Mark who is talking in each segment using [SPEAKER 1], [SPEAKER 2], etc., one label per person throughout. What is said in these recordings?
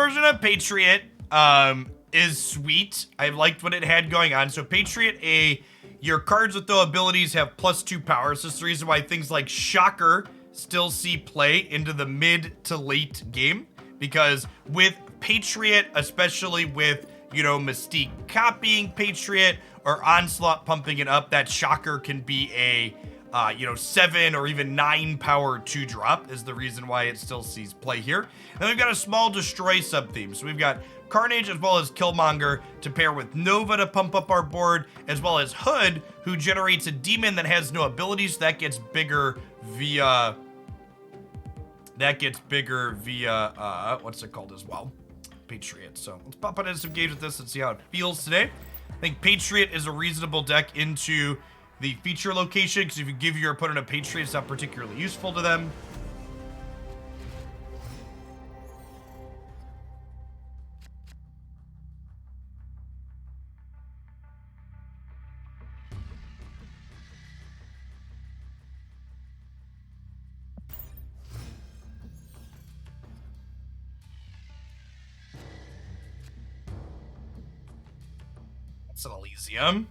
[SPEAKER 1] version of Patriot is sweet. I liked what it had going on. So Patriot, your cards with no abilities have +2 power. So that's the reason why things like Shocker still see play into the mid to late game. Because with Patriot, especially with, you know, Mystique copying Patriot or Onslaught pumping it up, that Shocker can be a, 7 or even 9 power 2-drop is the reason why it still sees play here. And then we've got a small destroy sub-theme. So we've got Carnage as well as Killmonger to pair with Nova to pump up our board, as well as Hood, who generates a demon that has no abilities. So that gets bigger via... what's it called as well? Patriot. So let's pop into some games with this and see how it feels today. I think Patriot is a reasonable deck into the feature location, because if you give your opponent a Patriot, it's not particularly useful to them. That's an Elysium.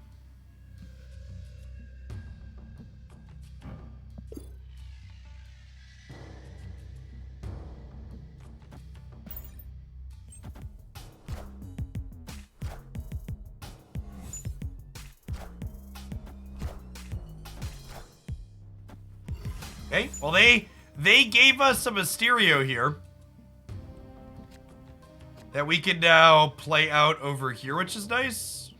[SPEAKER 1] Okay, well they gave us a Mysterio here that we can now play out over here, which is nice.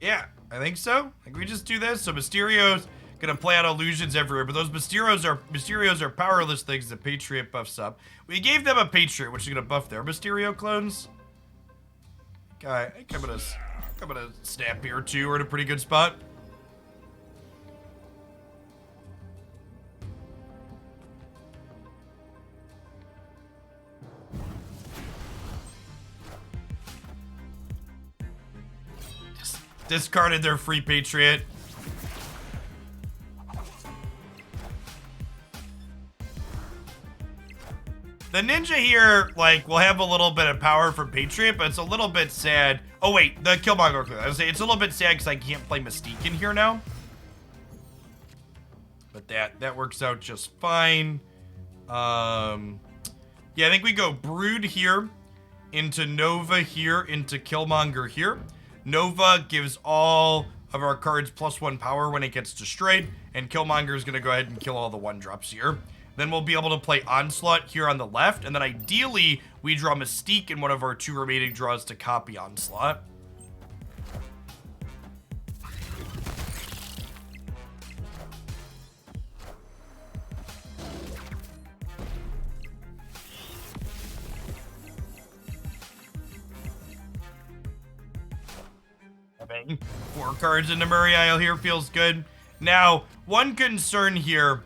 [SPEAKER 1] Yeah, I think so. Like, we just do this. So Mysterio's gonna play out illusions everywhere, but those Mysterios are powerless things that Patriot buffs up. We gave them a Patriot, which is gonna buff their Mysterio clones. Okay, I think I'm gonna snap here too. We're in a pretty good spot. Just discarded their free Patriot. The ninja here, like, will have a little bit of power from Patriot, but it's a little bit sad. Oh, wait, the Killmonger. I was saying it's a little bit sad because I can't play Mystique in here now. But that works out just fine. Yeah, I think we go Brood here, into Nova here, into Killmonger here. Nova gives all of our cards +1 power when it gets destroyed, and Killmonger is going to go ahead and kill all the 1-drops here. Then we'll be able to play Onslaught here on the left, and then ideally, we draw Mystique in one of our 2 remaining draws to copy Onslaught. Having 4 cards into Murray Isle here feels good. Now, one concern here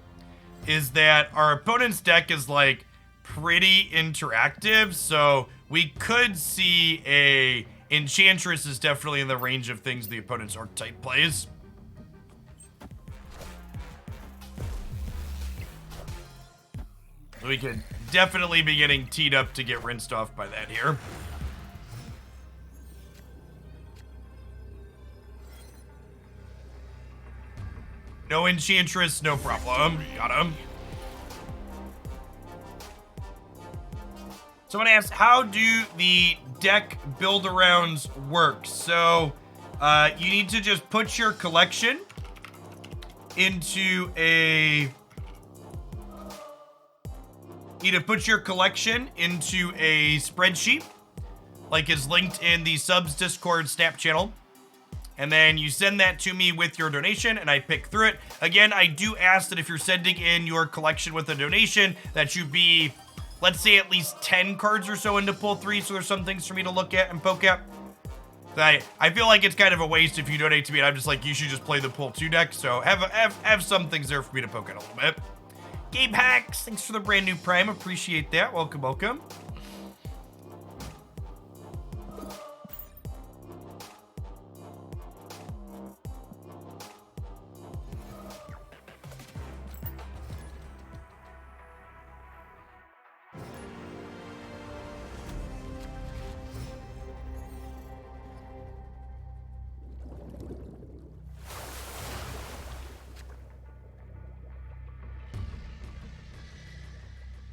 [SPEAKER 1] is that our opponent's deck is, like, pretty interactive, so we could see a Enchantress is definitely in the range of things the opponent's archetype plays. So we could definitely be getting teed up to get rinsed off by that here. No Enchantress, no problem. Got him. Someone asked, how do the deck build-arounds work? So, you need to just put your collection into a... spreadsheet, like is linked in the subs Discord Snap channel. And then you send that to me with your donation, and I pick through it. Again, I do ask that if you're sending in your collection with a donation, that you be, let's say, at least 10 cards or so into pull 3, so there's some things for me to look at and poke at. I feel like it's kind of a waste if you donate to me, and I'm just like, you should just play the pull 2 deck, so have some things there for me to poke at a little bit. Gabe Hacks, thanks for the brand new Prime, appreciate that. Welcome, welcome.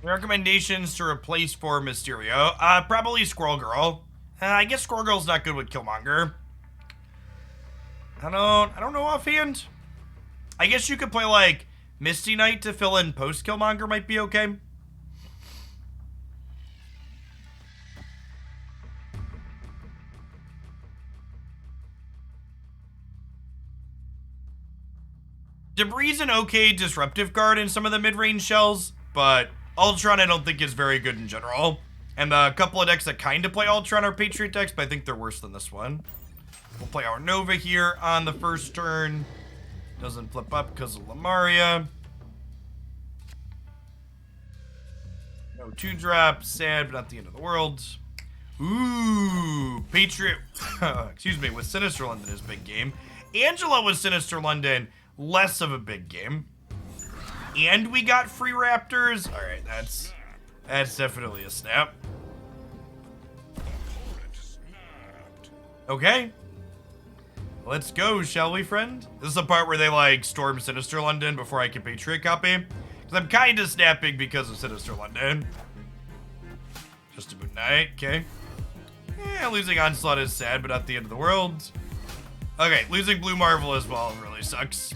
[SPEAKER 1] Recommendations to replace for Mysterio. Probably Squirrel Girl. I guess Squirrel Girl's not good with Killmonger. I don't know offhand. I guess you could play like Misty Knight to fill in post Killmonger might be okay. Debris is an okay disruptive card in some of the mid-range shells, but Ultron I don't think is very good in general. And the couple of decks that kind of play Ultron are Patriot decks, but I think they're worse than this one. We'll play our Nova here on the first turn. Doesn't flip up because of Lamaria. No 2-drop, sad, but not the end of the world. Ooh, Patriot, excuse me, with Sinister London is big game. Angela with Sinister London, less of a big game. And we got free Raptors. All right, that's definitely a snap. Okay. Let's go, shall we, friend? This is the part where they, like, storm Sinister London before I can Patriot copy. Because I'm kind of snapping because of Sinister London. Just a good night, okay. Yeah, losing Onslaught is sad, but not the end of the world. Okay, losing Blue Marvel as well really sucks.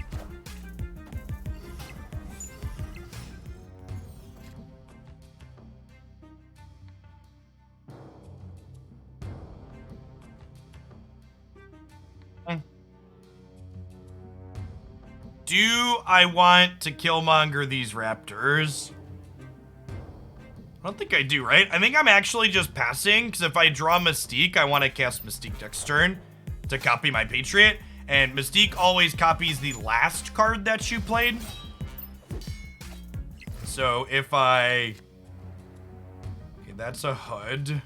[SPEAKER 1] Do I want to Killmonger these Raptors? I don't think I do, right? I think I'm actually just passing, because if I draw Mystique, I want to cast Mystique next turn to copy my Patriot, and Mystique always copies the last card that you played. So if I... Okay, that's a HUD.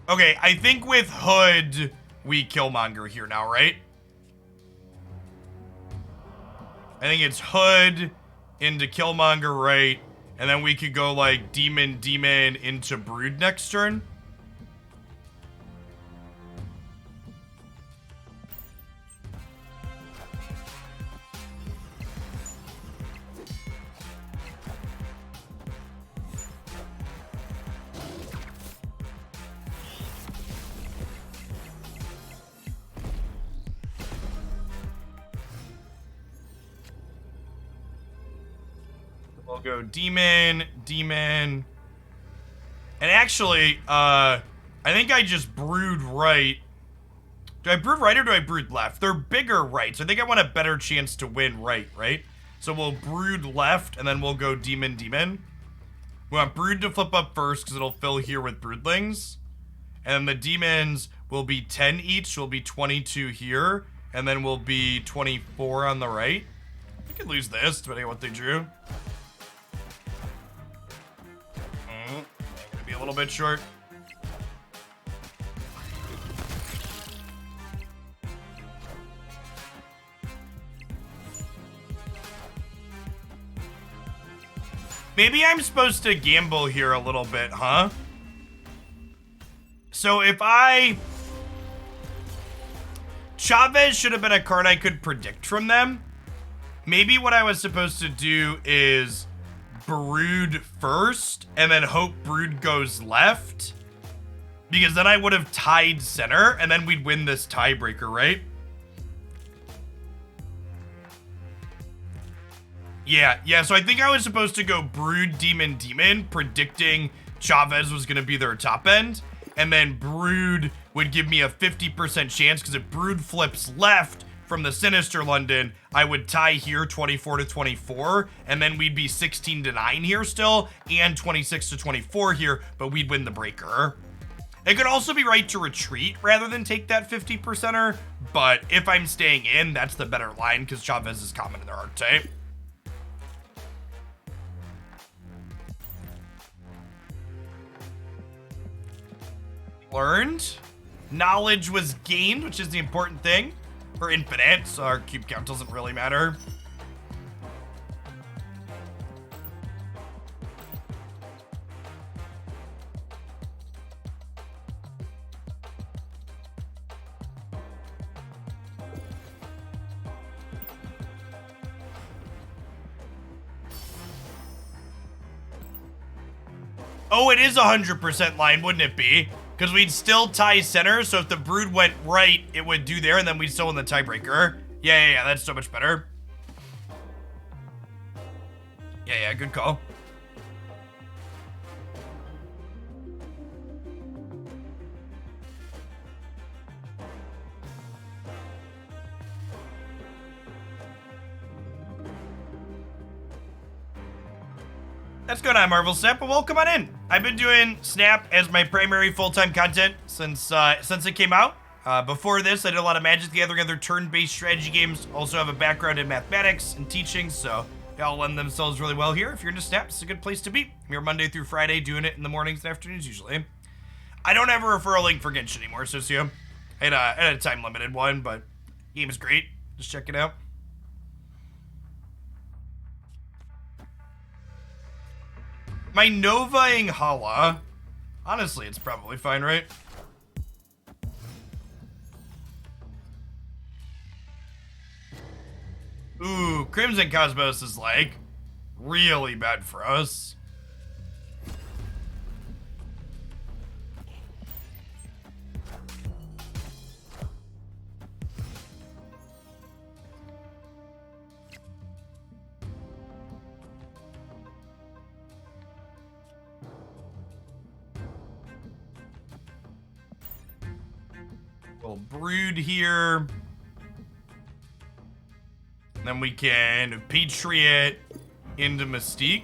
[SPEAKER 1] Okay, I think with HUD, we Killmonger here now, right? I think it's HUD into Killmonger, right? And then we could go like Demon into Brood next turn. We'll go Demon. And actually, I think I just Brood right. Do I Brood right or do I Brood left? They're bigger right, so I think I want a better chance to win right? So we'll Brood left, and then we'll go Demon. We want Brood to flip up first, because it'll fill here with Broodlings. And then the Demons will be 10 each, will be 22 here, and then will be 24 on the right. We could lose this, depending on what they drew. Gonna be a little bit short. Maybe I'm supposed to gamble here a little bit, huh? So if Chavez should have been a card I could predict from them. Maybe what I was supposed to do is Brood first, and then hope Brood goes left. Because then I would have tied center, and then we'd win this tiebreaker, right? Yeah, so I think I was supposed to go Brood, Demon, predicting Chavez was going to be their top end. And then Brood would give me a 50% chance, because if Brood flips left from the Sinister London, I would tie here 24-24, and then we'd be 16-9 here still, and 26-24 here, but we'd win the breaker. It could also be right to retreat rather than take that 50%er, but if I'm staying in, that's the better line, because Chavez is common in their archetype. Learned. Knowledge was gained, which is the important thing. For infinite, so our cube count doesn't really matter. Oh, it is 100% line, wouldn't it be? Because we'd still tie center, so if the brood went right, it would do there, and then we'd still win the tiebreaker. Yeah, that's so much better. Yeah, good call. What's going on, Marvel Snap? Well, welcome on in. I've been doing Snap as my primary full-time content since it came out. Before this, I did a lot of Magic the Gathering, other turn-based strategy games. Also have a background in mathematics and teaching, so they all lend themselves really well here. If you're into Snap, it's a good place to be. I'm here Monday through Friday, doing it in the mornings and afternoons usually. I don't have a referral link for Genshin anymore, Socio. I had a time-limited one, but the game is great. Just check it out. My Nova-ing Hala. Honestly, it's probably fine, right? Ooh, Crimson Cosmos is like really bad for us. We'll brood here. Then we can Patriot into Mystique.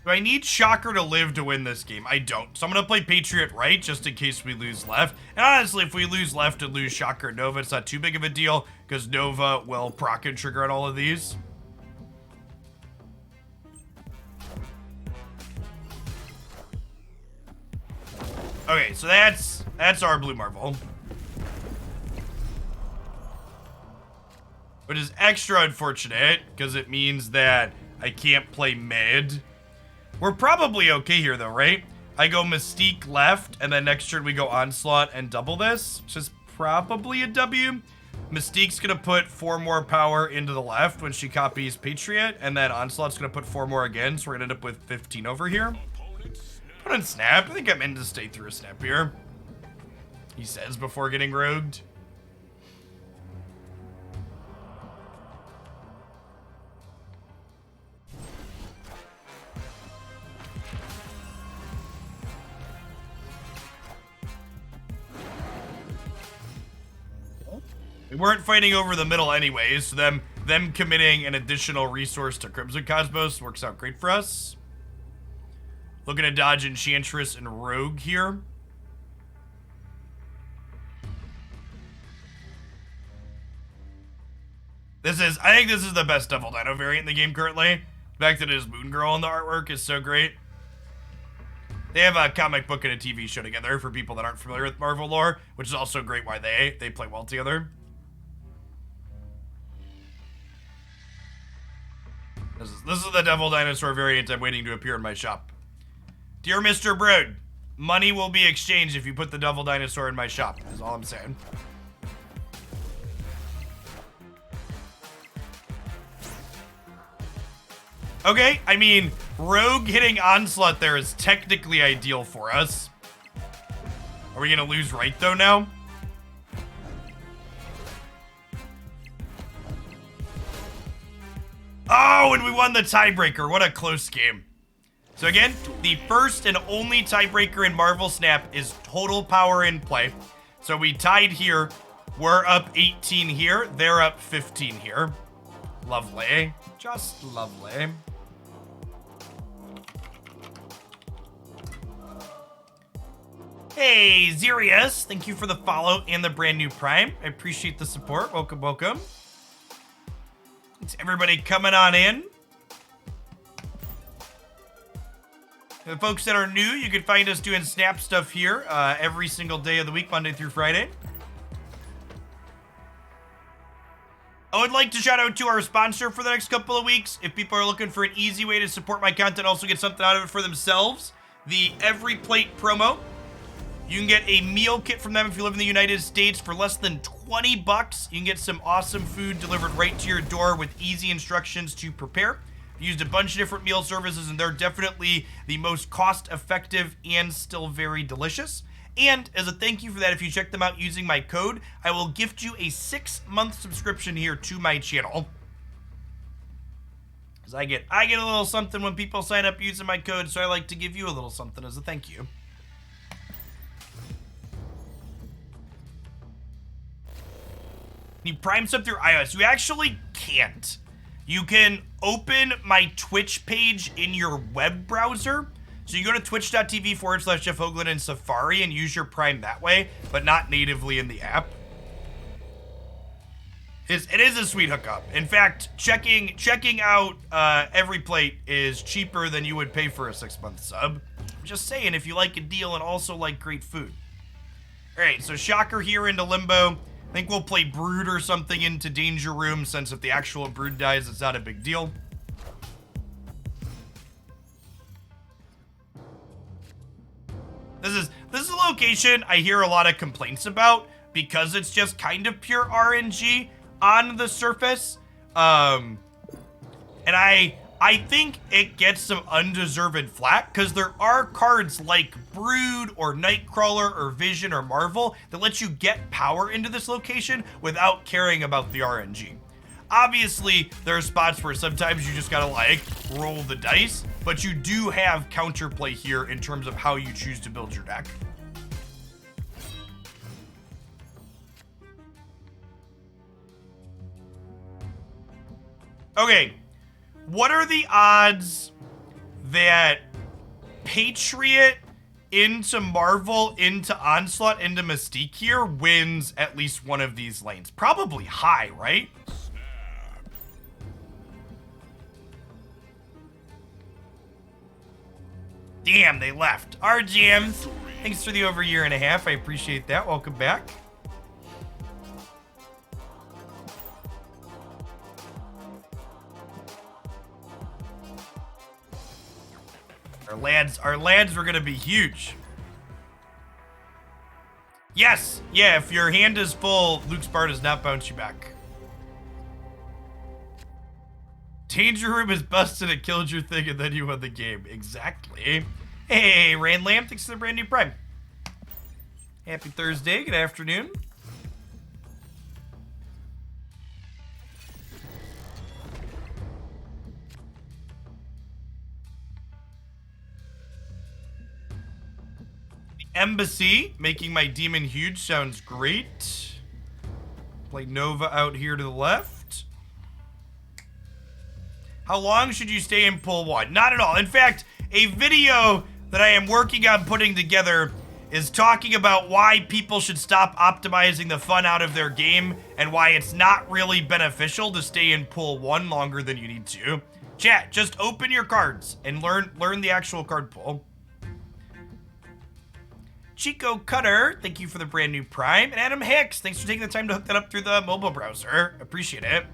[SPEAKER 1] Do I need Shocker to live to win this game? I don't. So I'm going to play Patriot right, just in case we lose left. And honestly, if we lose left and lose Shocker Nova, it's not too big of a deal, because Nova will proc and trigger on all of these. Okay, so that's our Blue Marvel. Which is extra unfortunate, because it means that I can't play mid. We're probably okay here, though, right? I go Mystique left, and then next turn we go Onslaught and double this, which is probably a W. Mystique's going to put 4 more power into the left when she copies Patriot, and then Onslaught's going to put 4 more again, so we're going to end up with 15 over here. Put in Snap. I think I'm in to stay through a Snap here. He says before getting rogued. We weren't fighting over the middle anyways, so them committing an additional resource to Crimson Cosmos works out great for us. Looking to dodge Enchantress and Rogue here. I think this is the best Devil Dino variant in the game currently. The fact that it is Moon Girl in the artwork is so great. They have a comic book and a TV show together for people that aren't familiar with Marvel lore, which is also great why they play well together. This is the Devil Dinosaur variant I'm waiting to appear in my shop. Dear Mr. Brood, money will be exchanged if you put the Devil Dinosaur in my shop, is all I'm saying. Okay, I mean, Rogue hitting Onslaught there is technically ideal for us. Are we gonna lose right, though, now? Oh, and we won the tiebreaker. What a close game. So again, the first and only tiebreaker in Marvel Snap is total power in play. So we tied here. We're up 18 here. They're up 15 here. Lovely. Just lovely. Hey, Zerius. Thank you for the follow and the brand new Prime. I appreciate the support. Welcome, welcome. Thanks everybody coming on in. The folks that are new, you can find us doing Snap stuff here every single day of the week, Monday through Friday. would like to shout out to our sponsor for the next couple of weeks. If people are looking for an easy way to support my content, also get something out of it for themselves, the Every Plate promo. You can get a meal kit from them if you live in the United States for less than 20 bucks. You can get some awesome food delivered right to your door with easy instructions to prepare. I've used a bunch of different meal services, and they're definitely the most cost-effective and still very delicious. And as a thank you for that, if you check them out using my code, I will gift you a 6-month subscription here to my channel. Because I get a little something when people sign up using my code, so I like to give you a little something as a thank you. You prime sub through iOS. You actually can't. You can open my Twitch page in your web browser. So you go to twitch.tv/Jeff Hoagland in Safari and use your Prime that way, but not natively in the app. It is a sweet hookup. In fact, checking out Every Plate is cheaper than you would pay for a 6-month sub. I'm just saying, if you like a deal and also like great food. All right, so Shocker here into Limbo. I think we'll play Brood or something into Danger Room, since if the actual Brood dies, it's not a big deal. This is a location I hear a lot of complaints about because it's just kind of pure RNG on the surface. And I think it gets some undeserved flack because there are cards like Brood or Nightcrawler or Vision or Marvel that let you get power into this location without caring about the RNG. Obviously, there are spots where sometimes you just gotta like roll the dice, but you do have counterplay here in terms of how you choose to build your deck. Okay, what are the odds that Patriot into Marvel, into Onslaught, into Mystique here wins at least one of these lanes? Probably high, right? Damn, they left. Our GMs, thanks for the over year and a half. I appreciate that. Welcome back. Our lads were gonna be huge. Yes, yeah, if your hand is full, Luke's bar does not bounce you back. Danger Room is busted, it killed your thing, and then you won the game. Exactly. Hey, Rain Lamb, thanks for the brand new Prime. Happy Thursday, good afternoon. The Embassy, making my demon huge, sounds great. Play Nova out here to the left. How long should you stay in pool 1? Not at all. In fact, a video that I am working on putting together is talking about why people should stop optimizing the fun out of their game and why it's not really beneficial to stay in pool 1 longer than you need to. Chat, just open your cards and learn the actual card pool. Chico Cutter, thank you for the brand new Prime. And Adam Hicks, thanks for taking the time to hook that up through the mobile browser. Appreciate it.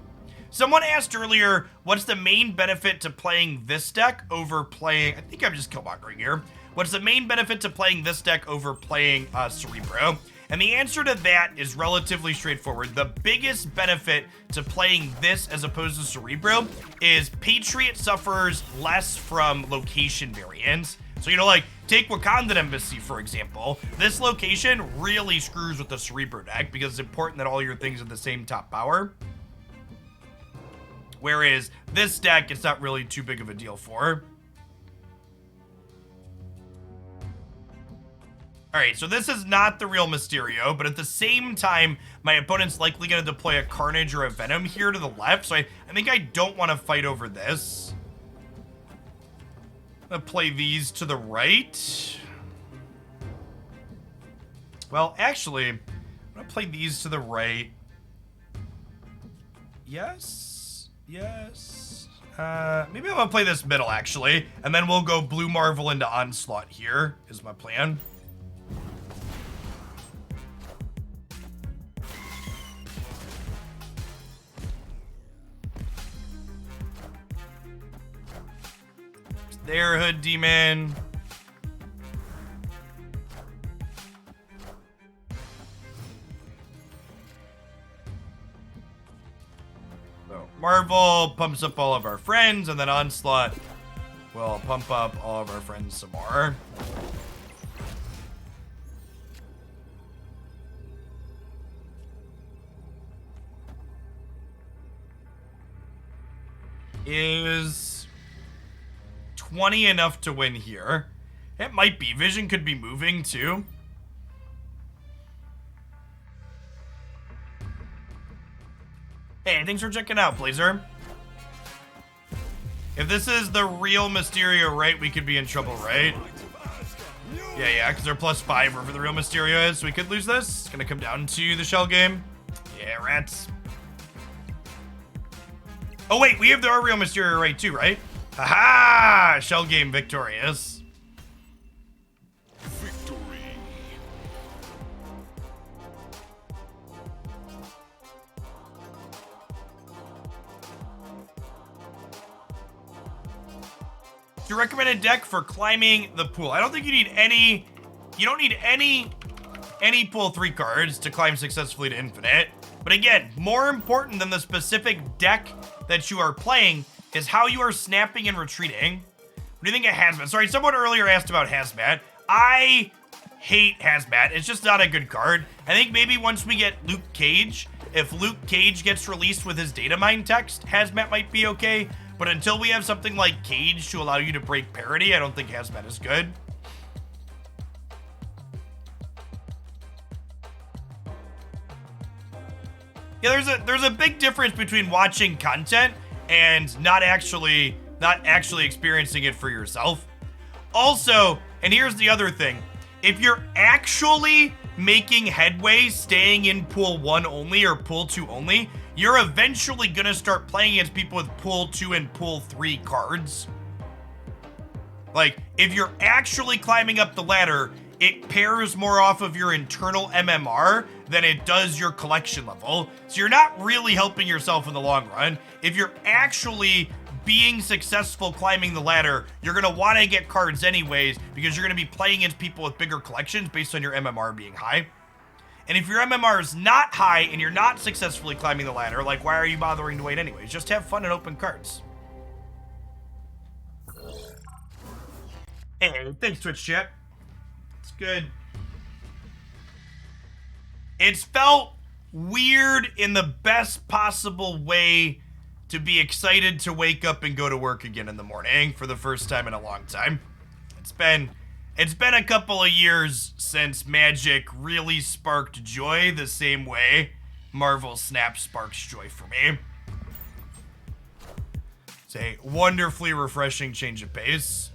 [SPEAKER 1] Someone asked earlier, what's the main benefit to playing this deck over playing... I think I'm just killmongering here. What's the main benefit to playing this deck over playing Cerebro? And the answer to that is relatively straightforward. The biggest benefit to playing this as opposed to Cerebro is Patriot suffers less from location variance. So, you know, like, take Wakandan Embassy, for example. This location really screws with the Cerebro deck because it's important that all your things are the same top power. Whereas this deck, it's not really too big of a deal for. Alright, so this is not the real Mysterio, but at the same time, my opponent's likely going to deploy a Carnage or a Venom here to the left, so I think I don't want to fight over this. I'm going to play these to the right. Well, actually, I'm going to play these to the right. Yes. Yes. Maybe I'm gonna play this middle, actually. And then we'll go Blue Marvel into Onslaught here, is my plan. There, Hood Demon. So Marvel pumps up all of our friends, and then Onslaught will pump up all of our friends some more. Is 20 enough to win here? It might be. Vision could be moving too. Hey, thanks for checking out, Blazer. If this is the real Mysterio, right, we could be in trouble, right? Yeah, because they're +5 wherever the real Mysterio is, so we could lose this. It's gonna come down to the shell game. Yeah, rats. Oh wait, we have the real Mysterio right too, right? Aha! Shell game victorious. Victory. Your recommended deck for climbing the pool. I don't think you need any. You don't need any pool 3 cards to climb successfully to infinite. But again, more important than the specific deck that you are playing is how you are snapping and retreating. What do you think of Hazmat? Sorry, someone earlier asked about Hazmat. I hate Hazmat. It's just not a good card. I think maybe once we get Luke Cage, if Luke Cage gets released with his data mine text, Hazmat might be okay. But until we have something like Cage to allow you to break parity, I don't think Hazmat is good. Yeah, there's a big difference between watching content and not actually experiencing it for yourself. Also, and here's the other thing, if you're actually making headway staying in pool 1 only or pool 2 only, you're eventually gonna start playing against people with pool 2 and pool 3 cards. Like, if you're actually climbing up the ladder, it pairs more off of your internal MMR than it does your collection level. So you're not really helping yourself in the long run. If you're actually being successful climbing the ladder, you're gonna wanna get cards anyways because you're gonna be playing against people with bigger collections based on your MMR being high. And if your MMR is not high and you're not successfully climbing the ladder, like why are you bothering to wait anyways? Just have fun and open cards. Hey, thanks Twitch chat. It's good. It's felt weird in the best possible way to be excited to wake up and go to work again in the morning for the first time in a long time. It's been a couple of years since Magic really sparked joy the same way Marvel Snap sparks joy for me. It's a wonderfully refreshing change of pace.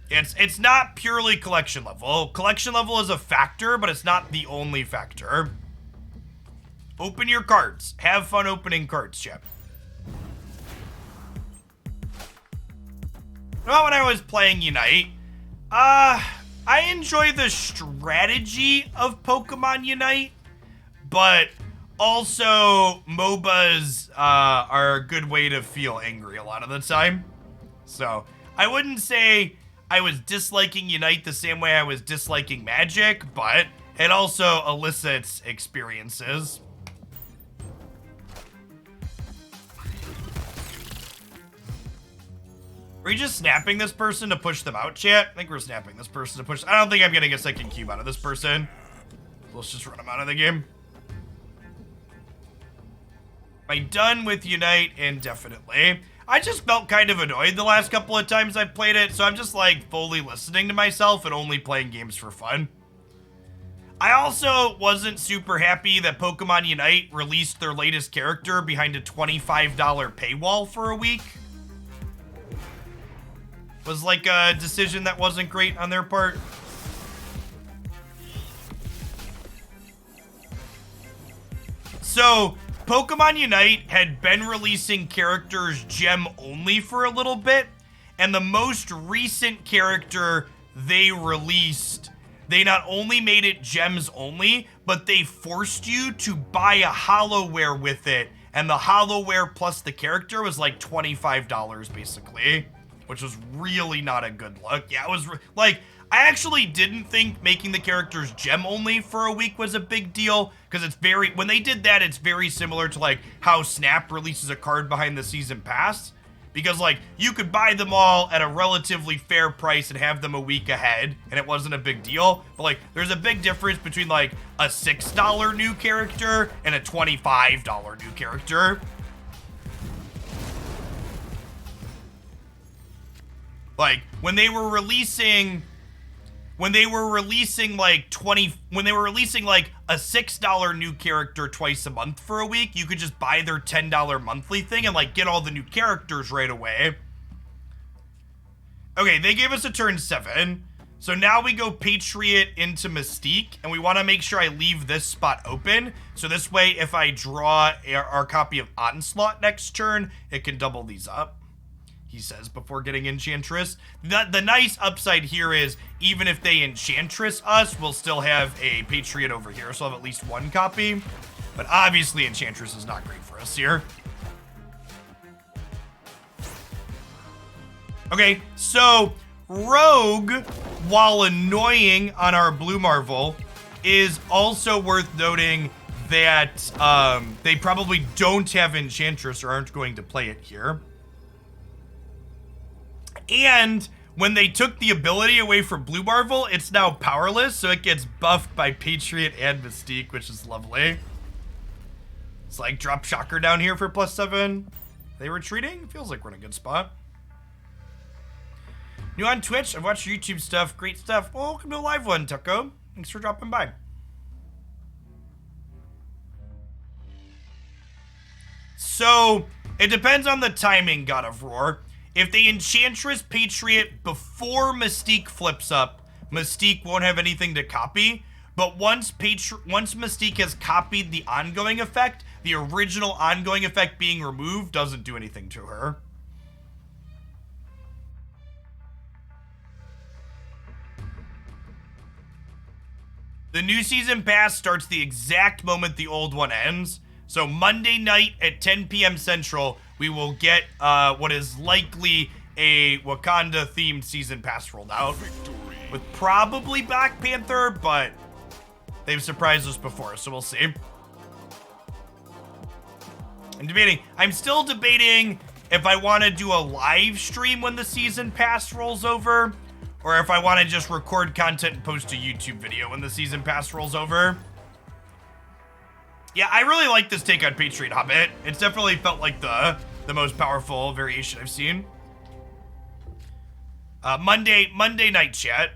[SPEAKER 1] It's not purely collection level. Collection level is a factor, but it's not the only factor. Open your cards. Have fun opening cards, chat. Well, when I was playing Unite, I enjoy the strategy of Pokemon Unite, but also MOBAs are a good way to feel angry a lot of the time. So I wouldn't say I was disliking Unite the same way I was disliking Magic, but it also elicits experiences. Are we just snapping this person to push them out, chat? I think we're snapping this person to push. I don't think I'm getting a second cube out of this person. Let's just run him out of the game. Am I done with Unite? Indefinitely. I just felt kind of annoyed the last couple of times I've played it, so I'm just like fully listening to myself and only playing games for fun. I also wasn't super happy that Pokemon Unite released their latest character behind a $25 paywall for a week. Was like a decision that wasn't great on their part. So, Pokemon Unite had been releasing characters gem only for a little bit, and the most recent character they released, they not only made it gems only, but they forced you to buy a Hollowware with it, and the Hollowware plus the character was like $25 basically. which was really not a good look. Yeah, it was like, I actually didn't think making the characters gem only for a week was a big deal, because it's very, when they did that, it's very similar to like how Snap releases a card behind the season pass, because like you could buy them all at a relatively fair price and have them a week ahead, and it wasn't a big deal. But like, there's a big difference between like a $6 new character and a $25 new character. Like, when they were releasing like a $6 new character twice a month for a week, you could just buy their $10 monthly thing and like get all the new characters right away. Okay, they gave us a turn 7. So now we go Patriot into Mystique, and we want to make sure I leave this spot open. So this way, if I draw our copy of Onslaught next turn, it can double these up, he says before getting Enchantress. The nice upside here is, even if they Enchantress us, we'll still have a Patriot over here, so I'll have at least one copy. But obviously Enchantress is not great for us here. Okay, so Rogue, while annoying on our Blue Marvel, is also worth noting that they probably don't have Enchantress or aren't going to play it here. And when they took the ability away from Blue Marvel, it's now powerless, so it gets buffed by Patriot and Mystique, which is lovely. It's like, drop Shocker down here for +7. They retreating? Feels like we're in a good spot. New on Twitch, I've watched your YouTube stuff. Great stuff. Well, welcome to a live one, Tucko. Thanks for dropping by. So, it depends on the timing, God of Roar. If they Enchantress Patriot before Mystique flips up, Mystique won't have anything to copy. But once Mystique has copied the ongoing effect, the original ongoing effect being removed doesn't do anything to her. The new season pass starts the exact moment the old one ends. So Monday night at 10 p.m. Central, we will get what is likely a Wakanda-themed season pass rolled out. With probably Black Panther, but they've surprised us before, so we'll see. I'm still debating if I want to do a live stream when the season pass rolls over, or if I want to just record content and post a YouTube video when the season pass rolls over. Yeah, I really like this take on Patriot Hobbit. It's definitely felt like the most powerful variation I've seen. Monday night chat.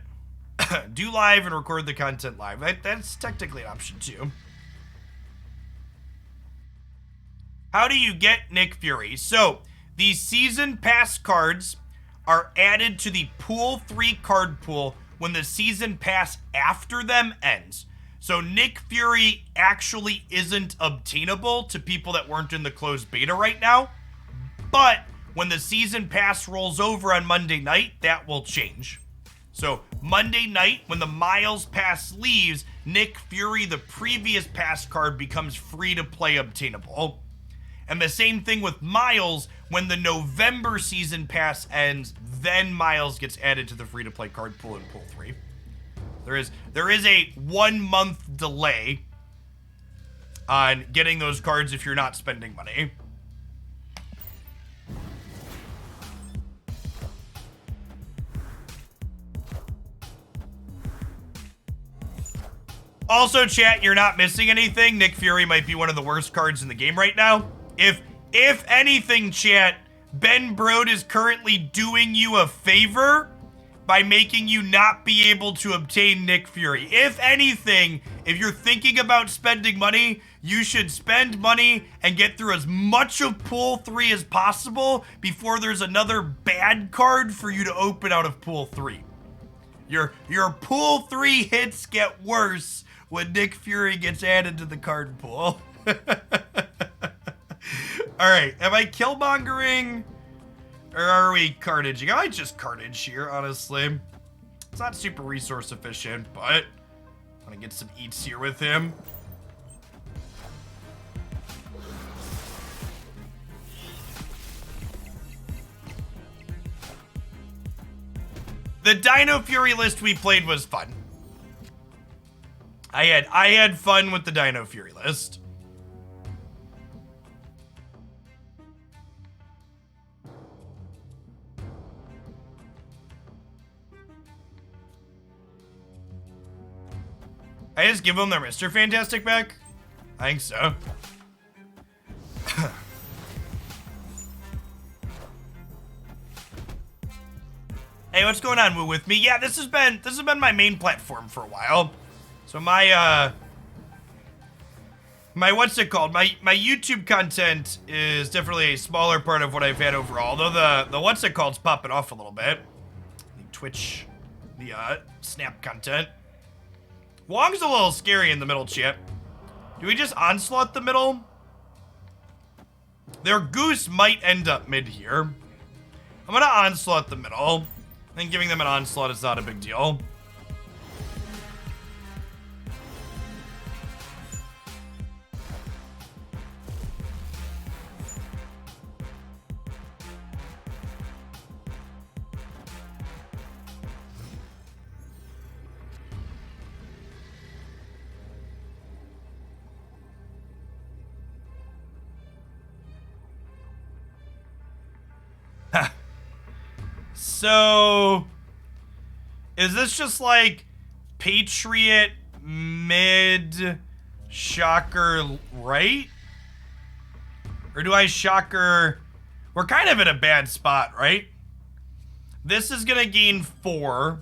[SPEAKER 1] Do live and record the content live. That's technically an option too. How do you get Nick Fury? So, these season pass cards are added to the Pool 3 card pool when the season pass after them ends. So Nick Fury actually isn't obtainable to people that weren't in the closed beta right now. But when the season pass rolls over on Monday night, that will change. So Monday night, when the Miles pass leaves, Nick Fury, the previous pass card, becomes free to play obtainable. And the same thing with Miles, when the November season pass ends, then Miles gets added to the free to play card pool in Pool 3. There is a 1 month delay on getting those cards if you're not spending money. Also, chat, you're not missing anything. Nick Fury might be one of the worst cards in the game right now. If anything, chat, Ben Brode is currently doing you a favor by making you not be able to obtain Nick Fury. If anything, if you're thinking about spending money, you should spend money and get through as much of Pool 3 as possible before there's another bad card for you to open out of Pool 3. Your Pool 3 hits get worse when Nick Fury gets added to the card pool. Alright, am I killmongering? Or are we carnaging? I might just carnage here, honestly. It's not super resource efficient, but I want to get some eats here with him. The Dino Fury list we played was fun. I had fun with the Dino Fury list. I just give them their Mr. Fantastic back? I think so. Hey, what's going on, Woo, with me? Yeah, this has been my main platform for a while. So my what's it called? My YouTube content is definitely a smaller part of what I've had overall. Though the what's it called's popping off a little bit. The Twitch, the Snap content. Wong's a little scary in the middle, chat. Do we just onslaught the middle? Their goose might end up mid here. I'm gonna onslaught the middle. I think giving them an onslaught is not a big deal. So, is this just like Patriot mid, Shocker right? Or do I Shocker? We're kind of in a bad spot, right? This is gonna gain 4.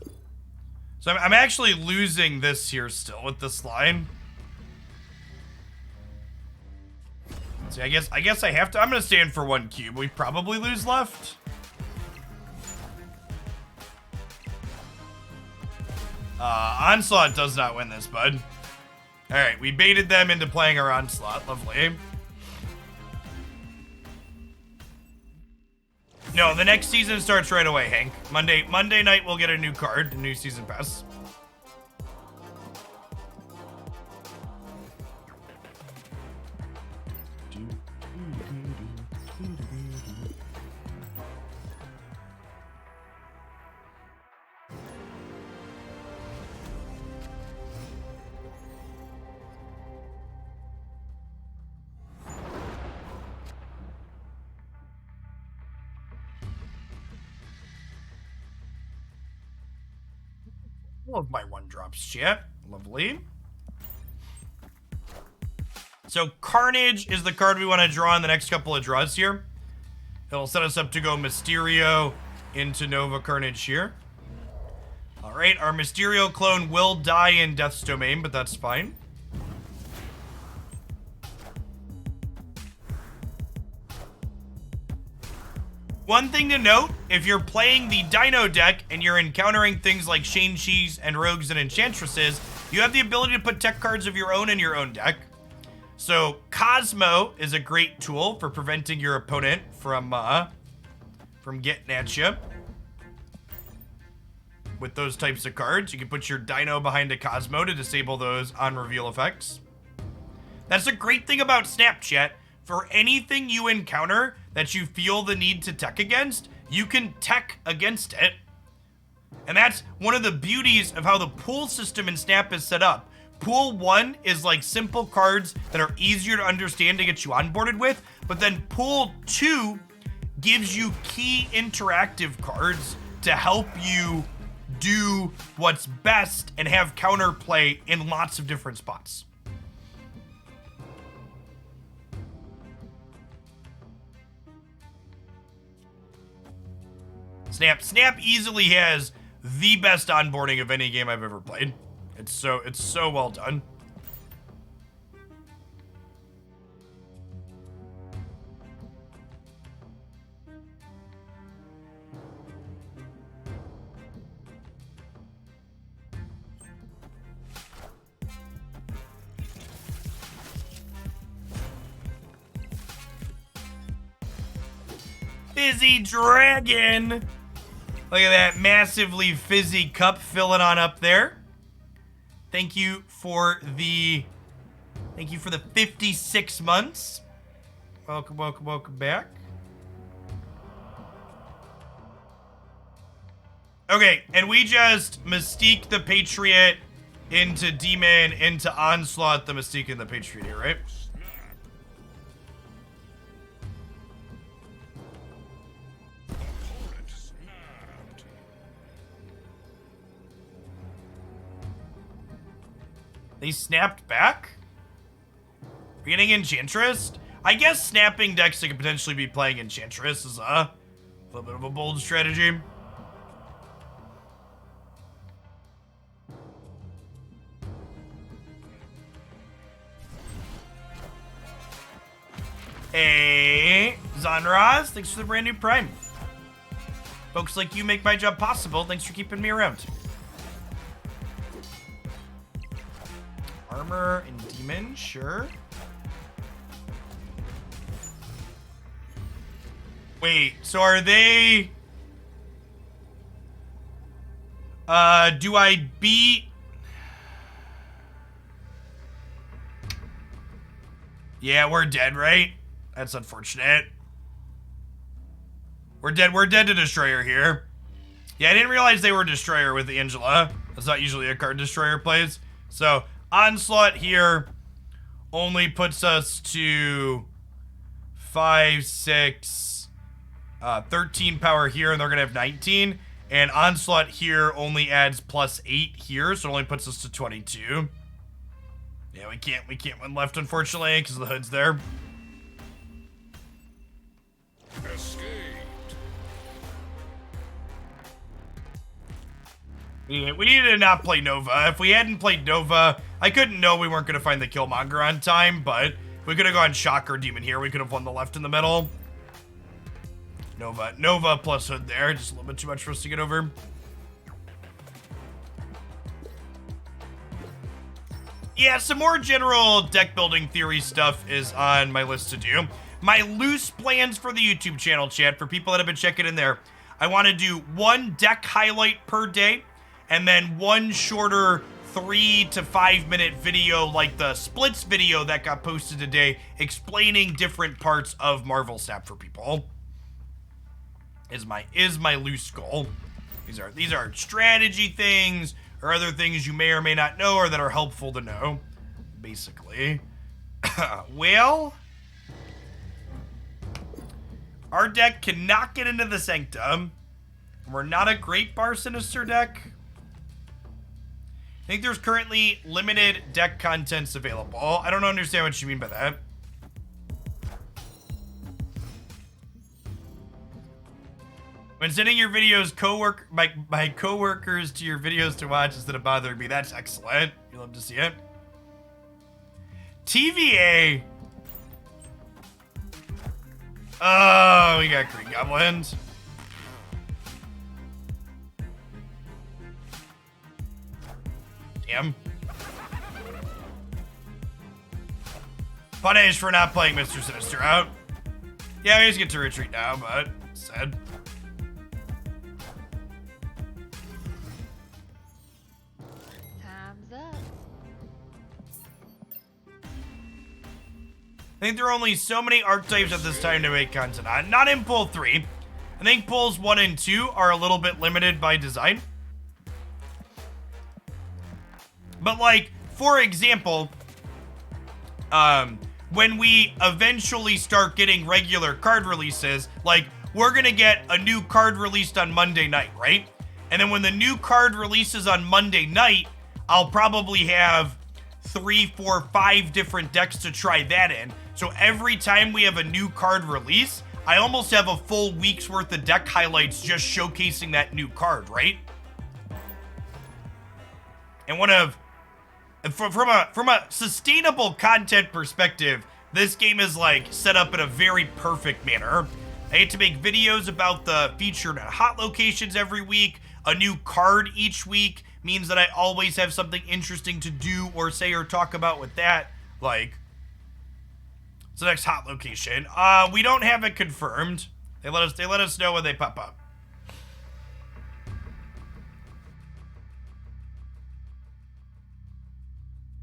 [SPEAKER 1] So I'm actually losing this here still with this line. See, I guess I have to. I'm gonna stand for 1 cube. We probably lose left. Onslaught does not win this, bud. Alright, we baited them into playing our Onslaught. Lovely. No, the next season starts right away, Hank. Monday night we'll get a new card, a new season pass. Love my 1-drops, chat. Lovely. So Carnage is the card we want to draw in the next couple of draws here. It'll set us up to go Mysterio into Nova Carnage here. Alright, our Mysterio clone will die in Death's Domain, but that's fine. One thing to note, if you're playing the Dino deck and you're encountering things like Shang-Chi's and Rogues and Enchantresses, you have the ability to put tech cards of your own in your own deck. So Cosmo is a great tool for preventing your opponent from getting at you. With those types of cards, you can put your Dino behind a Cosmo to disable those on-reveal effects. That's a great thing about Snapchat. For anything you encounter that you feel the need to tech against, you can tech against it. And that's one of the beauties of how the pool system in Snap is set up. Pool 1 is like simple cards that are easier to understand to get you onboarded with, but then Pool 2 gives you key interactive cards to help you do what's best and have counterplay in lots of different spots. Snap easily has the best onboarding of any game I've ever played. It's so well done. Fizzy Dragon! Look at that massively fizzy cup filling on up there. Thank you for the 56 months. Welcome back. Okay, and we just Mystique the Patriot into Demon, into Onslaught the Mystique and the Patriot here, right? They snapped back? We're getting Enchantress? I guess snapping decks that could potentially be playing Enchantress is a little bit of a bold strategy. Hey, Zonraz, thanks for the brand new Prime. Folks like you make my job possible. Thanks for keeping me around. Armor and Demon, sure. Wait, so are they... do I beat... Yeah, we're dead, right? That's unfortunate. We're dead to Destroyer here. Yeah, I didn't realize they were Destroyer with Angela. That's not usually a card Destroyer plays. So, Onslaught here only puts us to 5, 6, 13 power here, and they're gonna have 19. And Onslaught here only adds +8 here, so it only puts us to 22. Yeah, we can't win left, unfortunately, because the hood's there. Escaped. We needed to not play Nova. If we hadn't played Nova, I couldn't know we weren't going to find the Killmonger on time, but we could have gone Shocker Demon here. We could have won the left in the middle. Nova plus hood there. Just a little bit too much for us to get over. Yeah, some more general deck building theory stuff is on my list to do. My loose plans for the YouTube channel, chat, for people that have been checking in there. I want to do one deck highlight per day, and then one shorter 3 to 5 minute video like the splits video that got posted today explaining different parts of Marvel Snap for people. Is my loose goal. These are strategy things or other things you may or may not know or that are helpful to know, basically. Well, our deck cannot get into the Sanctum. We're not a Great Bar Sinister deck. I think there's currently limited deck contents available. I don't understand what you mean by that. When sending your videos, my coworkers to your videos to watch instead of bothering me. That's excellent. You love to see it. TVA. Oh, we got Green Goblins. Damn. Punish for not playing Mr. Sinister out. Yeah, we just get to retreat now, but sad.
[SPEAKER 2] Time's up.
[SPEAKER 1] I think there are only so many archetypes at this time to make content on. Not in pull 3. I think pulls 1 and 2 are a little bit limited by design. But like, for example, when we eventually start getting regular card releases, like we're gonna get a new card released on Monday night, right? And then when the new card releases on Monday night, I'll probably have 3, 4, 5 different decks to try that in. So every time we have a new card release, I almost have a full week's worth of deck highlights just showcasing that new card, right? And from a sustainable content perspective, this game is like set up in a very perfect manner. I get to make videos about the featured hot locations every week. A new card each week means that I always have something interesting to do or say or talk about with that. Like, it's the next hot location. We don't have it confirmed. They let us know when they pop up.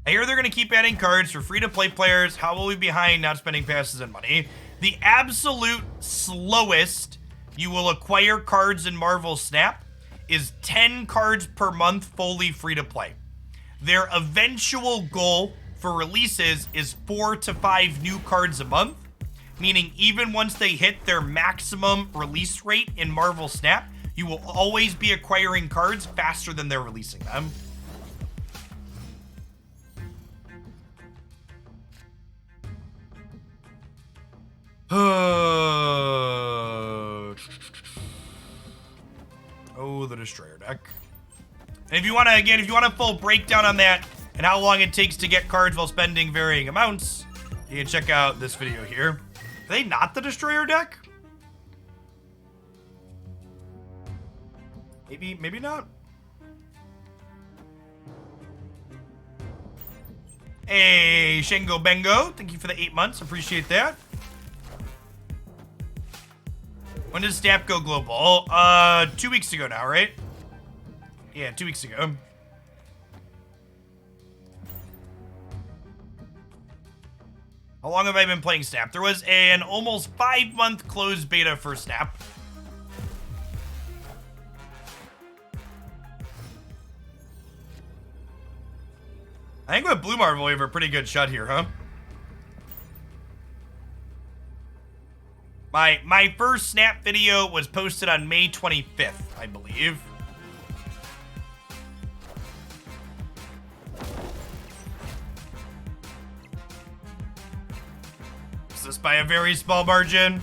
[SPEAKER 1] I hear they're going to keep adding cards for free-to-play players. How will we be behind not spending passes and money? The absolute slowest you will acquire cards in Marvel Snap is 10 cards per month fully free to play. Their eventual goal for releases is 4 to 5 new cards a month, meaning even once they hit their maximum release rate in Marvel Snap, you will always be acquiring cards faster than they're releasing them. Oh, the Destroyer deck. And if you want to, again, if you want a full breakdown on that and how long it takes to get cards while spending varying amounts, you can check out this video here. Are they not the Destroyer deck? Maybe not. Hey, Shengo Bengo, thank you for the 8 months. Appreciate that. When does Snap go global? 2 weeks ago now, right? Yeah, 2 weeks ago. How long have I been playing Snap? There was an almost 5-month closed beta for Snap. I think with Blue Marvel, we have a pretty good shot here, huh? My first Snap video was posted on May 25th, I believe. Is this by a very small margin?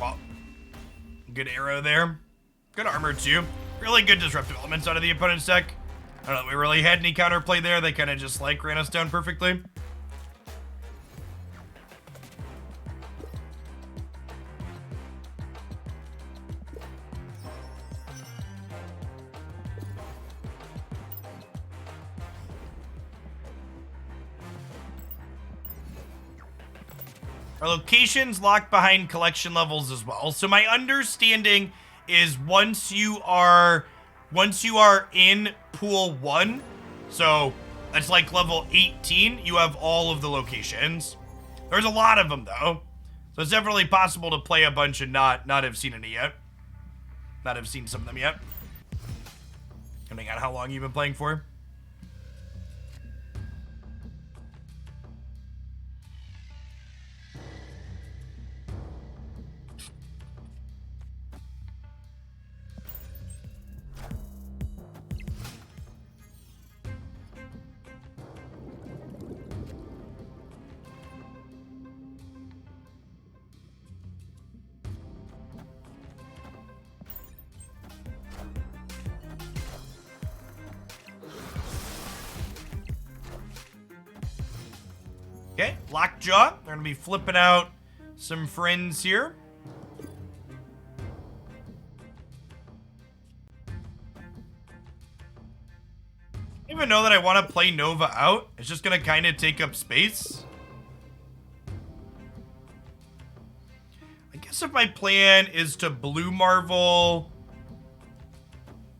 [SPEAKER 1] Well, good arrow there. Good armor too. Really good disruptive elements out of the opponent's deck. I don't know if we really had any counterplay there. They kind of just like ran us down perfectly. Our location's locked behind collection levels as well. So my understanding is once you are in pool 1, so that's like level 18, you have all of the locations. There's a lot of them though. So it's definitely possible to play a bunch and not have seen any yet. Not have seen some of them yet. Depending on how long you've been playing for. Okay, Lockjaw. They're going to be flipping out some friends here. I don't even know that I want to play Nova out. It's just going to kind of take up space. I guess if my plan is to Blue Marvel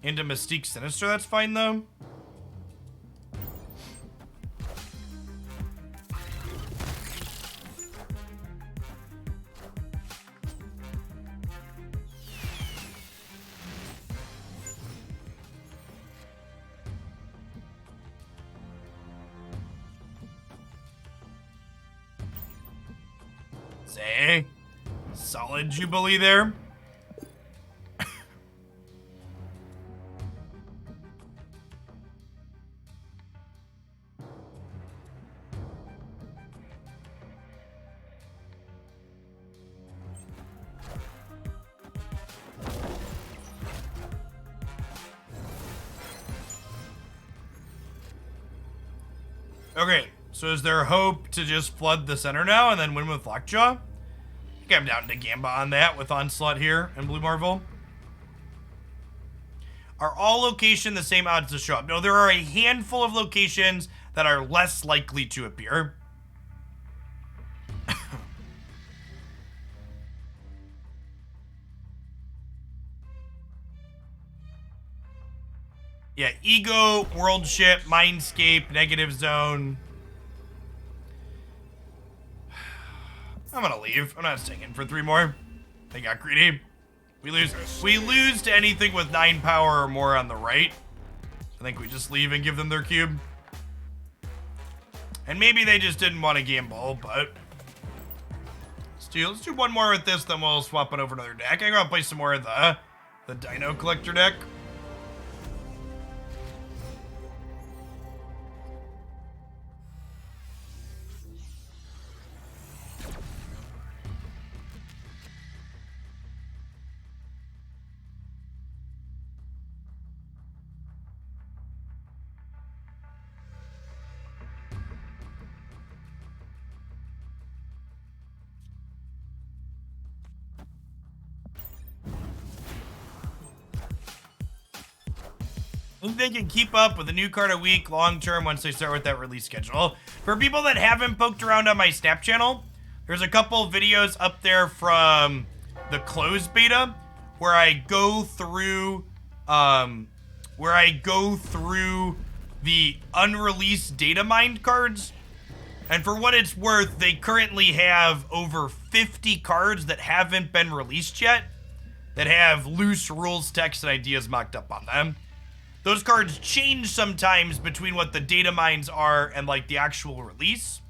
[SPEAKER 1] into Mystique Sinister, that's fine though. Say, solid Jubilee there. Okay, so is there hope to just flood the center now and then win with Lockjaw? I think I'm down to Gamba on that with Onslaught here and Blue Marvel. Are all locations the same odds to show up? No, there are a handful of locations that are less likely to appear. Yeah, Ego, World Ship, Mindscape, Negative Zone. I'm gonna leave. I'm not staying in for 3 more. They got greedy. We lose to anything with 9 power or more on the right. I think we just leave and give them their cube. And maybe they just didn't want to gamble, but let's do one more with this, then we'll swap it over another deck. I'm gonna play some more of the Dino Collector deck. I think they can keep up with a new card a week long term once they start with that release schedule. For people that haven't poked around on my Snap channel, there's a couple videos up there from the closed beta where I go through the unreleased data mined cards. And for what it's worth, they currently have over 50 cards that haven't been released yet that have loose rules, text, and ideas mocked up on them. Those cards change sometimes between what the data mines are and like the actual release.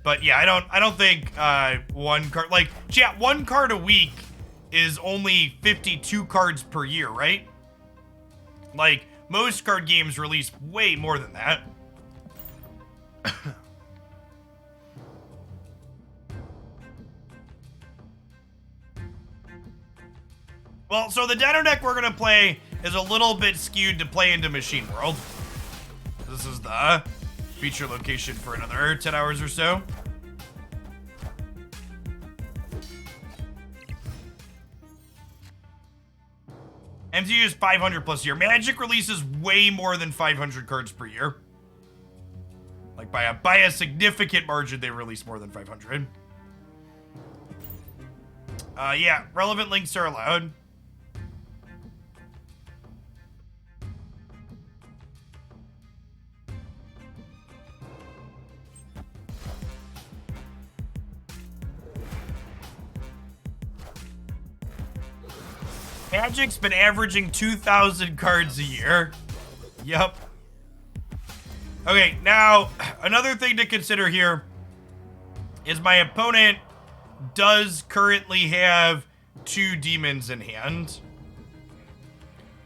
[SPEAKER 1] But yeah, I don't think one card, like, chat, one card a week is only 52 cards per year, right? Like, most card games release way more than that. Well, so the Dino deck we're gonna play is a little bit skewed to play into Machine World. This is the feature location for another 10 hours or so. MCU is 500 plus a year. Magic releases way more than 500 cards per year. Like by a significant margin, they release more than 500. Yeah, relevant links are allowed. Magic's been averaging 2,000 cards a year. Yep. Okay, now, another thing to consider here is my opponent does currently have 2 demons in hand.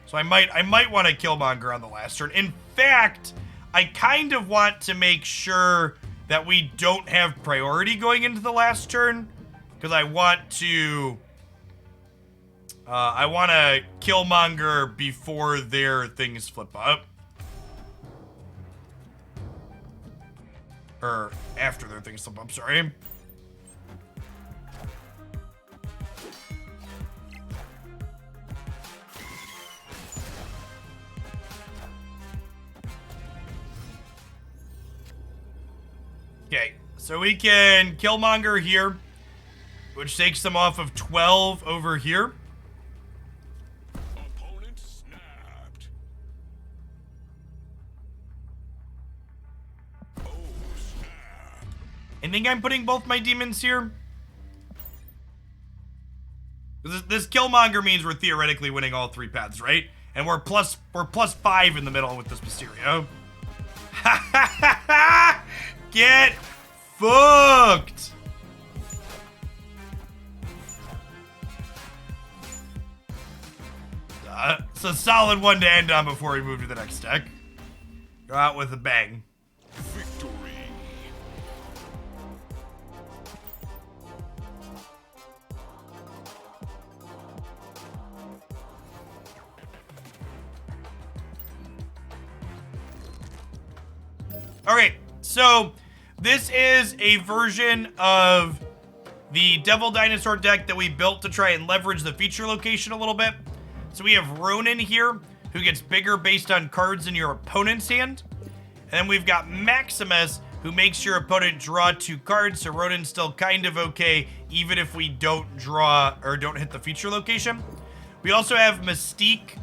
[SPEAKER 1] So I might want to Killmonger on the last turn. In fact, I kind of want to make sure that we don't have priority going into the last turn, because I want to Killmonger before their things flip up. Or after their things flip up, sorry. Okay, so we can Killmonger here, which takes them off of 12 over here.
[SPEAKER 2] Opponent snapped. Oh, snap.
[SPEAKER 1] I think I'm putting both my demons here. This Killmonger means we're theoretically winning all 3 paths, right? And we're plus 5 in the middle with this Mysterio. Ha ha ha ha! Get fucked! It's a solid one to end on before we move to the next deck. Go out with a bang.
[SPEAKER 2] Victory.
[SPEAKER 1] Okay, so this is a version of the Devil Dinosaur deck that we built to try and leverage the feature location a little bit. So we have Ronan here, who gets bigger based on cards in your opponent's hand. And then we've got Maximus, who makes your opponent draw 2 cards, so Ronan's still kind of okay, even if we don't draw or don't hit the feature location. We also have Mystique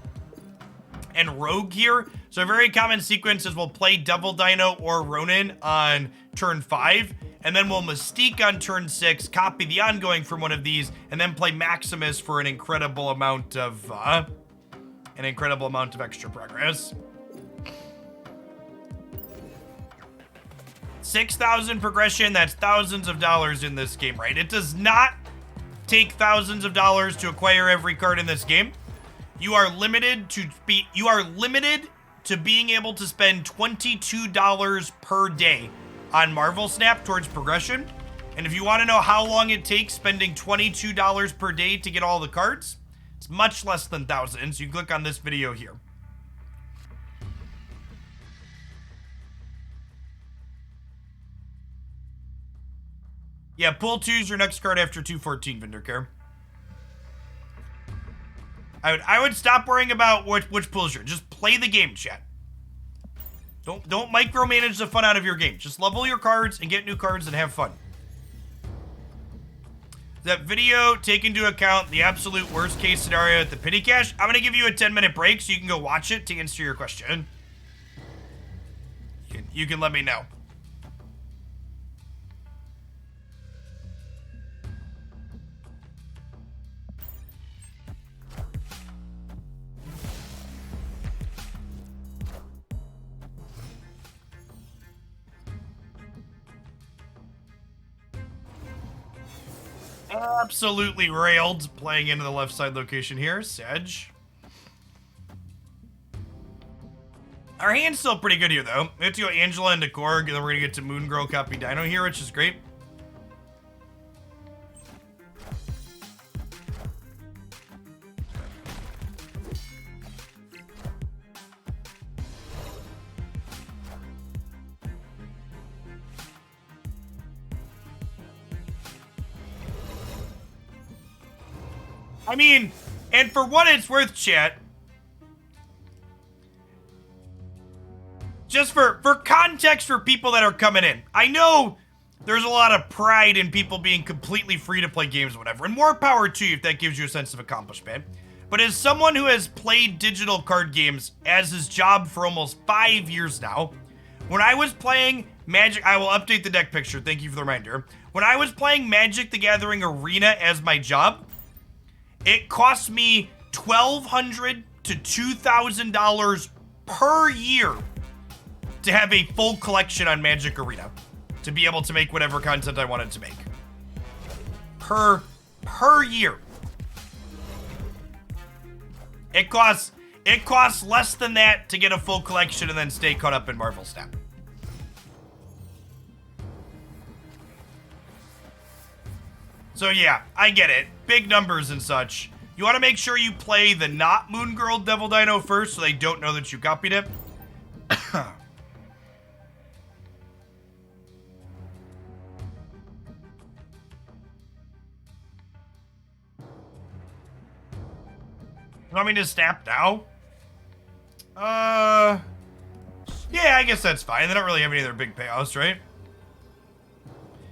[SPEAKER 1] and Rogue here. So a very common sequence is we'll play Devil Dino or Ronan on turn 5, and then we'll Mystique on turn 6, copy the ongoing from one of these, and then play Maximus for an incredible amount of extra progress. 6,000 progression, that's thousands of dollars in this game, right? It does not take thousands of dollars to acquire every card in this game. You are limited to being able to spend $22 per day on Marvel Snap towards progression. And if you want to know how long it takes spending $22 per day to get all the cards, it's much less than thousands. You click on this video here. Yeah, pull 2 is your next card after 214, Vindercare. I would stop worrying about which pulls you're. Just play the game, chat. Don't micromanage the fun out of your game. Just level your cards and get new cards and have fun. That video take into account the absolute worst case scenario at the pity cache. I'm gonna give you a 10-minute break so you can go watch it to answer your question. You can let me know. Absolutely railed playing into the left side location here, Sedge. Our hand's still pretty good here, though. We have to go Angela into Korg, and then we're going to get to Moon Girl copy Dino here, which is great. I mean, and for what it's worth, chat, just for context for people that are coming in, I know there's a lot of pride in people being completely free to play games or whatever, and more power to you if that gives you a sense of accomplishment. But as someone who has played digital card games as his job for almost 5 years now, when I was playing Magic, I will update the deck picture, thank you for the reminder. When I was playing Magic the Gathering Arena as my job, it cost me $1,200 to $2,000 per year to have a full collection on Magic Arena to be able to make whatever content I wanted to make. Per year. It costs less than that to get a full collection and then stay caught up in Marvel Snap. So yeah, I get it. Big numbers and such. You want to make sure you play the not Moon Girl Devil Dino first so they don't know that you copied it. You want me to snap now? Yeah, I guess that's fine. They don't really have any other big payouts, right?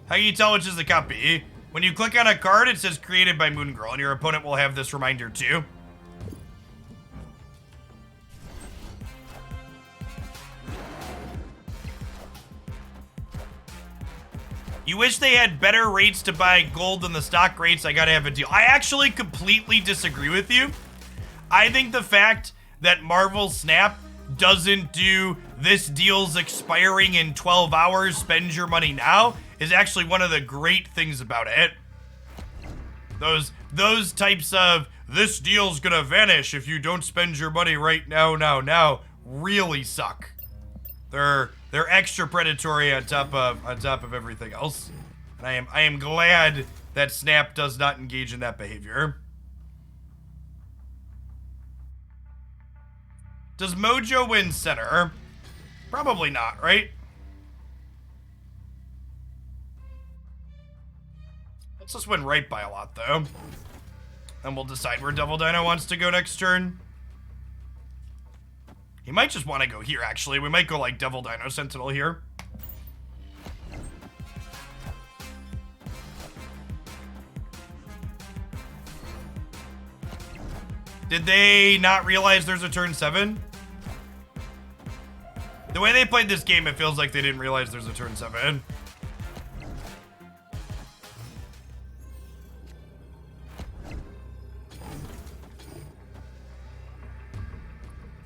[SPEAKER 1] How can you tell which is the copy? When you click on a card, it says created by Moon Girl, and your opponent will have this reminder too. You wish they had better rates to buy gold than the stock rates. I gotta have a deal. I actually completely disagree with you. I think the fact that Marvel Snap doesn't do this deal's expiring in 12 hours, spend your money now, is actually one of the great things about it. Those types of this deal's gonna vanish if you don't spend your money right now really suck. They're extra predatory on top of everything else. And I am glad that Snap does not engage in that behavior. Does Mojo win center? Probably not, right? Let's just win right by a lot, though. And we'll decide where Devil Dino wants to go next turn. He might just want to go here, actually. We might go, like, Devil Dino Sentinel here. Did they not realize there's a turn 7? The way they played this game, it feels like they didn't realize there's a turn 7.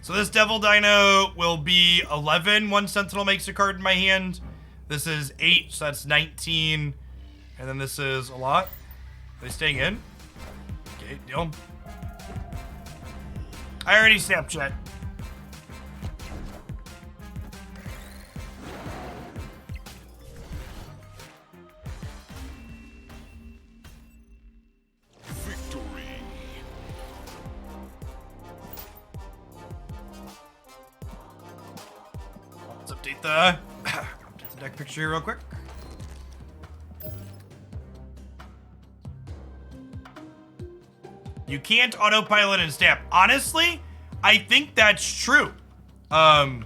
[SPEAKER 1] So this Devil Dino will be 11 once Sentinel makes a card in my hand. This is 8, so that's 19. And then this is a lot. Are they staying in? Okay, deal. I already Snapchat.
[SPEAKER 2] Victory.
[SPEAKER 1] Let's update the deck picture here real quick. You can't autopilot and snap. Honestly, I think that's true. I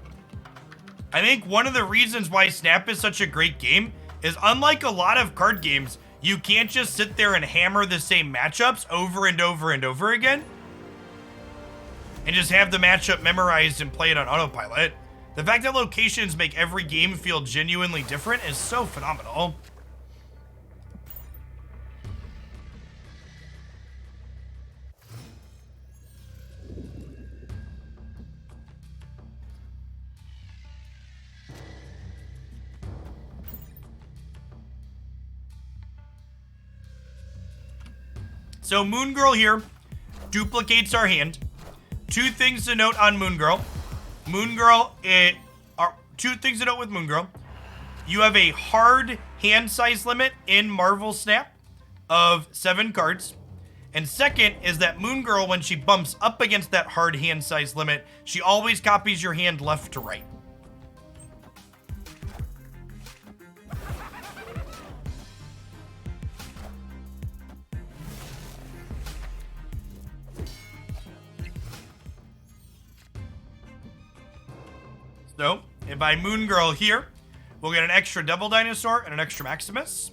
[SPEAKER 1] think one of the reasons why Snap is such a great game is, unlike a lot of card games, you can't just sit there and hammer the same matchups over and over and over again and just have the matchup memorized and play it on autopilot. The fact that locations make every game feel genuinely different is so phenomenal. So Moon Girl here duplicates our hand. Two things to note on Moon Girl. Moon Girl, two things to note with Moon Girl. You have a hard hand size limit in Marvel Snap of 7 cards. And second is that Moon Girl, when she bumps up against that hard hand size limit, she always copies your hand left to right. So, and by Moon Girl here, we'll get an extra Devil Dinosaur and an extra Maximus.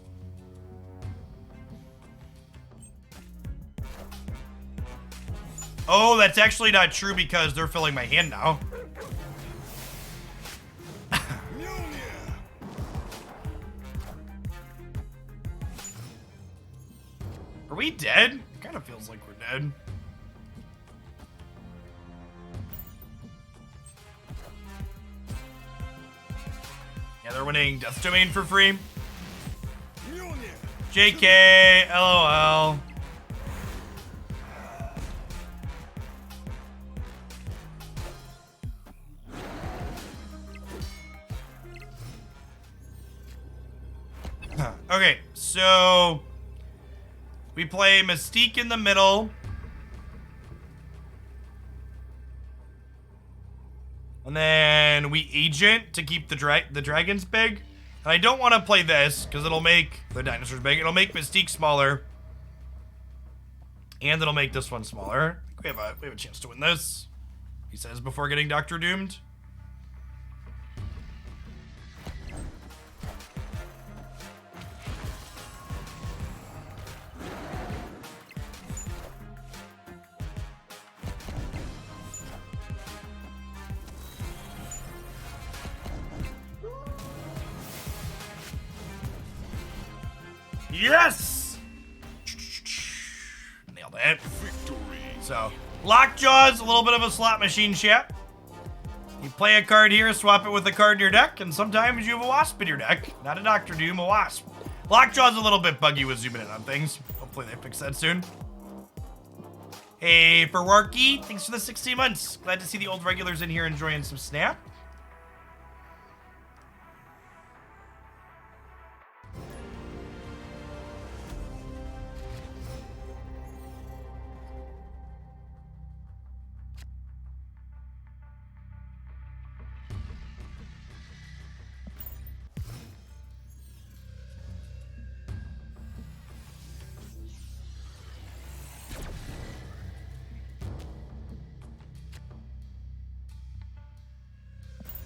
[SPEAKER 1] Oh, that's actually not true because they're filling my hand now. Are we dead? It kind of feels like we're dead. Yeah, they're winning Death Domain for free. JK, LOL. Okay, so we play Mystique in the middle. And then we Agent to keep the dragons big. And I don't want to play this because it'll make the dinosaurs big. It'll make Mystique smaller. And it'll make this one smaller. We have a chance to win this, he says before getting Doctor Doomed. Yes! Nailed it.
[SPEAKER 2] Victory.
[SPEAKER 1] So, Lockjaw's a little bit of a slot machine, chat. You play a card here, swap it with a card in your deck, and sometimes you have a Wasp in your deck. Not a Doctor Doom, a Wasp. Lockjaw's a little bit buggy with zooming in on things. Hopefully they fix that soon. Hey, for Warky, thanks for the 16 months. Glad to see the old regulars in here enjoying some Snap.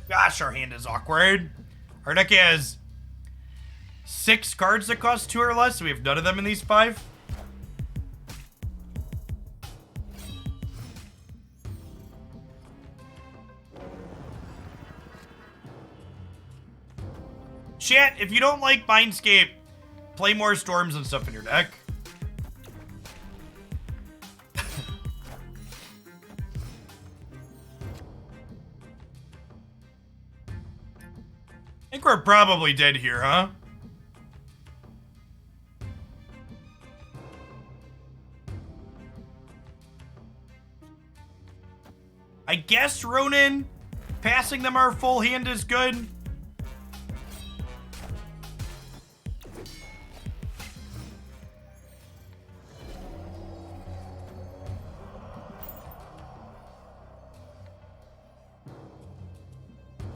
[SPEAKER 1] Gosh, our hand is awkward. Our deck has 6 cards that cost 2 or less, so we have none of them in these 5. Chat, if you don't like Mindscape, play more Storms and stuff in your deck. think we're probably dead here, huh? I guess, Ronan, passing them our full hand is good.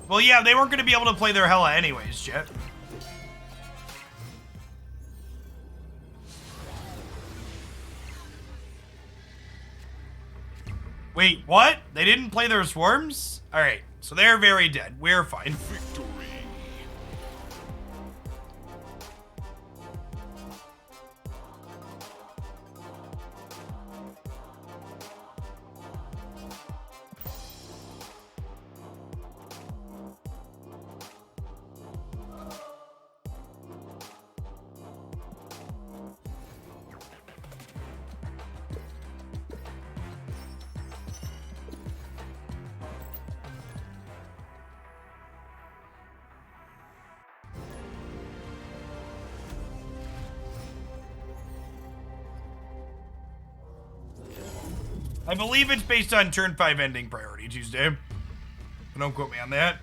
[SPEAKER 1] Well, yeah, they weren't going to be able to play their Hella anyways, Jet. Wait, what? They didn't play their swarms? Alright, so they're very dead. We're fine.
[SPEAKER 2] Victory.
[SPEAKER 1] I believe it's based on turn 5 ending priority Tuesday. But don't quote me on that.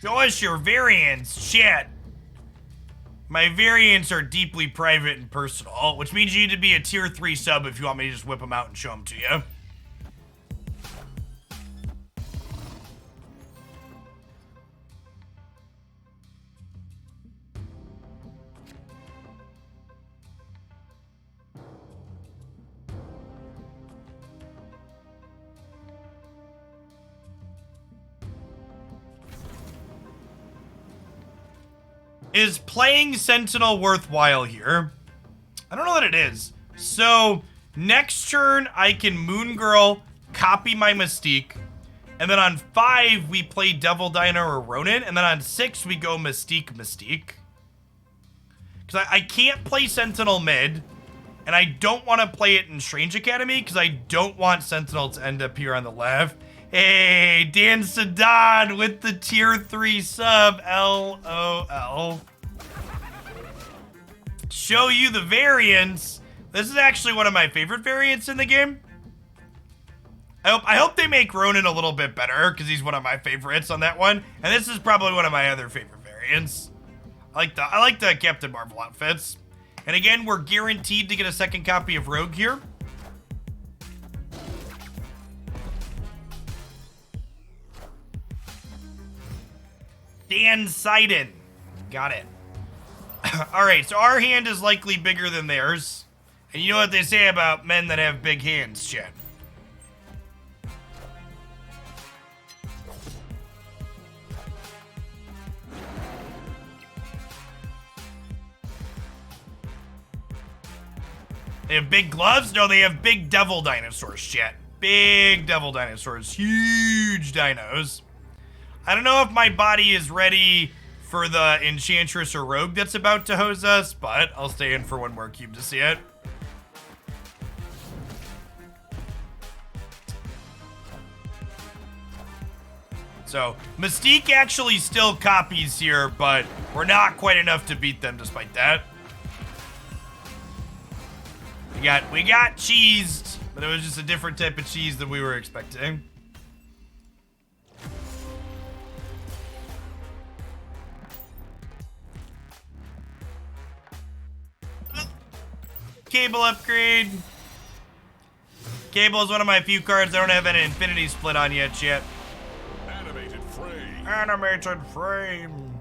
[SPEAKER 1] Show us your variants, chat. My variants are deeply private and personal, which means you need to be a tier 3 sub if you want me to just whip them out and show them to you. Is playing Sentinel worthwhile here? I don't know that it is. So, next turn, I can Moon Girl, copy my Mystique, and then on 5, we play Devil Dino or Ronan, and then on 6, we go Mystique. Because I can't play Sentinel mid, and I don't want to play it in Strange Academy, because I don't want Sentinel to end up here on the left. Hey, Dan Sedan with the tier 3 sub, LOL. Show you the variants. This is actually one of my favorite variants in the game. I hope they make Ronan a little bit better, because he's one of my favorites on that one. And this is probably one of my other favorite variants. I like the Captain Marvel outfits. And again, we're guaranteed to get a second copy of Rogue here. Dan Seiden. Got it. Alright, so our hand is likely bigger than theirs. And you know what they say about men that have big hands, chat. They have big gloves? No, they have big devil dinosaurs, chat. Big devil dinosaurs. Huge dinos. I don't know if my body is ready for the Enchantress or Rogue that's about to hose us, but I'll stay in for one more cube to see it. So, Mystique actually still copies here, but we're not quite enough to beat them despite that. We got cheesed, but it was just a different type of cheese than we were expecting. Cable upgrade. Cable is one of my few cards I don't have an infinity split on yet.
[SPEAKER 2] Animated frame.
[SPEAKER 1] Animated frame.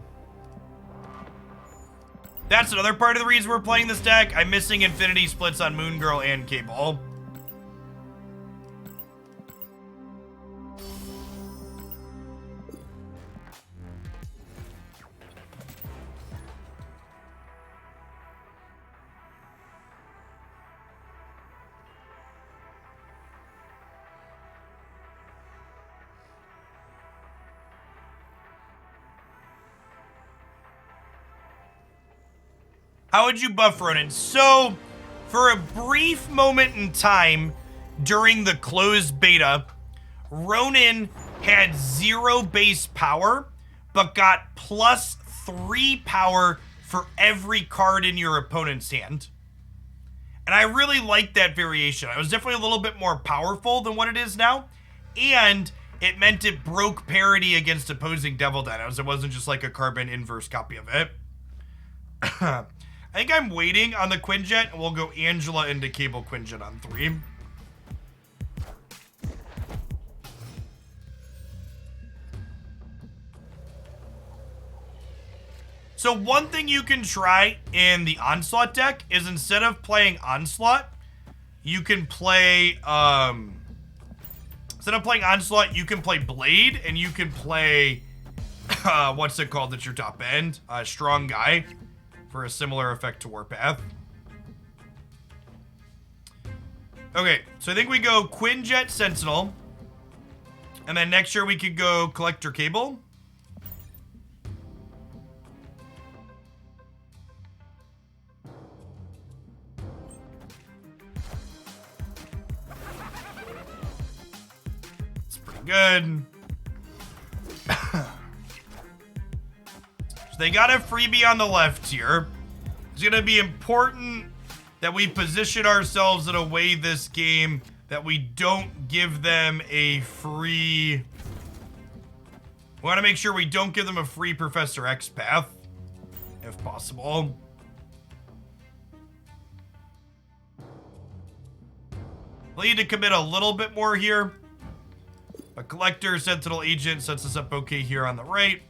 [SPEAKER 1] That's another part of the reason we're playing this deck. I'm missing infinity splits on Moon Girl and Cable. How would you buff Ronan? So, for a brief moment in time, during the closed beta, Ronan had 0 base power, but got +3 power for every card in your opponent's hand. And I really liked that variation. It was definitely a little bit more powerful than what it is now. And it meant it broke parity against opposing Devil Dinos. It wasn't just like a carbon inverse copy of it. I think I'm waiting on the Quinjet, and we'll go Angela into Cable Quinjet on 3. So one thing you can try in the Onslaught deck is instead of playing Onslaught, you can play, instead of playing Onslaught, you can play Blade, and you can play, what's it called at your top end? Strong Guy, for a similar effect to Warpath. Okay, so I think we go Quinjet Sentinel, and then next year we could go Collector Cable. Good. So they got a freebie on the left here. It's going to be important that we position ourselves in a way this game that we don't give them a free... We want to make sure we don't give them a free Professor X path, if possible. We'll need to commit a little bit more here. A Collector, Sentinel, Agent sets us up okay here on the right.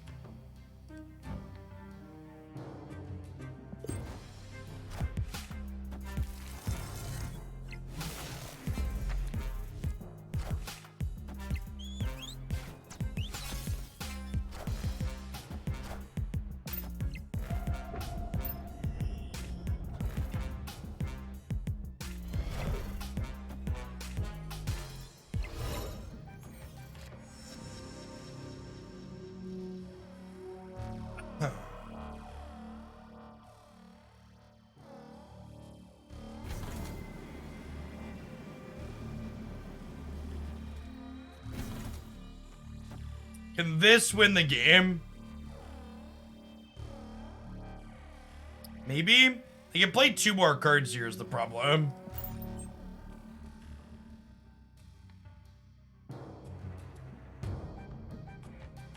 [SPEAKER 1] Can this win the game? Maybe? They can play 2 more cards here is the problem.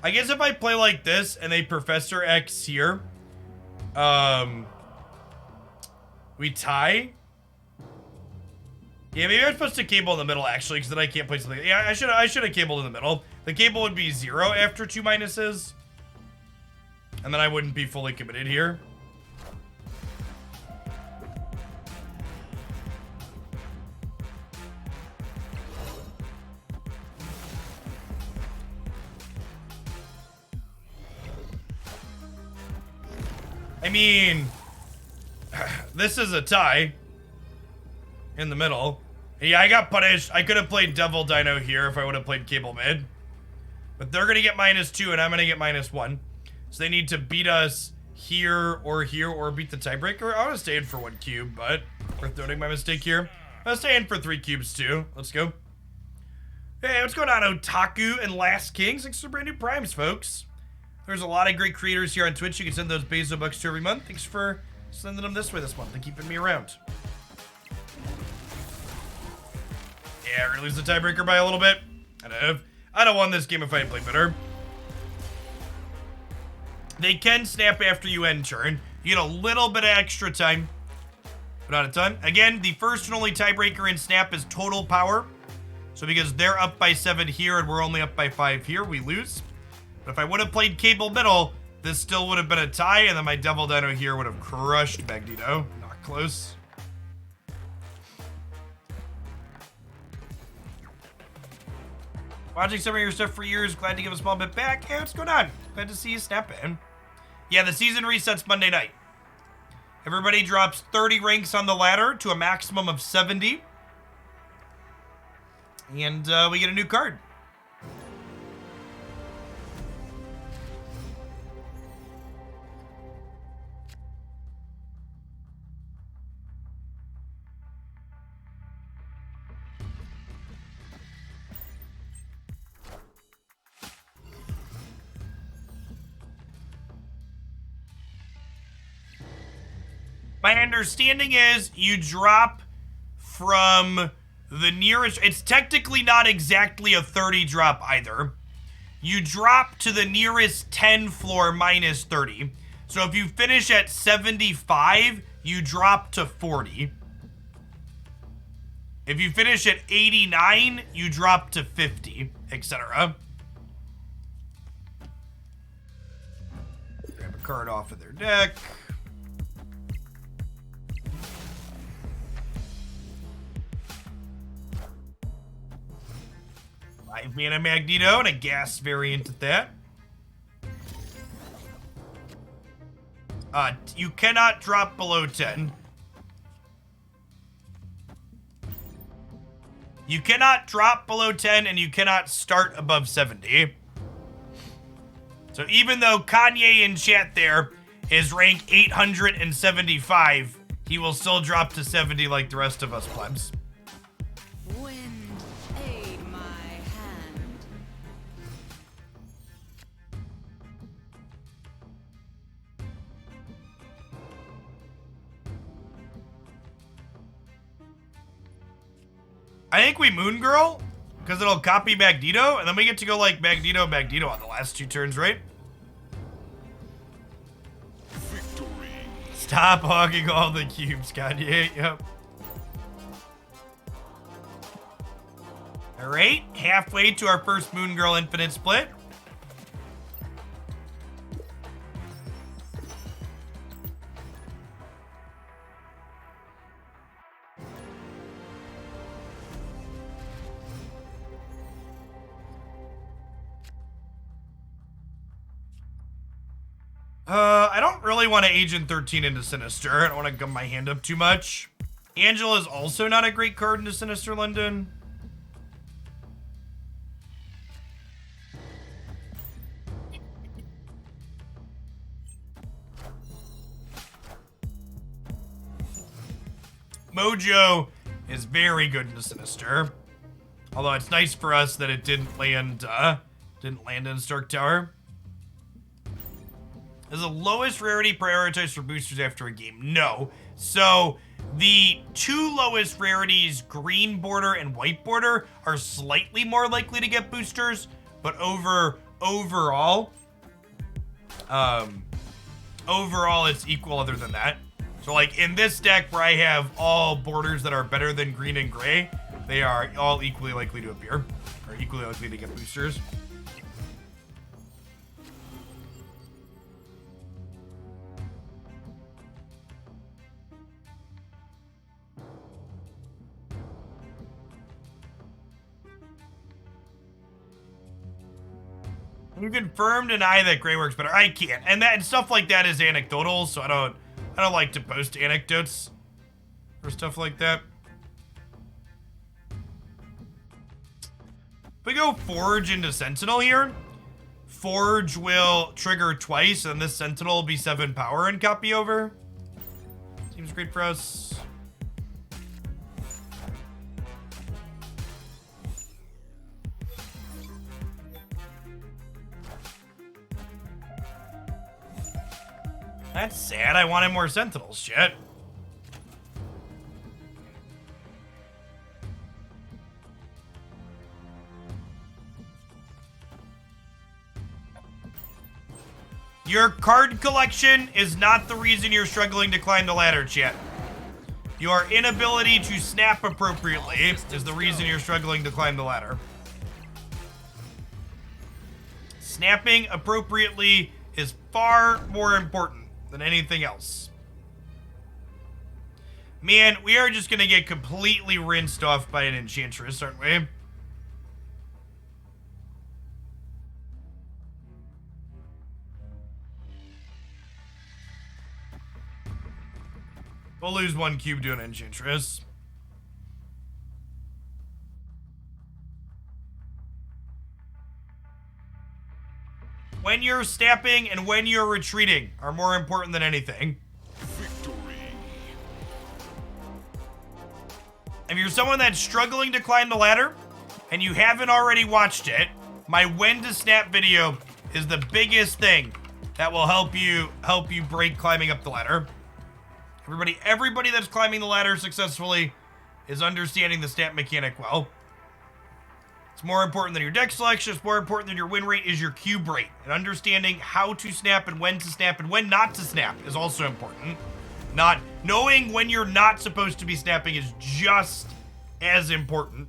[SPEAKER 1] I guess if I play like this and they Professor X here, we tie. Yeah, maybe I'm supposed to cable in the middle actually, because then I can't play something. Yeah, I should have cabled in the middle. The cable would be 0 after 2 minuses, and then I wouldn't be fully committed here. I mean, this is a tie in the middle. Yeah, I got punished. I could have played Devil Dino here if I would have played Cable Mid. But they're going to get -2 and I'm going to get -1. So they need to beat us here or beat the tiebreaker. I want to stay in for 1 cube, but worth noting my mistake here. I'll stay in for 3 cubes too. Let's go. Hey, what's going on, Otaku and Last Kings? Thanks for brand new primes, folks. There's a lot of great creators here on Twitch. You can send those Bezo bucks to every month. Thanks for sending them this way this month and keeping me around. Yeah, we're gonna lose the tiebreaker by a little bit. I'd have won this game if I had played better. They can snap after you end turn. You get a little bit of extra time, but not a ton. Again, the first and only tiebreaker in snap is total power. So because they're up by 7 here and we're only up by 5 here, we lose. But if I would have played Cable Middle, this still would have been a tie, and then my Devil Dino here would have crushed Magneto. Not close. Watching some of your stuff for years, glad to give a small bit back. Hey, what's going on? Glad to see you snap in. Yeah, the season resets Monday night. Everybody drops 30 ranks on the ladder to a maximum of 70. And we get a new card. My understanding is you drop from the nearest, it's technically not exactly a 30 drop either. You drop to the nearest 10 floor minus 30. So if you finish at 75, you drop to 40. If you finish at 89, you drop to 50, etc. Grab a card off of their deck. Five mana Magneto and a gas variant at that. You cannot drop below 10. You cannot drop below 10 and you cannot start above 70. So even though Kanye in chat there is rank 875, he will still drop to 70 like the rest of us plebs.
[SPEAKER 3] Wind, aid my hand.
[SPEAKER 1] I think we Moon Girl, because it'll copy Magneto, and then we get to go like Magneto on the last 2 turns, right?
[SPEAKER 2] Victory.
[SPEAKER 1] Stop hogging all the cubes, Kanye. Yep. Alright, halfway to our first Moon Girl Infinite split. I don't really want to Agent 13 into Sinister. I don't want to gum my hand up too much. Angela is also not a great card into Sinister London. Mojo is very good into Sinister. Although it's nice for us that it didn't land in Stark Tower. Is the lowest rarity prioritized for boosters after a game? No. So the 2 lowest rarities, green border and white border, are slightly more likely to get boosters, but overall it's equal other than that. So like in this deck where I have all borders that are better than green and gray, they are all equally likely to appear, or equally likely to get boosters. You confirm, deny that gray works better. I can't, and stuff like that is anecdotal, so I don't like to post anecdotes or stuff like that. If we go Forge into Sentinel here, Forge will trigger twice, and this Sentinel will be 7 power and copy over. Seems great for us. That's sad. I wanted more Sentinels. Shit. Your card collection is not the reason you're struggling to climb the ladder, chat. Your inability to snap appropriately is the reason you're struggling to climb the ladder. Snapping appropriately is far more important than anything else. Man, we are just gonna get completely rinsed off by an Enchantress, aren't we? We'll lose 1 cube to an Enchantress. When you're snapping and when you're retreating are more important than anything.
[SPEAKER 2] Victory.
[SPEAKER 1] If you're someone that's struggling to climb the ladder and you haven't already watched it, my when to snap video is the biggest thing that will help you break climbing up the ladder. Everybody that's climbing the ladder successfully is understanding the snap mechanic well. It's more important than your deck selection. It's more important than your win rate is your cube rate. And understanding how to snap and when not to snap is also important. Not knowing when you're not supposed to be snapping is just as important,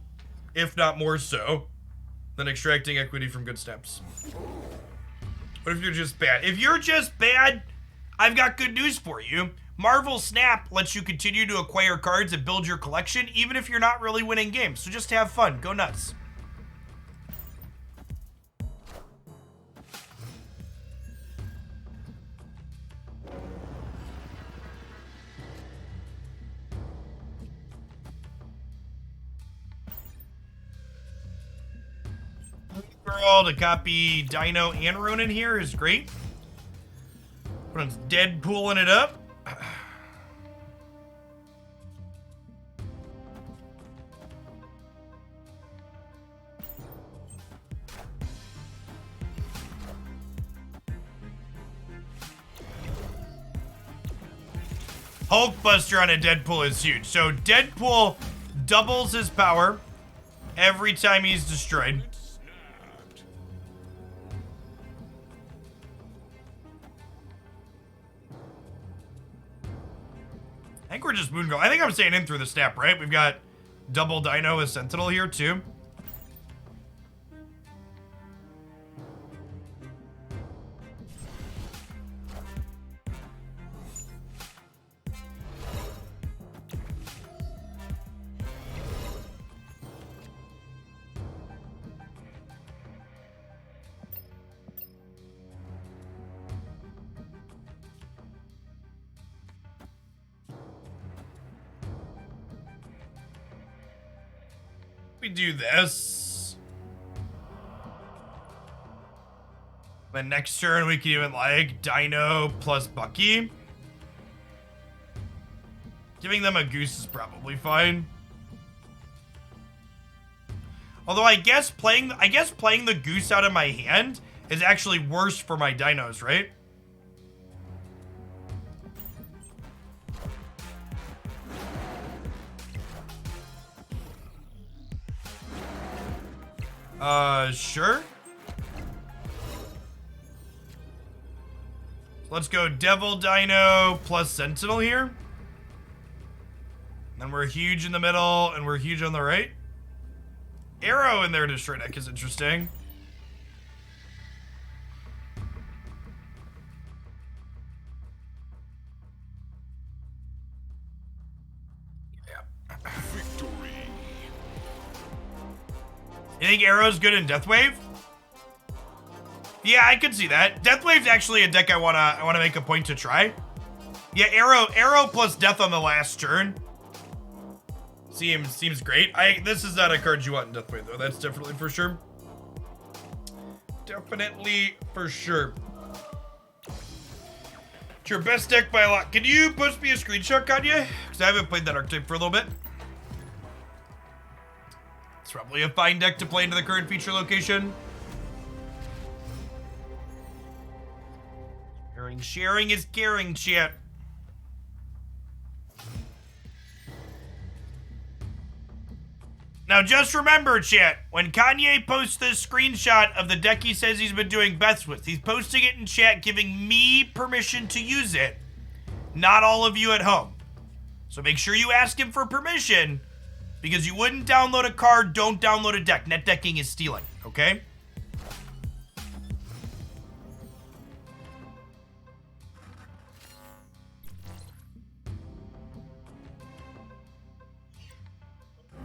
[SPEAKER 1] if not more so, than extracting equity from good snaps. What if you're just bad? If you're just bad, I've got good news for you. Marvel Snap lets you continue to acquire cards and build your collection, even if you're not really winning games. So just have fun. Go nuts. Girl to copy Dino and Ronan here is great. Ronan's Deadpooling it up. Hulkbuster on a Deadpool is huge. So Deadpool doubles his power every time he's destroyed. I think we're just moon girl. I think I'm staying in through the snap, right? We've got double Dino as Sentinel here too. We do this. Then next turn we can even like Dino plus Bucky. Giving them a goose is probably fine. Although I guess playing the goose out of my hand is actually worse for my dinos, right? Sure. Let's go Devil Dino plus Sentinel here. And we're huge in the middle, and we're huge on the right. Arrow in their destroy deck is interesting. You think Arrow's good in Deathwave? Yeah, I could see that. Deathwave's actually a deck I wanna make a point to try. Yeah, Arrow plus Death on the last turn seems great. This is not a card you want in Deathwave though. That's definitely for sure. Definitely for sure. It's your best deck by a lot. Can you post me a screenshot, Kanye? Because I haven't played that archetype for a little bit. It's probably a fine deck to play into the current feature location. Sharing is caring, chat. Now just remember, chat, when Kanye posts this screenshot of the deck he says he's been doing bets with, he's posting it in chat giving me permission to use it, not all of you at home. So make sure you ask him for permission, because you wouldn't download a card, don't download a deck. Net decking is stealing, okay?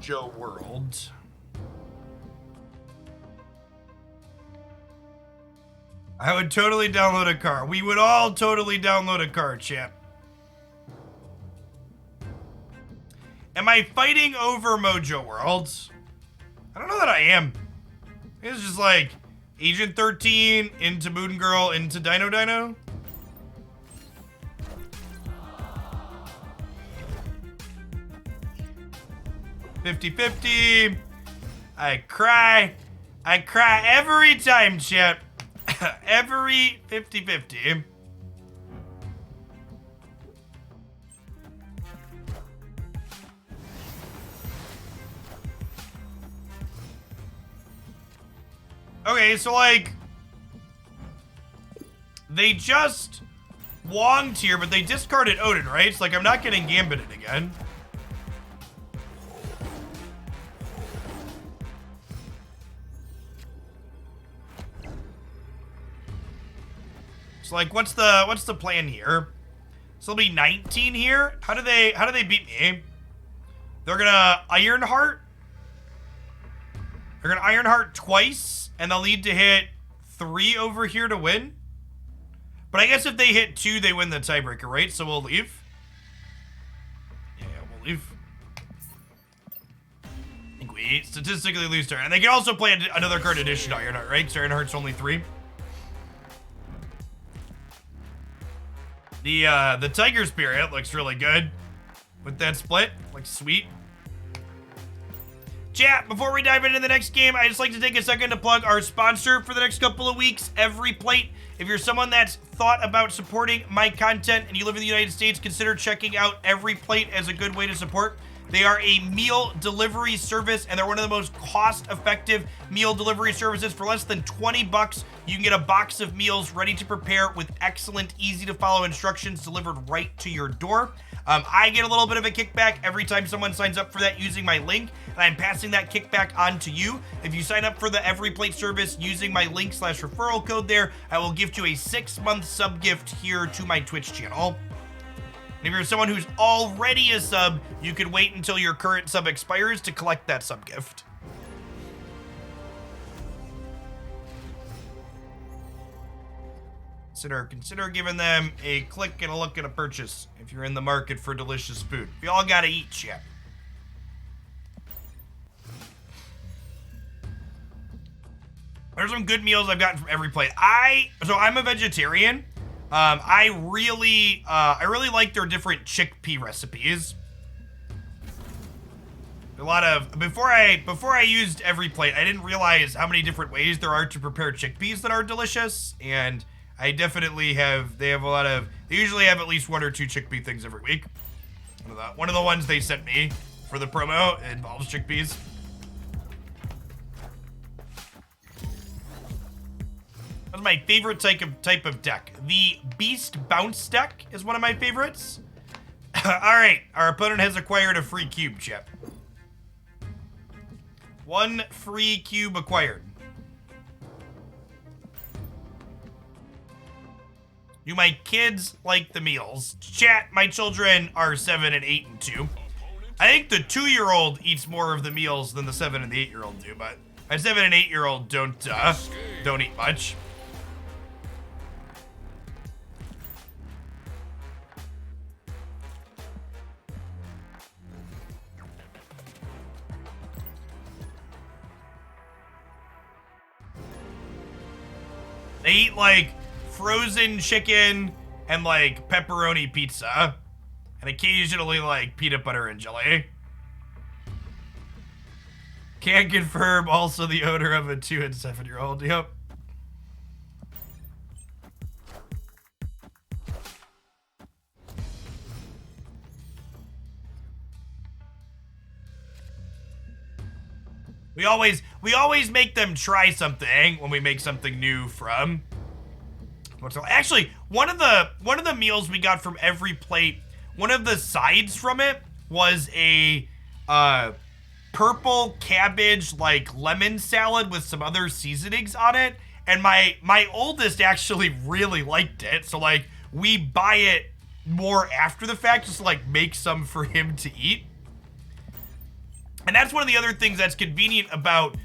[SPEAKER 1] Joe World. I would totally download a card. We would all totally download a card, chat. Am I fighting over Mojo Worlds? I don't know that I am. It's just like Agent 13 into Moon Girl into Dino Dino. $50-50. I cry every time, chat. Every 50-50. Okay, so like, they just wonged here, but they discarded Odin, right? It's like I'm not getting gambited again. So like, what's the plan here? So it'll be 19 here. How do they beat me? They're gonna Ironheart. They're gonna Ironheart twice, and they'll need to hit 3 over here to win. But I guess if they hit 2, they win the tiebreaker, right? So we'll leave. Yeah, we'll leave. I think we statistically lose turn. And they can also play another card in addition to Ironheart, right? Because Ironheart's only 3. The Tiger Spirit looks really good with that split. Looks sweet. Chat, before we dive into the next game, I just like to take a second to plug our sponsor for the next couple of weeks, Every Plate. If you're someone that's thought about supporting my content and you live in the United States, consider checking out Every Plate as a good way to support. They are a meal delivery service, and they're one of the most cost-effective meal delivery services. For less than 20 bucks, you can get a box of meals ready to prepare with excellent, easy-to-follow instructions delivered right to your door. I get a little bit of a kickback every time someone signs up for that using my link, and I'm passing that kickback on to you. If you sign up for the Every Plate service using my link/referral code there, I will gift you a 6-month sub gift here to my Twitch channel. And if you're someone who's already a sub, you can wait until your current sub expires to collect that sub gift. Consider giving them a click and a look and a purchase if you're in the market for delicious food. We all gotta eat, chat. There's some good meals I've gotten from Every Plate. So I'm a vegetarian. I really like their different chickpea recipes. A lot of before I used Every Plate, I didn't realize how many different ways there are to prepare chickpeas that are delicious, and I definitely have. They usually have at least 1 or 2 chickpea things every week. One of the ones they sent me for the promo involves chickpeas. That's my favorite type of deck. The Beast Bounce deck is one of my favorites. Alright, our opponent has acquired a free cube, chip. 1 free cube acquired. Do my kids like the meals? Chat, my children are 7 and 8 and 2. I think the 2-year-old eats more of the meals than the 7 and the 8-year-old do, but my 7 and 8-year-old don't eat much. They eat like frozen chicken and like pepperoni pizza, and occasionally like peanut butter and jelly. Can't confirm also the owner of a 2 and 7-year-old. Yep. We always make them try something when we make something new from. Actually, one of the meals we got from Every Plate, one of the sides from it was a purple cabbage like lemon salad with some other seasonings on it, and my oldest actually really liked it. So like we buy it more after the fact just to like make some for him to eat. And that's one of the other things that's convenient about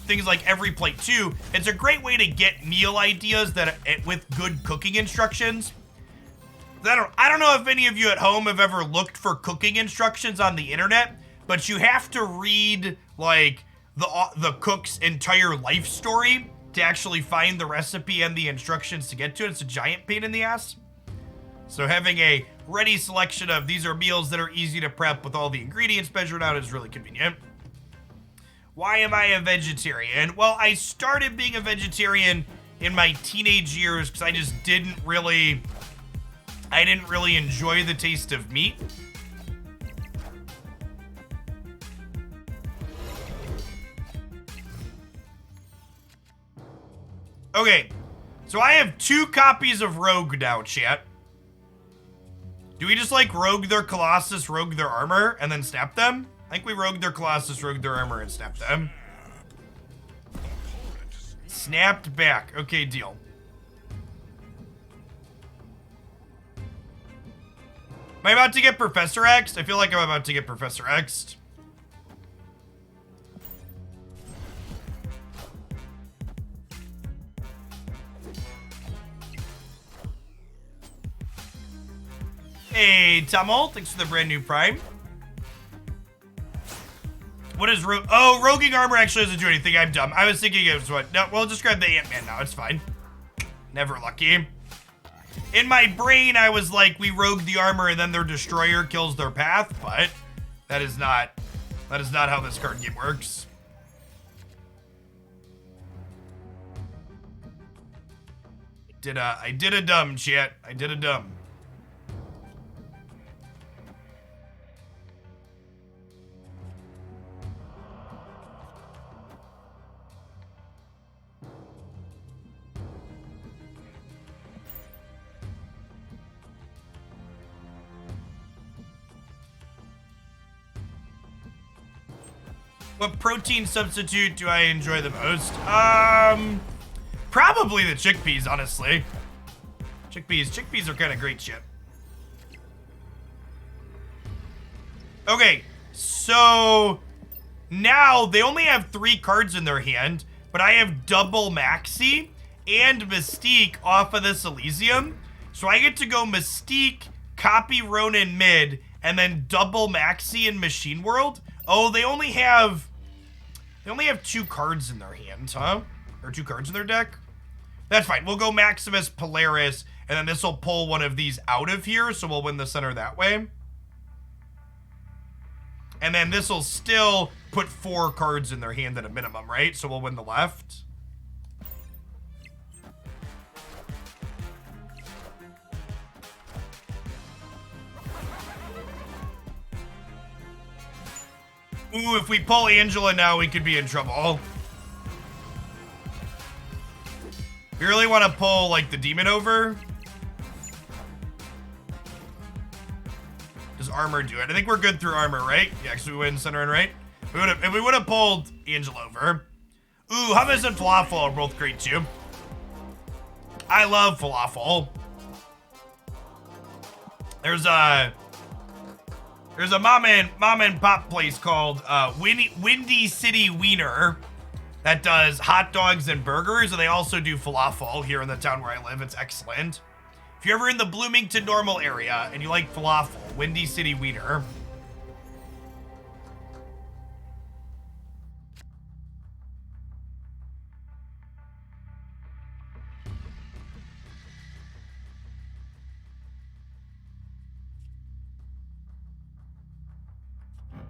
[SPEAKER 1] things like Every Plate too. It's a great way to get meal ideas with good cooking instructions. I don't know if any of you at home have ever looked for cooking instructions on the internet, but you have to read like the cook's entire life story to actually find the recipe and the instructions to get to it. It's a giant pain in the ass. So having a ready selection of these are meals that are easy to prep with all the ingredients measured out is really convenient. Why am I a vegetarian? Well, I started being a vegetarian in my teenage years because I just didn't really enjoy the taste of meat. Okay, so I have 2 copies of Rogue now, chat. Do we just like Rogue their Colossus, Rogue their armor, and then snap them? I think we Rogue their Colossus, Rogue their armor, and snap them. Snapped back. Okay, deal. Am I about to get Professor X'd? I feel like I'm about to get Professor X'd. Hey, Tamil, thanks for the brand new Prime. What is roguing armor actually doesn't do anything. I'm dumb. I was thinking it was what? No, we'll just grab the Ant-Man now. It's fine. Never lucky. In my brain, I was like, we rogue the armor and then their destroyer kills their path, but that is not how this card game works. I did a dumb, chat. I did a dumb. What protein substitute do I enjoy the most? Probably the chickpeas, honestly. Chickpeas are kind of great shit. Okay, so now they only have 3 cards in their hand, but I have double Maxi and Mystique off of this Elysium. So I get to go Mystique, copy Ronan mid, and then double Maxi in Machine World. Oh, they only have 2 cards in their hands, huh? Or 2 cards in their deck? That's fine. We'll go Maximus, Polaris, and then this will pull one of these out of here, so we'll win the center that way. And then this will still put 4 cards in their hand at a minimum, right? So we'll win the left. Ooh, if we pull Angela now, we could be in trouble. We really want to pull, like, the demon over. Does armor do it? I think we're good through armor, right? Yeah, because we win center and right. If we would have pulled Angela over. Ooh, hummus and falafel are both great, too. I love falafel. There's a mom and pop place called Windy City Wiener that does hot dogs and burgers, and they also do falafel here in the town where I live. It's excellent. If you're ever in the Bloomington Normal area and you like falafel, Windy City Wiener.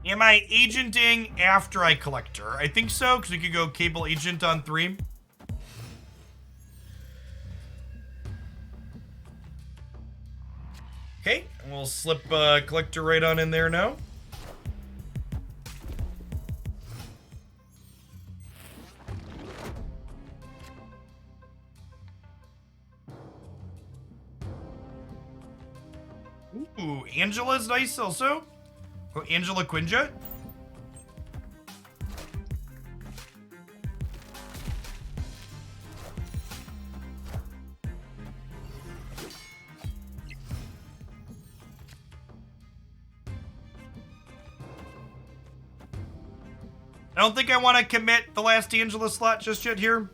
[SPEAKER 1] Am I agenting after I collect her? I think so, because we could go cable agent on 3. Okay, and we'll slip collector right on in there now. Ooh, Angela's nice also. Oh, Angela Quinjet? I don't think I want to commit the last Angela slot just yet here.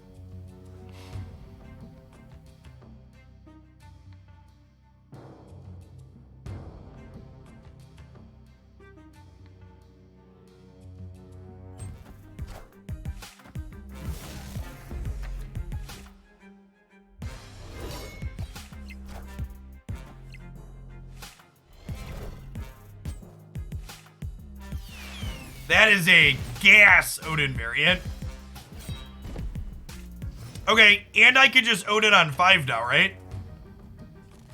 [SPEAKER 1] That is a gas Odin variant. Okay, and I could just Odin on 5 now, right?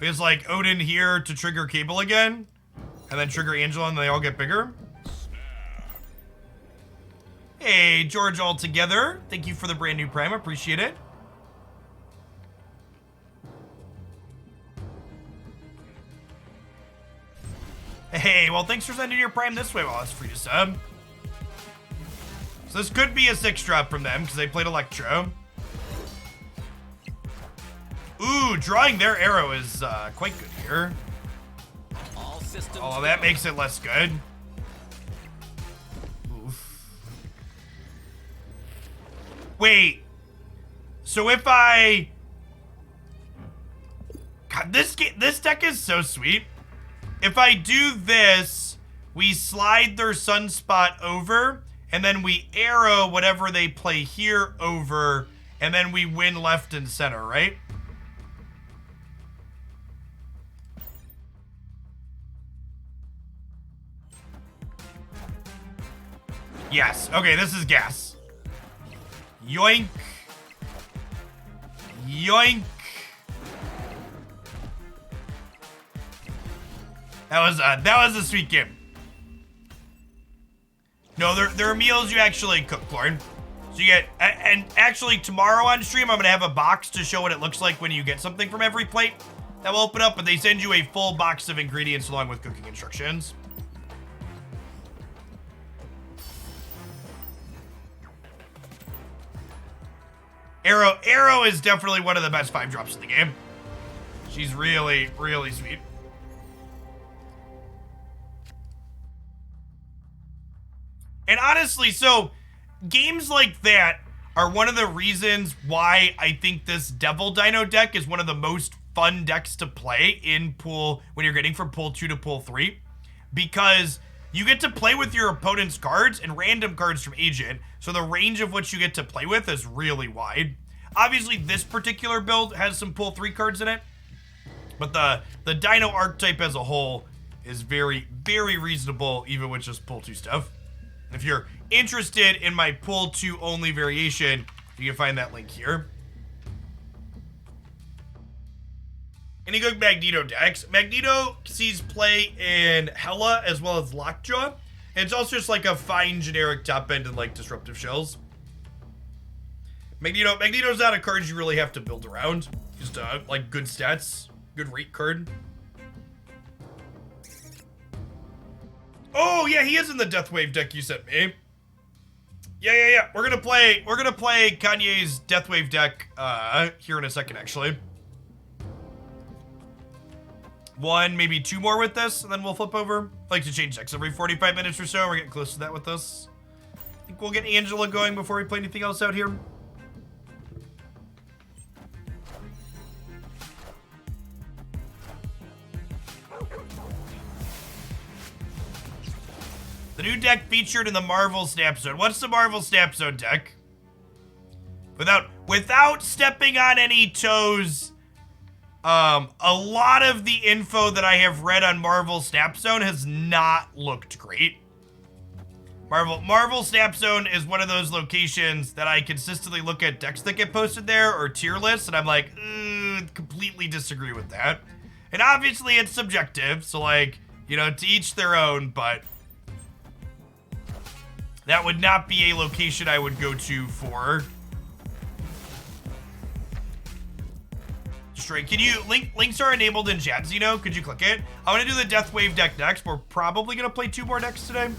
[SPEAKER 1] It's like Odin here to trigger Cable again, and then trigger Angela and they all get bigger. Hey, George all together. Thank you for the brand new Prime, appreciate it. Hey, well, thanks for sending your Prime this way while it's free to sub. So this could be a 6-drop from them because they played Electro. Ooh, drawing their arrow is quite good here.
[SPEAKER 4] All systems
[SPEAKER 1] Oh, that makes it less good. Oof. Wait. So if I... God, this deck is so sweet. If I do this, we slide their Sunspot over, and then we arrow whatever they play here over, and then we win left and center, right? Yes. Okay, this is gas. Yoink. Yoink. That was a sweet game. No, there are meals you actually cook, Lauren. So you get, and actually tomorrow on stream, I'm gonna have a box to show what it looks like when you get something from every plate. That will open up, but they send you a full box of ingredients along with cooking instructions. Arrow is definitely one of the best 5-drops in the game. She's really, really sweet. And honestly, so games like that are one of the reasons why I think this Devil Dino deck is one of the most fun decks to play in pool when you're getting from pool 2 to pool 3. Because you get to play with your opponent's cards and random cards from Agent, so the range of what you get to play with is really wide. Obviously, this particular build has some pool 3 cards in it, but the Dino archetype as a whole is very, very reasonable, even with just pool 2 stuff. If you're interested in my pool 2 only variation, you can find that link here. And you go Magneto decks. Magneto sees play in Hela as well as Lockjaw. And it's also just like a fine generic top end and like disruptive shells. Magneto's not a card you really have to build around. Just like good stats, good rate card. Oh yeah, he is in the Deathwave deck you sent me. Yeah. We're gonna play Kanye's Deathwave deck here in a second, actually. One, maybe 2 more with this, and then we'll flip over. I like to change decks every 45 minutes or so. We're getting close to that with this. I think we'll get Angela going before we play anything else out here. The new deck featured in the Marvel Snap Zone. What's the Marvel Snap Zone deck? Without stepping on any toes, a lot of the info that I have read on Marvel Snap Zone has not looked great. Marvel Snap Zone is one of those locations that I consistently look at decks that get posted there or tier lists, and I'm like, completely disagree with that. And obviously it's subjective, so like, you know, to each their own, but that would not be a location I would go to for. Straight. Can you links are enabled in chat, Zeno? Could you click it? I'm gonna do the Deathwave deck next. We're probably gonna play 2 more decks today.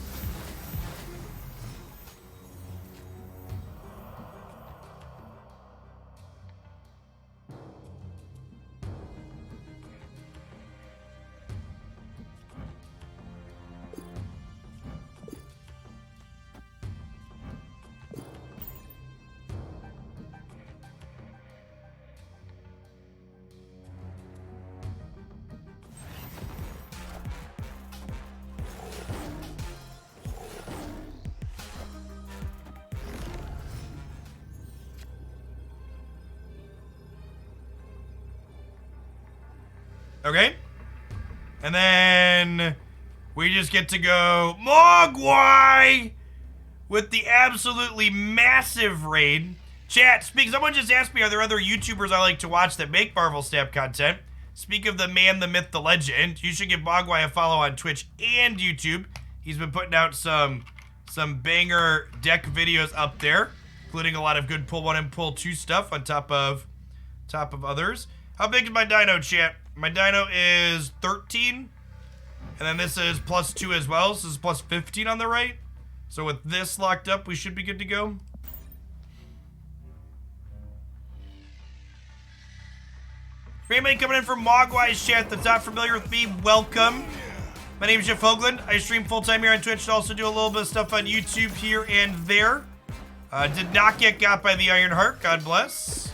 [SPEAKER 1] Okay. And then we just get to go Mogwai with the absolutely massive raid. Chat, someone just asked me, are there other YouTubers I like to watch that make Marvel Snap content? Speak of the man, the myth, the legend. You should give Mogwai a follow on Twitch and YouTube. He's been putting out some banger deck videos up there, including a lot of good pull 1 and pull 2 stuff on top of others. How big is my Dino, chat? My Dino is 13. And then this is +2 as well. So this is +15 on the right. So with this locked up, we should be good to go. Family coming in from Mogwai's chat that's not familiar with me, welcome. My name is Jeff Hoagland. I stream full-time here on Twitch and also do a little bit of stuff on YouTube here and there. Did not get got by the Iron Heart, God bless.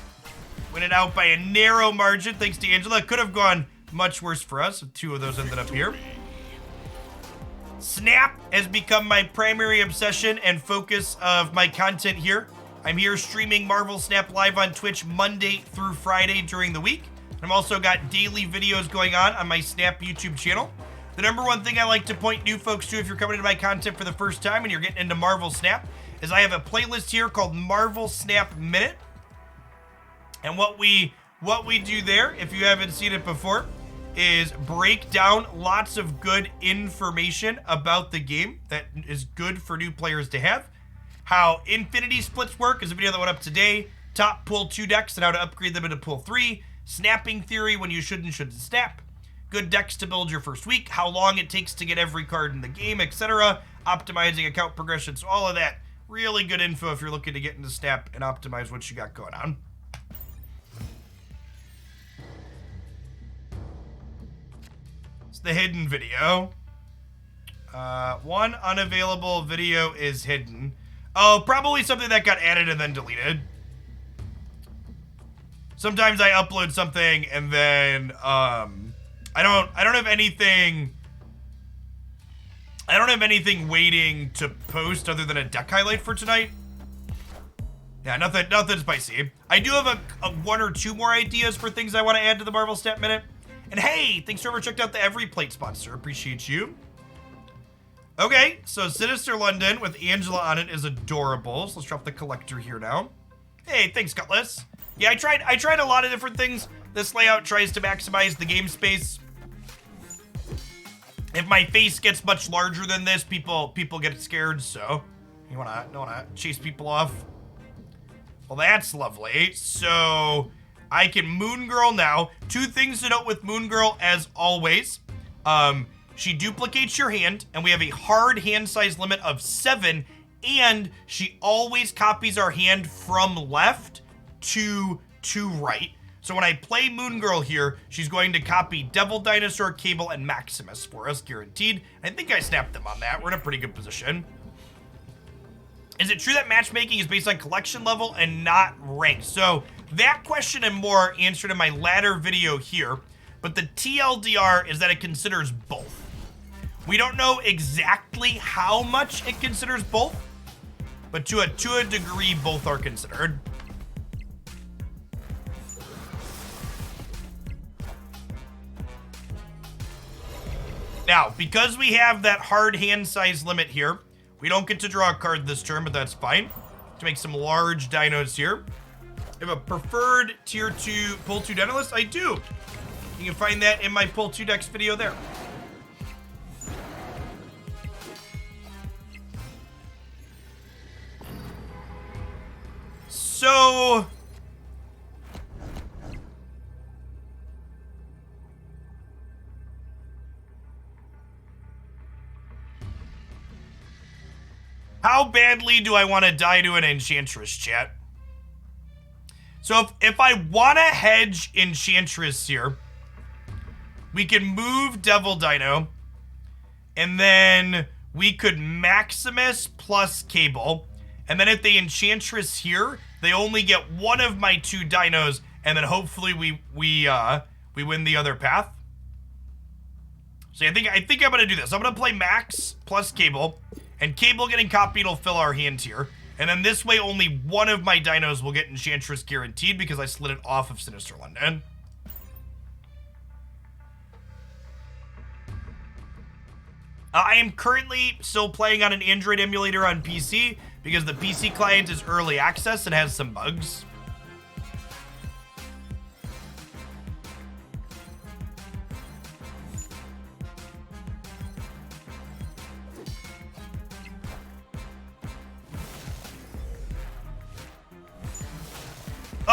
[SPEAKER 1] Win it out by a narrow margin, thanks to Angela. Could have gone much worse for us if 2 of those ended up here. Snap has become my primary obsession and focus of my content here. I'm here streaming Marvel Snap live on Twitch Monday through Friday during the week. I've also got daily videos going on my Snap YouTube channel. The number one thing I like to point new folks to if you're coming into my content for the first time and you're getting into Marvel Snap is I have a playlist here called Marvel Snap Minute. And what we do there, if you haven't seen it before, is break down lots of good information about the game that is good for new players to have. How Infinity Splits work is a video that went up today. Top Pool 2 decks and how to upgrade them into Pool 3. Snapping theory, when you should and shouldn't snap. Good decks to build your first week. How long it takes to get every card in the game, etc. Optimizing account progression. So all of that. Really good info if you're looking to get into Snap and optimize what you got going on. The hidden video. One unavailable video is hidden. Oh, probably something that got added and then deleted. Sometimes I upload something and then I don't have anything. I don't have anything waiting to post other than a deck highlight for tonight. Yeah, nothing spicy. I do have a 1 or 2 more ideas for things I want to add to the Marvel Snap Minute. And hey, thanks for whoever checked out the Every Plate sponsor. Appreciate you. Okay, so Sinister London with Angela on it is adorable. So let's drop the collector here now. Hey, thanks, Cutlass. Yeah, I tried a lot of different things. This layout tries to maximize the game space. If my face gets much larger than this, people get scared, so you wanna chase people off. Well, that's lovely. So I can Moon Girl now. 2 things to note with Moon Girl, as always. She duplicates your hand, and we have a hard hand size limit of 7, and she always copies our hand from left to right. So when I play Moon Girl here, she's going to copy Devil, Dinosaur, Cable, and Maximus for us, guaranteed. I think I snapped them on that. We're in a pretty good position. Is it true that matchmaking is based on collection level and not rank? So that question and more answered in my latter video here, but the TLDR is that it considers both. We don't know exactly how much it considers both, but to a degree, both are considered. Now, because we have that hard hand size limit here, we don't get to draw a card this turn, but that's fine. To make some large dinos here. I have a preferred tier 2 pull 2 Dino list? I do. You can find that in my pull 2 decks video there. So how badly do I want to die to an Enchantress, chat? So if I want to hedge Enchantress here, we can move Devil Dino, and then we could Maximus plus Cable, and then if they Enchantress here, they only get one of my 2 dinos, and then hopefully we win the other path. So I think I'm gonna do this. I'm gonna play Max plus Cable, and Cable getting copied will fill our hand here. And then this way, only one of my dinos will get Enchantress guaranteed because I slid it off of Sinister London. I am currently still playing on an Android emulator on PC because the PC client is early access and has some bugs.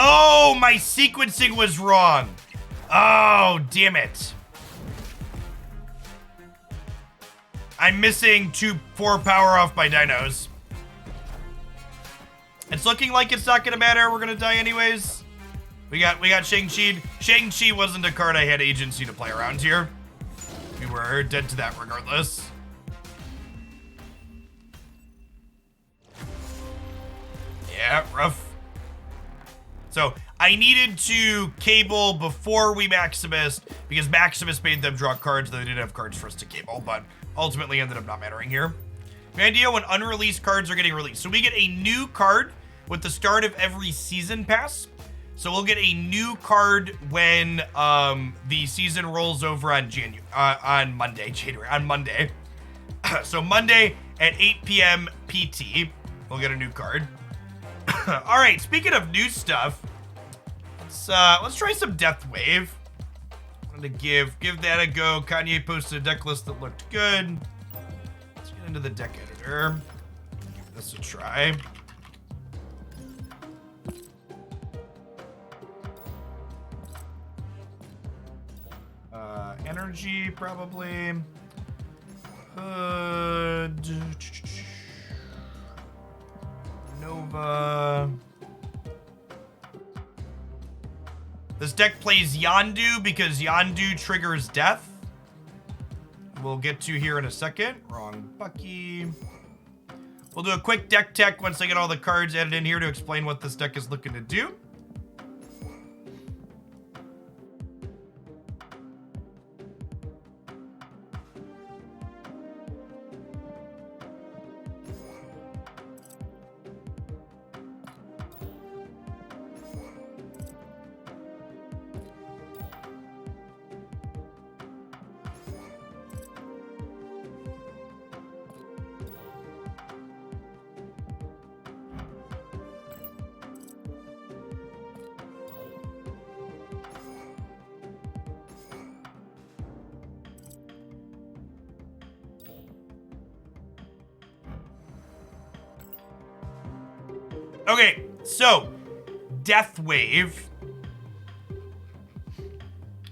[SPEAKER 1] Oh, my sequencing was wrong. Oh, damn it. I'm missing 4 power off my dinos. It's looking like it's not gonna matter. We're gonna die anyways. We got Shang-Chi. Shang-Chi wasn't a card I had agency to play around here. We were dead to that regardless. Yeah, rough. So I needed to cable before we Maximus because Maximus made them draw cards that they didn't have cards for us to cable, but ultimately ended up not mattering here. The idea when unreleased cards are getting released. So we get a new card with the start of every season pass. So we'll get a new card when the season rolls over on Monday. So Monday at 8 p.m. PT, we'll get a new card. All right, speaking of new stuff, let's try some Deathwave. I'm gonna give that a go. Kanye posted a deck list that looked good. Let's get into the deck editor. Give this a try. Energy, probably. Nova. This deck plays Yondu because Yondu triggers death. We'll get to here in a second. Wrong Bucky. We'll do a quick deck tech once I get all the cards added in here to explain what this deck is looking to do. Okay, so Deathwave.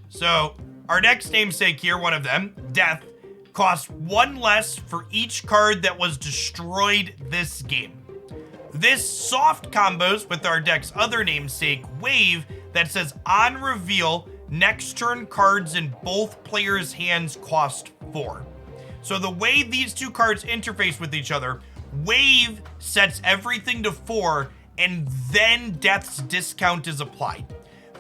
[SPEAKER 1] So our next namesake here, one of them, Death, costs 1 less for each card that was destroyed this game. This soft combos with our deck's other namesake, Wave, that says on reveal, next turn cards in both players' hands cost 4. So the way these two cards interface with each other, Wave sets everything to 4, and then Death's discount is applied.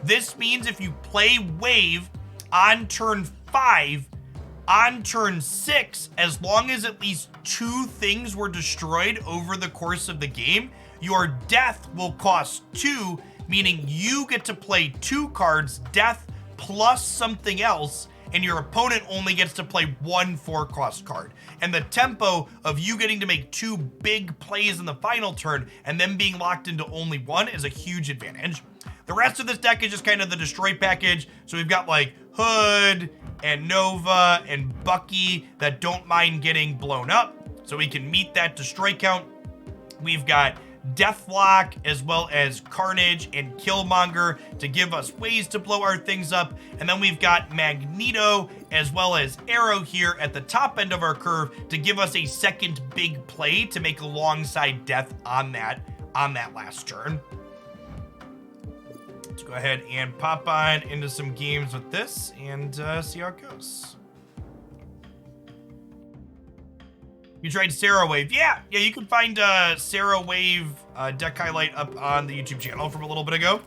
[SPEAKER 1] This means if you play Wave on turn 5, on turn 6, as long as at least 2 things were destroyed over the course of the game, your Death will cost 2, meaning you get to play 2 cards, Death plus something else, and your opponent only gets to play 1 4-cost card. And the tempo of you getting to make 2 big plays in the final turn and then being locked into only 1 is a huge advantage. The rest of this deck is just kind of the destroy package. So we've got like Hood and Nova and Bucky that don't mind getting blown up, so we can meet that destroy count. We've got Deathlock as well as Carnage and Killmonger to give us ways to blow our things up. And then we've got Magneto as well as Arrow here at the top end of our curve to give us a second big play to make alongside Death on that last turn. Let's go ahead and pop on into some games with this and see how it goes. You tried Sarah Wave. Yeah, you can find Sarah Wave deck highlight up on the YouTube channel from a little bit ago.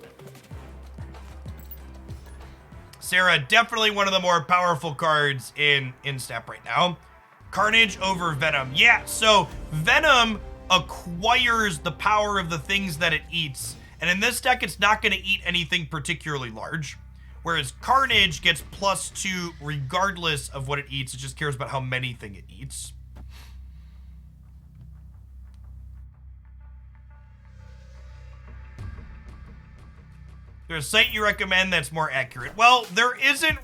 [SPEAKER 1] Sarah, definitely one of the more powerful cards in Snap right now. Carnage over Venom. Yeah, so Venom acquires the power of the things that it eats. And in this deck, it's not going to eat anything particularly large. Whereas Carnage gets +2 regardless of what it eats. It just cares about how many things it eats. There's a site you recommend that's more accurate. Well, there isn't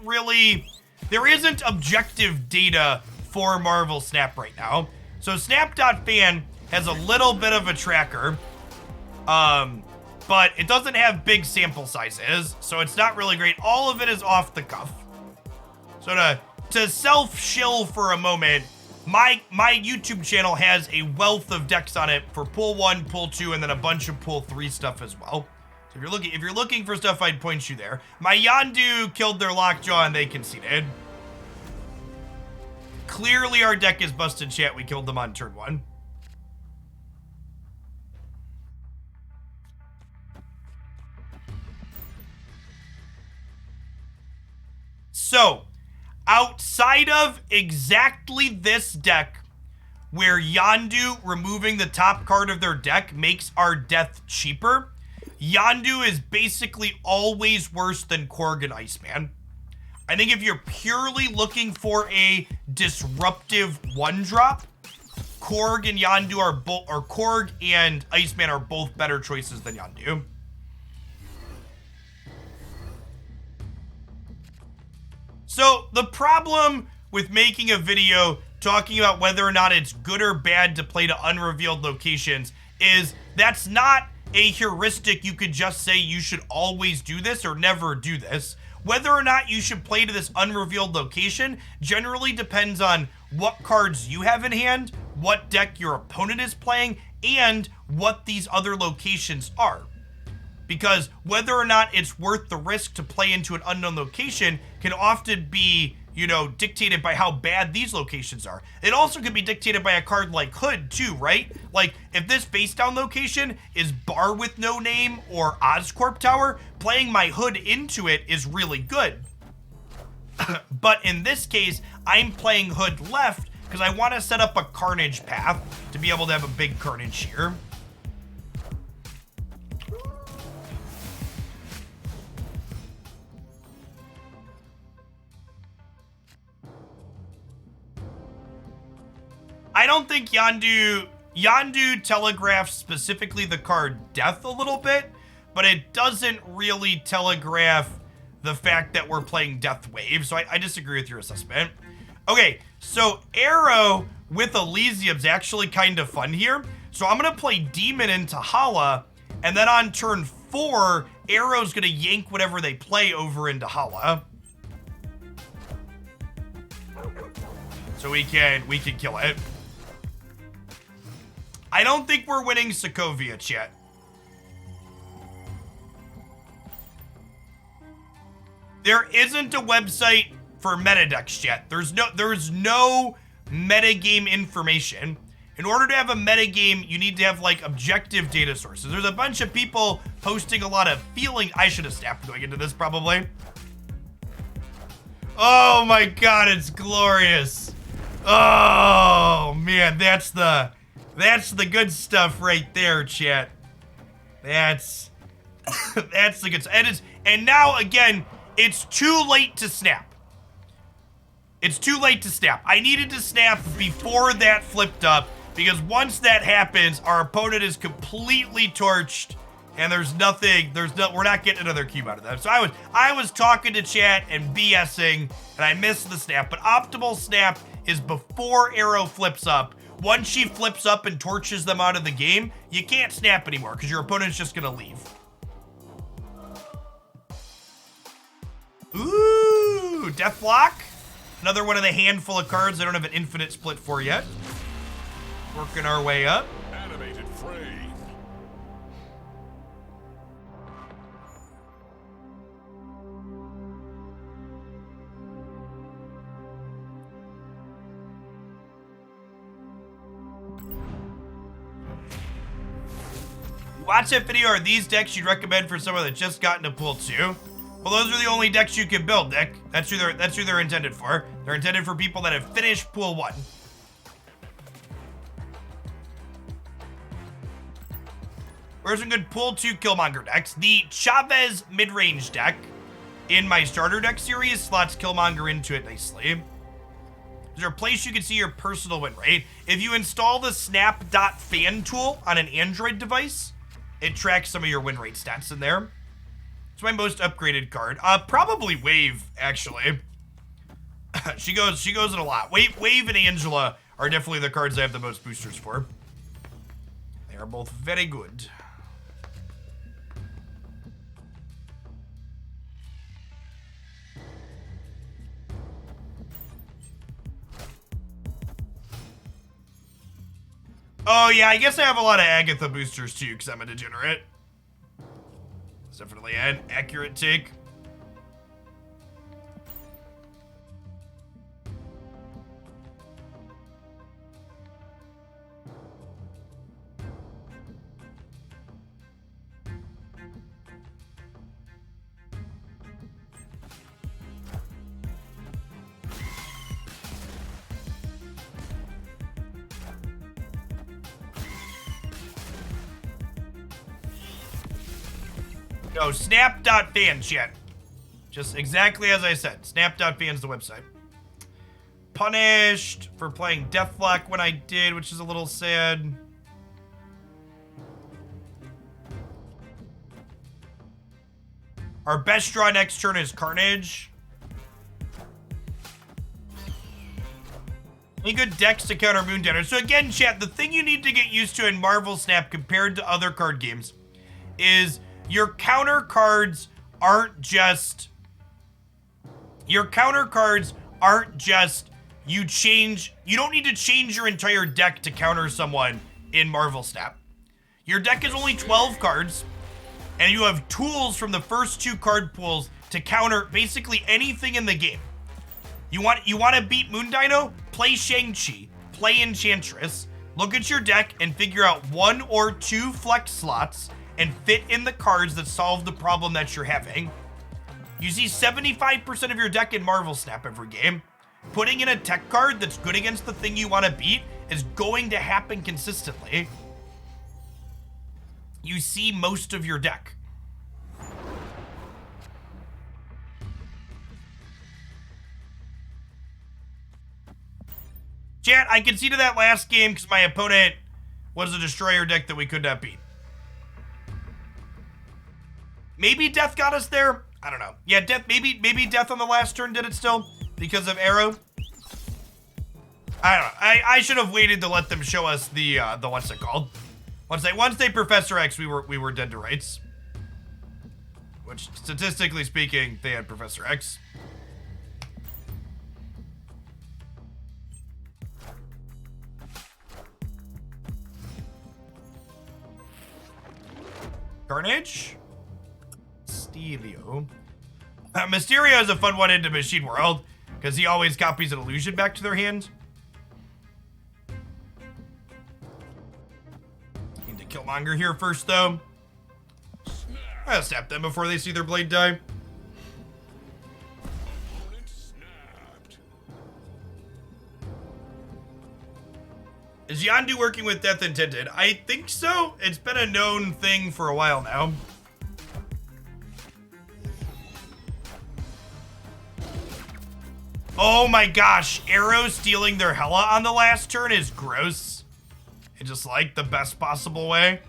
[SPEAKER 1] objective data for Marvel Snap right now. So Snap.fan has a little bit of a tracker, but it doesn't have big sample sizes, so it's not really great. All of it is off the cuff. So to self-shill for a moment, my YouTube channel has a wealth of decks on it for pool 1, pool 2, and then a bunch of pool 3 stuff as well. So if you're looking for stuff, I'd point you there. My Yondu killed their Lockjaw and they conceded. Clearly our deck is busted, chat. We killed them on turn 1. So, outside of exactly this deck, where Yondu removing the top card of their deck makes our death cheaper, Yondu is basically always worse than Korg and Iceman. I think if you're purely looking for a disruptive 1-drop, Korg and Yondu are both, or Korg and Iceman are both better choices than Yondu. So the problem with making a video talking about whether or not it's good or bad to play to unrevealed locations is that's not a heuristic you could just say you should always do this or never do this. Whether or not you should play to this unrevealed location generally depends on what cards you have in hand, what deck your opponent is playing, and what these other locations are. Because whether or not it's worth the risk to play into an unknown location can often be, you know, dictated by how bad these locations are. It also could be dictated by a card like Hood too, right? Like, if this face down location is Bar with no name or Oscorp Tower, playing my Hood into it is really good. But in this case, I'm playing Hood left because I want to set up a Carnage path to be able to have a big Carnage here. I don't think Yondu telegraphs specifically the card Death a little bit, but it doesn't really telegraph the fact that we're playing Deathwave, so I disagree with your assessment. Okay, so Arrow with Elysium's actually kind of fun here. So I'm gonna play Demon into Hala, and then on turn 4, Arrow's gonna yank whatever they play over into Hala. So we can kill it. I don't think we're winning Sokovia yet. There isn't a website for metadecks yet. There's no metagame information. In order to have a metagame, you need to have like objective data sources. There's a bunch of people posting a lot of feeling. I should have snapped going into this probably. Oh my god, it's glorious. Oh man, that's the good stuff right there, chat. That's the good stuff. And now again, it's too late to snap. It's too late to snap. I needed to snap before that flipped up, because once that happens, our opponent is completely torched, and we're not getting another cube out of them. So I was talking to chat and BSing, and I missed the snap. But optimal snap is before Arrow flips up. Once she flips up and torches them out of the game, you can't snap anymore because your opponent's just gonna leave. Ooh, Deathlock. Another one of the handful of cards I don't have an infinite split for yet. Working our way up.
[SPEAKER 2] Animated frame.
[SPEAKER 1] Watch that video. Are these decks you'd recommend for someone that just got into pool 2? Well, those are the only decks you can build, Nick. That's who they're intended for. They're intended for people that have finished pool 1. Where's some good pool 2 Killmonger decks? The Chavez mid-range deck in my starter deck series slots Killmonger into it nicely. Is there a place you can see your personal win rate? If you install the snap.fan tool on an Android device, it tracks some of your win rate stats in there. It's my most upgraded card. Probably Wave, actually. she goes in a lot. Wave and Angela are definitely the cards I have the most boosters for. They are both very good. Oh, yeah, I guess I have a lot of Agatha boosters, too, because I'm a degenerate. It's definitely an accurate take. No, snap.fan, chat. Just exactly as I said. Snap.fan's the website. Punished for playing Deathlock when I did, which is a little sad. Our best draw next turn is Carnage. Any good decks to counter Moondowner? So again, chat, the thing you need to get used to in Marvel Snap compared to other card games is your counter cards aren't just you don't need to change your entire deck to counter someone in Marvel Snap. Your deck is only 12 cards, and you have tools from the first 2 card pools to counter basically anything in the game. You want to beat Moon Dino? Play Shang-Chi, play Enchantress, look at your deck and figure out 1 or 2 flex slots and fit in the cards that solve the problem that you're having. You see 75% of your deck in Marvel Snap every game. Putting in a tech card that's good against the thing you want to beat is going to happen consistently. You see most of your deck. Chat, I conceded that last game because my opponent was a destroyer deck that we could not beat. Maybe Death got us there. I don't know. Yeah, Death. Maybe Death on the last turn did it still because of Arrow. I don't know. I should have waited to let them show us the what's it called? Once they Professor X, we were dead to rights. Which statistically speaking, they had Professor X. Carnage. Stelio. Mysterio is a fun one into Machine World because he always copies an illusion back to their hand. Need to Killmonger here first, though. I'll snap them before they see their blade die. Is Yondu working with Death Intended? I think so. It's been a known thing for a while now. Oh my gosh, Arrow stealing their Hela on the last turn is gross. In just like the best possible way.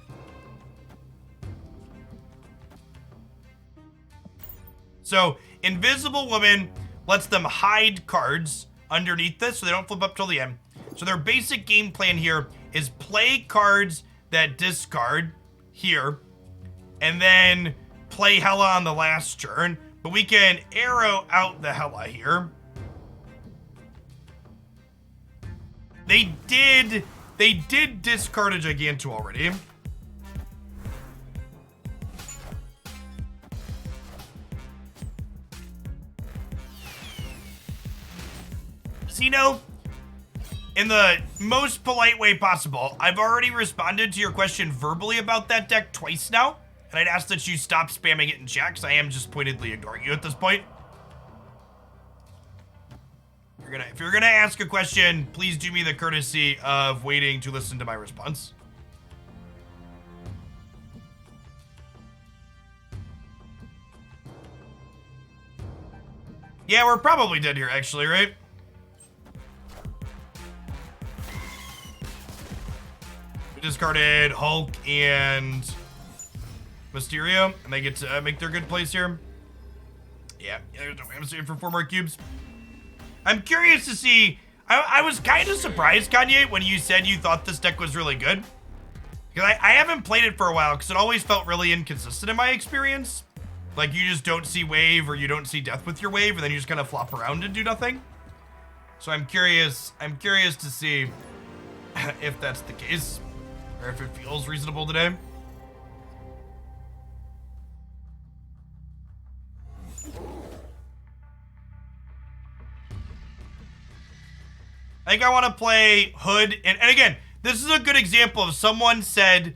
[SPEAKER 1] So, Invisible Woman lets them hide cards underneath this so they don't flip up till the end. So their basic game plan here is play cards that discard here, and then play Hela on the last turn. But we can arrow out the Hela here. They did discard a Giganto already. Zeno, in the most polite way possible, I've already responded to your question verbally about that deck twice now, and I'd ask that you stop spamming it in chat, because I am just pointedly ignoring you at this point. If you're gonna ask a question, please do me the courtesy of waiting to listen to my response. Yeah, we're probably dead here, actually, right? We discarded Hulk and Mysterio, and they get to make their good plays here. Yeah, there's no way I'm saving for 4 more cubes. I'm curious to see. I was kind of surprised, Kanye, when you said you thought this deck was really good. Because I haven't played it for a while, because it always felt really inconsistent in my experience. Like, you just don't see wave, or you don't see death with your wave, and then you just kind of flop around and do nothing. So I'm curious to see if that's the case. or if it feels reasonable today. I think I want to play Hood, and again, this is a good example of someone said,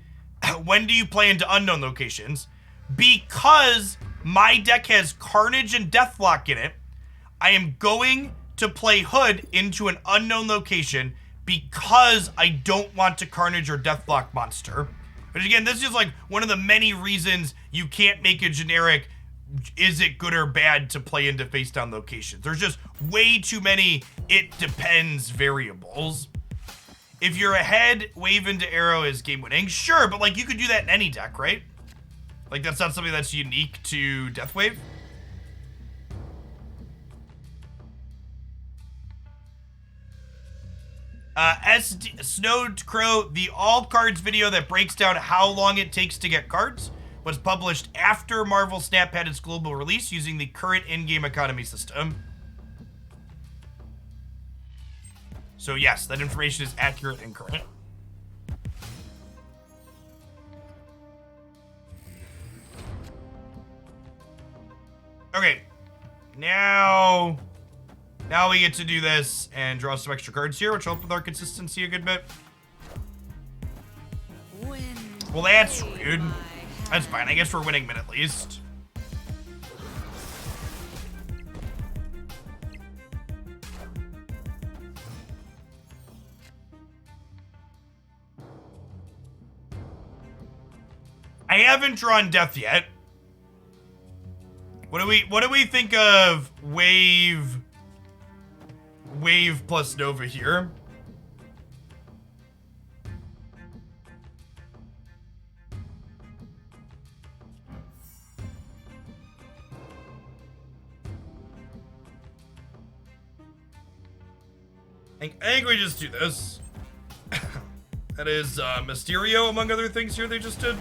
[SPEAKER 1] when do you play into unknown locations? Because my deck has Carnage and Deathlock in it, I am going to play Hood into an unknown location because I don't want to Carnage or Deathlock monster. But again, this is like one of the many reasons you can't make a generic is it good or bad to play into face down locations. There's just way too many it depends variables. If you're ahead, wave into arrow is game winning. Sure, but like you could do that in any deck, right? Like that's not something that's unique to Deathwave. Snowed Crow, the all cards video that breaks down how long it takes to get cards was published after Marvel Snap had its global release using the current in-game economy system. So yes, that information is accurate and current. Okay, now we get to do this and draw some extra cards here, which will help with our consistency a good bit. Well, that's rude. That's fine. I guess we're winning mid at least. I haven't drawn Death yet. What do we think of Wave plus Nova here? I think we just do this. That is Mysterio, among other things here they just did.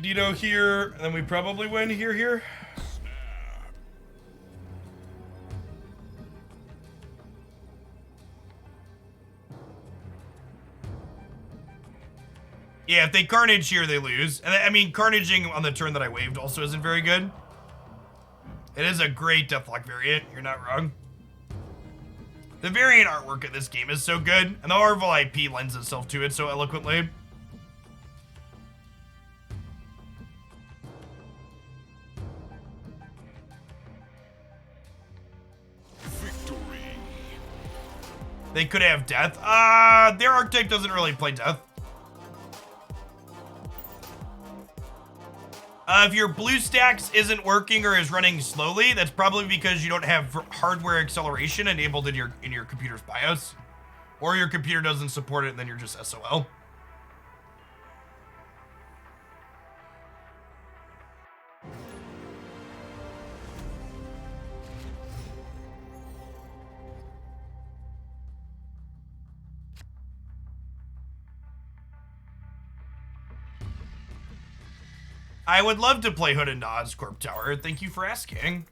[SPEAKER 1] Dino here, and then we probably win here. Yeah, if they Carnage here, they lose. And I mean, Carnaging on the turn that I waved also isn't very good. It is a great Deathlock variant, you're not wrong. The variant artwork of this game is so good, and the Marvel IP lends itself to it so eloquently. They could have Death. Their archetype doesn't really play Death. If your blue stacks isn't working or is running slowly, that's probably because you don't have hardware acceleration enabled in your computer's BIOS. Or your computer doesn't support it and then you're just SOL. I would love to play Hood into Oscorp Tower. Thank you for asking.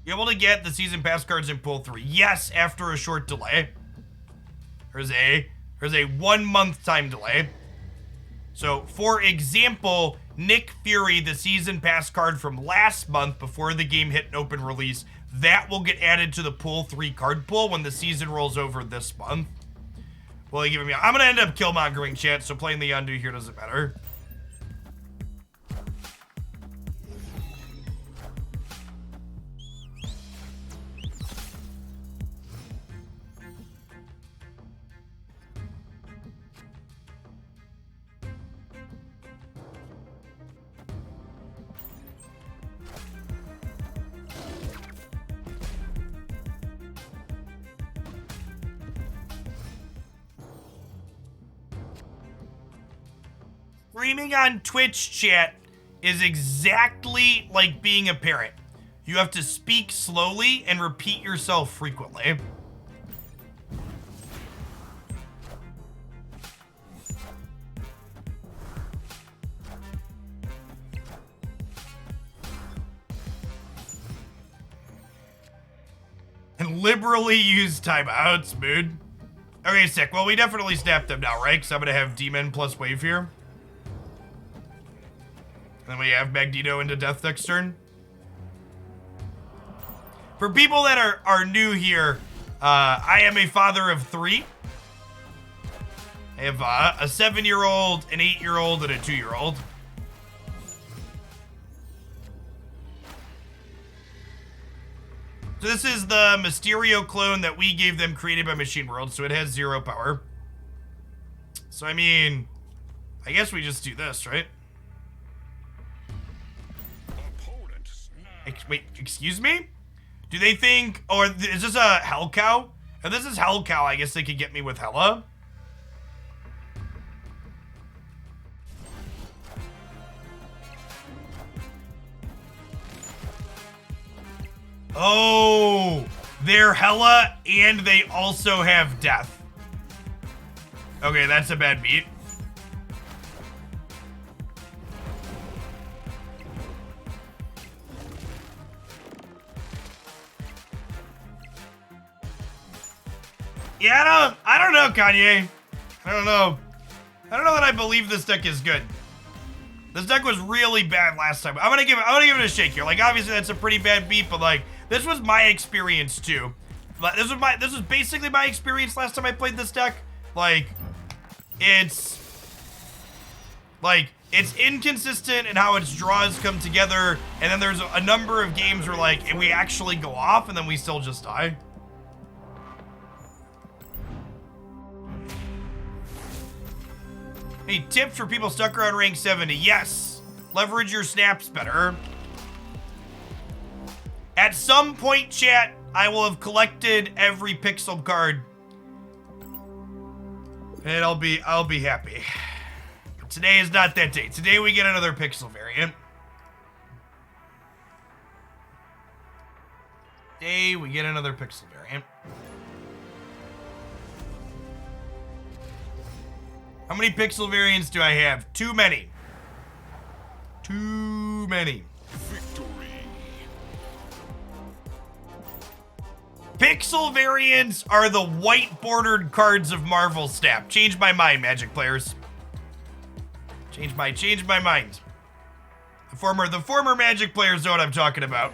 [SPEAKER 1] You able to get the season pass cards in pool 3? Yes, after a short delay. There's a 1 month time delay. So, for example, Nick Fury, the season pass card from last month before the game hit an open release, that will get added to the pool 3 card pool when the season rolls over this month. Well, they give me. I'm gonna end up killmongering chat, so playing the undo here doesn't matter. Screaming on Twitch chat is exactly like being a parent. You have to speak slowly and repeat yourself frequently. And liberally use timeouts, mood. Okay, sick. Well, we definitely snap them now, right? Because I'm going to have Demon plus Wave here. And then we have Magneto into Death next turn. For people that are new here, I am a father of 3. I have a 7-year-old, an 8-year-old, and a 2-year-old. So this is the Mysterio clone that we gave them, created by Machine World, so it has 0 power. So I mean, I guess we just do this, right? Wait, excuse me? Do they think, or is this a Hell Cow? If this is Hell Cow, I guess they could get me with Hella. Oh, they're Hella and they also have Death. Okay, that's a bad beat. Yeah, I don't know, Kanye. I don't know that I believe this deck is good. This deck was really bad last time. I'm gonna give it a shake here. Like, obviously that's a pretty bad beat, but like, this was my experience too. This was basically my experience last time I played this deck. Like, it's inconsistent in how its draws come together, and then there's a number of games where like, we actually go off and then we still just die. Hey, tips for people stuck around rank 70. Yes, leverage your snaps better. At some point, chat, I will have collected every pixel card. And I'll be happy. But today is not that day. Today we get another pixel variant. Today we get another pixel variant. How many pixel variants do I have? Too many. Too many.
[SPEAKER 2] Victory.
[SPEAKER 1] Pixel variants are the white bordered cards of Marvel Snap. Change my mind, Magic players. Change my mind. The former Magic players know what I'm talking about.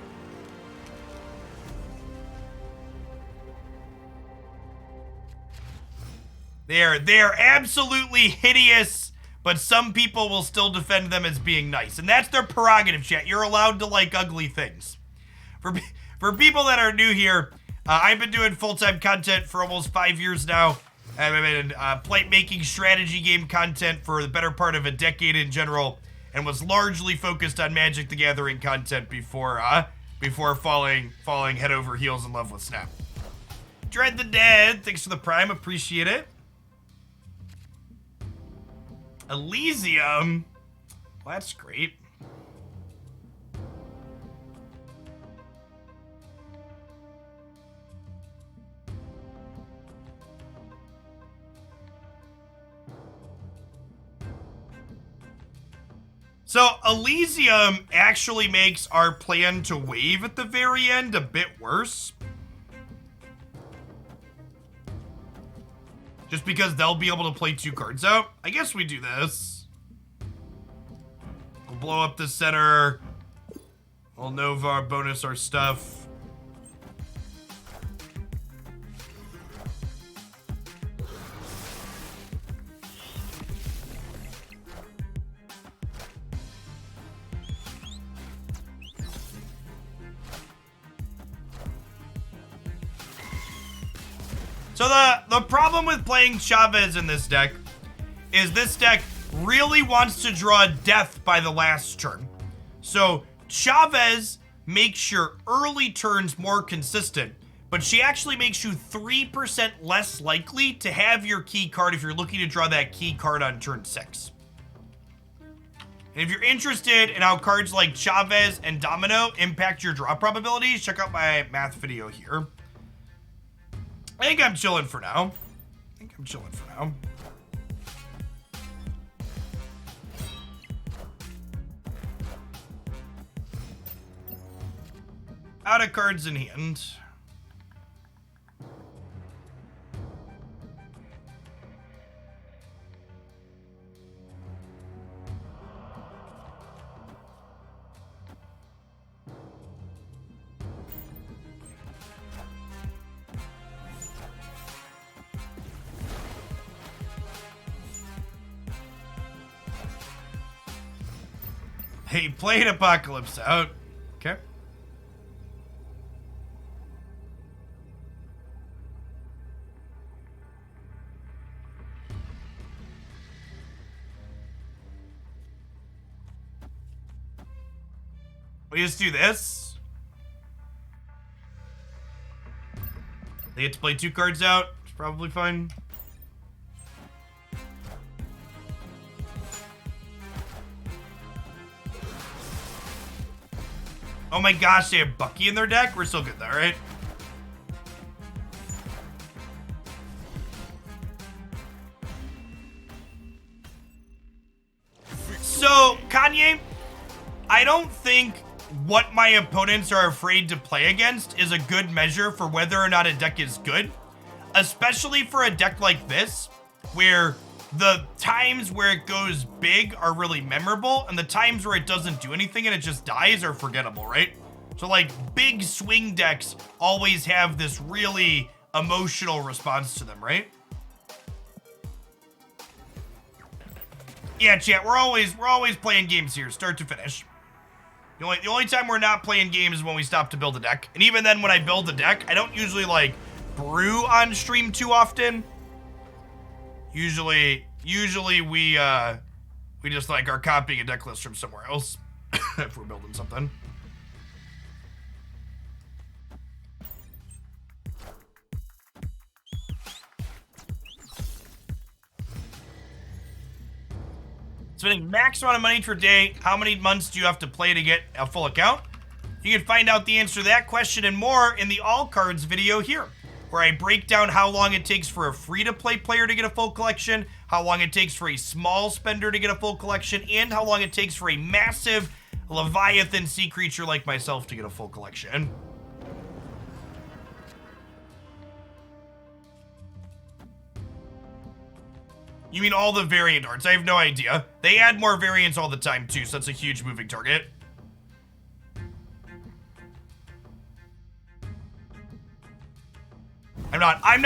[SPEAKER 1] They are absolutely hideous, but some people will still defend them as being nice. And that's their prerogative, chat. You're allowed to like ugly things. For people that are new here, I've been doing full-time content for almost 5 years now. I've been plate-making strategy game content for the better part of a decade in general, and was largely focused on Magic the Gathering content before falling head over heels in love with Snap. Dread the Dead, thanks for the Prime, appreciate it. Elysium, well, that's great. So Elysium actually makes our plan to wave at the very end a bit worse. Just because they'll be able to play 2 cards out. I guess we do this. We'll blow up the center. We'll Nova bonus our stuff. So the problem with playing Chavez in this deck is this deck really wants to draw Death by the last turn. So Chavez makes your early turns more consistent, but she actually makes you 3% less likely to have your key card if you're looking to draw that key card on turn 6. And if you're interested in how cards like Chavez and Domino impact your draw probabilities, check out my math video here. I think I'm chilling for now. Out of cards in hand. Hey, played Apocalypse out. Okay. We just do this. They get to play 2 cards out. It's probably fine. Oh my gosh, they have Bucky in their deck? We're still good though, right? So, Kanye, I don't think what my opponents are afraid to play against is a good measure for whether or not a deck is good. Especially for a deck like this, where the times where it goes big are really memorable, and the times where it doesn't do anything and it just dies are forgettable, right? So like, big swing decks always have this really emotional response to them, right? Yeah, chat, we're always playing games here, start to finish. The only time we're not playing games is when we stop to build a deck. And even then, when I build a deck, I don't usually, like, brew on stream too often. Usually we just, like, are copying a deck list from somewhere else if we're building something. Spending max amount of money per day. How many months do you have to play to get a full account? You can find out the answer to that question and more in the All Cards video here, where I break down how long it takes for a free-to-play player to get a full collection, how long it takes for a small spender to get a full collection, and how long it takes for a massive Leviathan sea creature like myself to get a full collection. You mean all the variant arts? I have no idea. They add more variants all the time too, so that's a huge moving target. I'm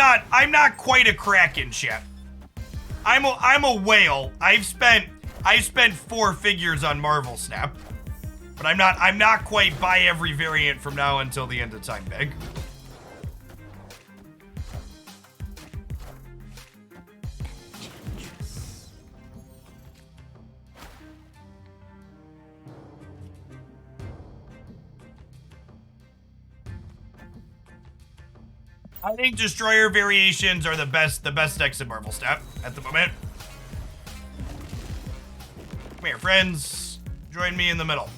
[SPEAKER 1] not quite a Kraken, chat. I'm a whale. I've spent 4 figures on Marvel Snap. But I'm not quite buy every variant from now until the end of time big. I think Destroyer variations are the best decks in Marvel Snap at the moment. Come here, friends. Join me in the middle.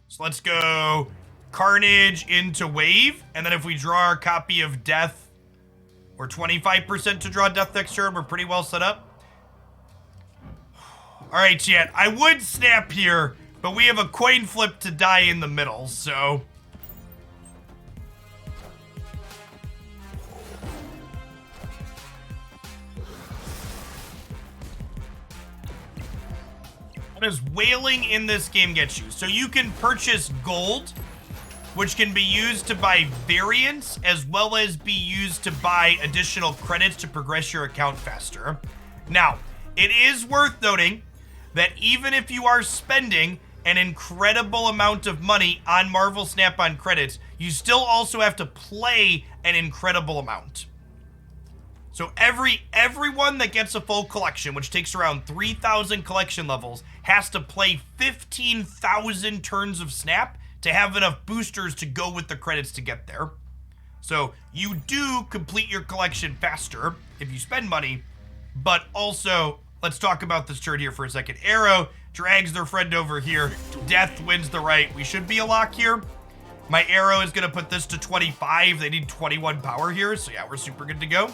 [SPEAKER 1] So let's go Carnage into Wave, and then if we draw our copy of Death, we're 25% to draw Death next turn. We're pretty well set up. All right, chat. I would snap here, but we have a coin flip to die in the middle, so... What does whaling in this game get you? So you can purchase gold, which can be used to buy variants, as well as be used to buy additional credits to progress your account faster. Now, it is worth noting that even if you are spending an incredible amount of money on Marvel Snap-on credits, you still also have to play an incredible amount. So everyone that gets a full collection, which takes around 3,000 collection levels, has to play 15,000 turns of Snap to have enough boosters to go with the credits to get there. So you do complete your collection faster if you spend money, but also, let's talk about this turn here for a second. Arrow drags their friend over here. Death wins the right. We should be a lock here. My arrow is going to put this to 25. They need 21 power here, so yeah, we're super good to go.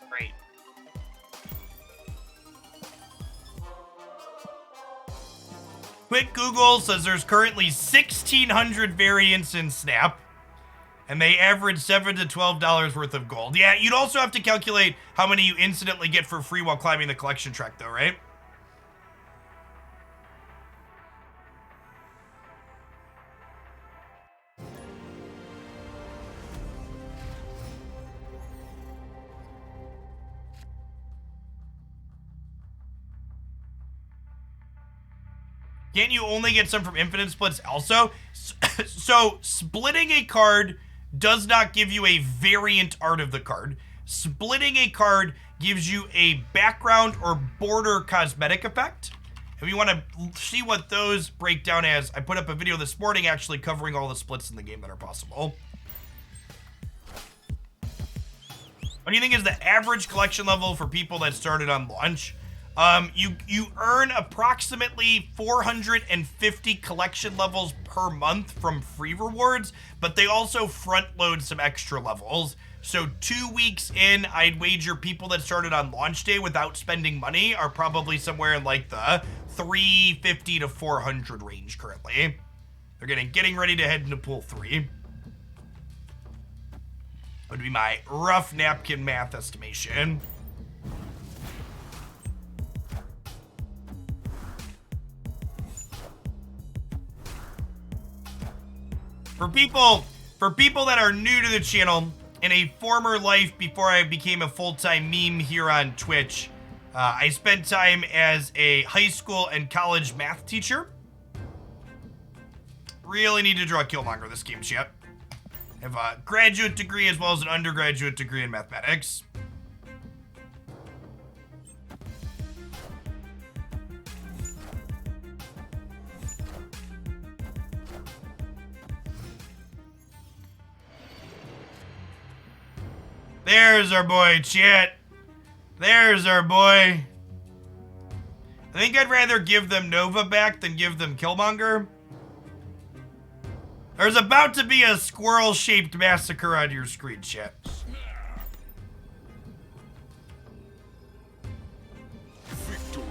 [SPEAKER 1] Great. Quick Google says there's currently 1,600 variants in Snap, and they average $7 to $12 worth of gold. Yeah, you'd also have to calculate how many you incidentally get for free while climbing the collection track, though, right? Can't you only get some from infinite splits also? So splitting a card does not give you a variant art of the card. Splitting a card gives you a background or border cosmetic effect. If you want to see what those break down as, I put up a video this morning actually covering all the splits in the game that are possible. What do you think is the average collection level for people that started on launch? You earn approximately 450 collection levels per month from free rewards, but they also front load some extra levels. So 2 weeks in, I'd wager people that started on launch day without spending money are probably somewhere in like the 350 to 400 range currently. They're getting ready to head into pool 3. Would be my rough napkin math estimation. For people that are new to the channel, in a former life before I became a full-time meme here on Twitch, I spent time as a high school and college math teacher. Really need to draw Killmonger this game, chat. I have a graduate degree as well as an undergraduate degree in mathematics. There's our boy, chat. There's our boy. I think I'd rather give them Nova back than give them Killmonger. There's about to be a squirrel-shaped massacre on your screen, chat.
[SPEAKER 2] Victory.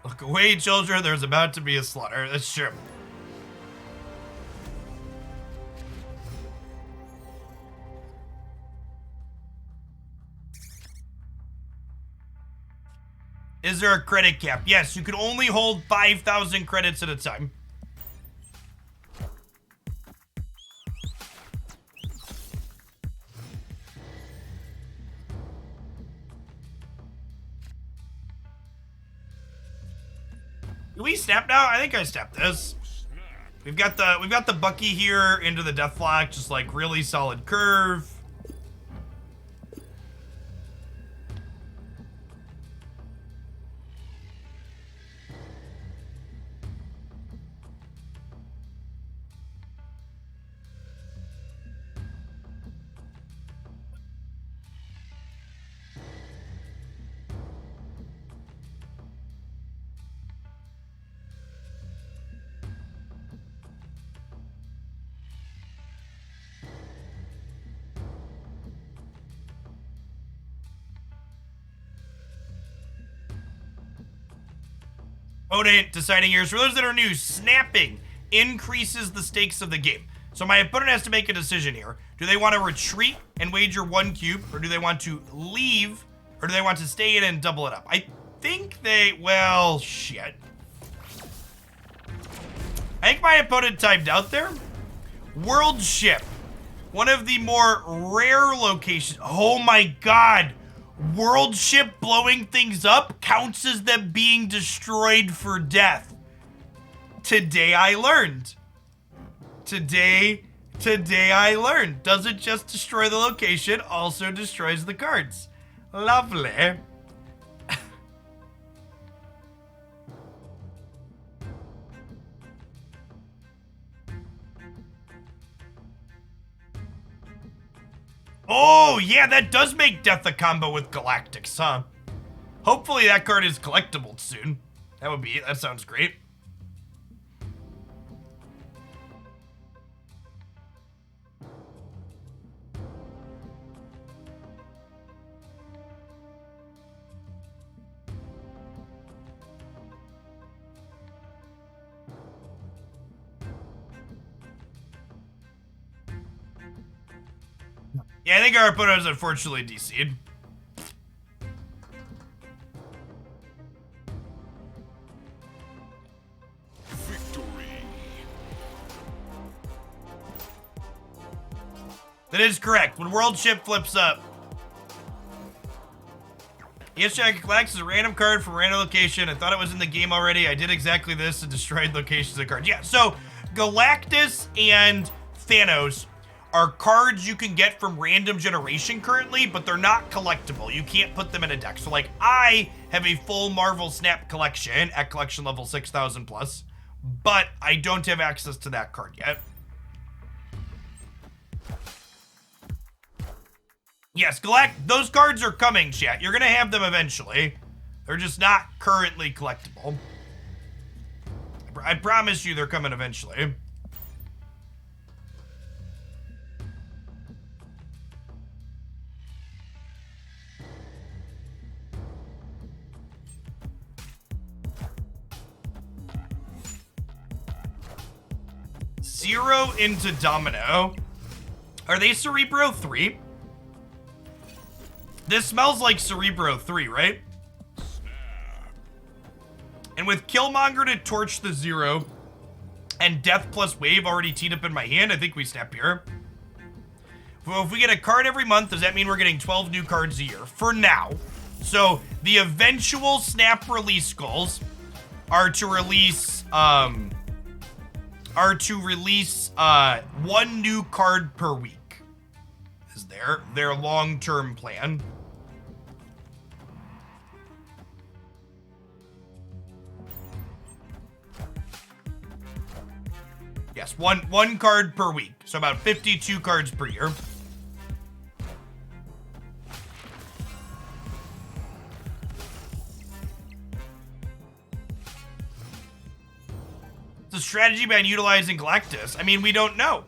[SPEAKER 1] Look away, children. There's about to be a slaughter. That's true. Is there a credit cap? Yes, you can only hold 5,000 credits at a time. Do we snap now? I think I snapped this. We've got the Bucky here into the Deathlock, just like really solid curve. Opponent deciding here. For those that are new, snapping increases the stakes of the game. So my opponent has to make a decision here. Do they want to retreat and wager 1 cube, or do they want to leave, or do they want to stay in and double it up? I think they, well, shit. I think my opponent timed out there. World Ship. One of the more rare locations. Oh my god. World Ship blowing things up counts as them being destroyed for death. Today I learned. Today I learned. Doesn't just destroy the location, also destroys the cards. Lovely. Oh, yeah, that does make Death a combo with Galactics, huh? Hopefully that card is collectible soon. That sounds great. Yeah, I think our opponent is unfortunately DC'd.
[SPEAKER 2] Victory.
[SPEAKER 1] That is correct. When World Ship flips up, Yesterday Galactus is a random card from a random location. I thought it was in the game already. I did exactly this and destroyed locations of cards. Yeah, so Galactus and Thanos are cards you can get from random generation currently, but they're not collectible. You can't put them in a deck. So like I have a full Marvel Snap collection at collection level 6,000 plus, but I don't have access to that card yet. Yes, those cards are coming, chat. You're gonna have them eventually. They're just not currently collectible. I promise you they're coming eventually. Zero into Domino. Are they Cerebro 3? This smells like Cerebro 3, right? And with Killmonger to torch the Zero and Death plus Wave already teed up in my hand, I think we snap here. Well, if we get a card every month, does that mean we're getting 12 new cards a year? For now. So the eventual snap release goals are to release one new card per week. Is their long-term plan. Yes, one card per week. So about 52 cards per year. It's a strategy behind utilizing Galactus. I mean, we don't know.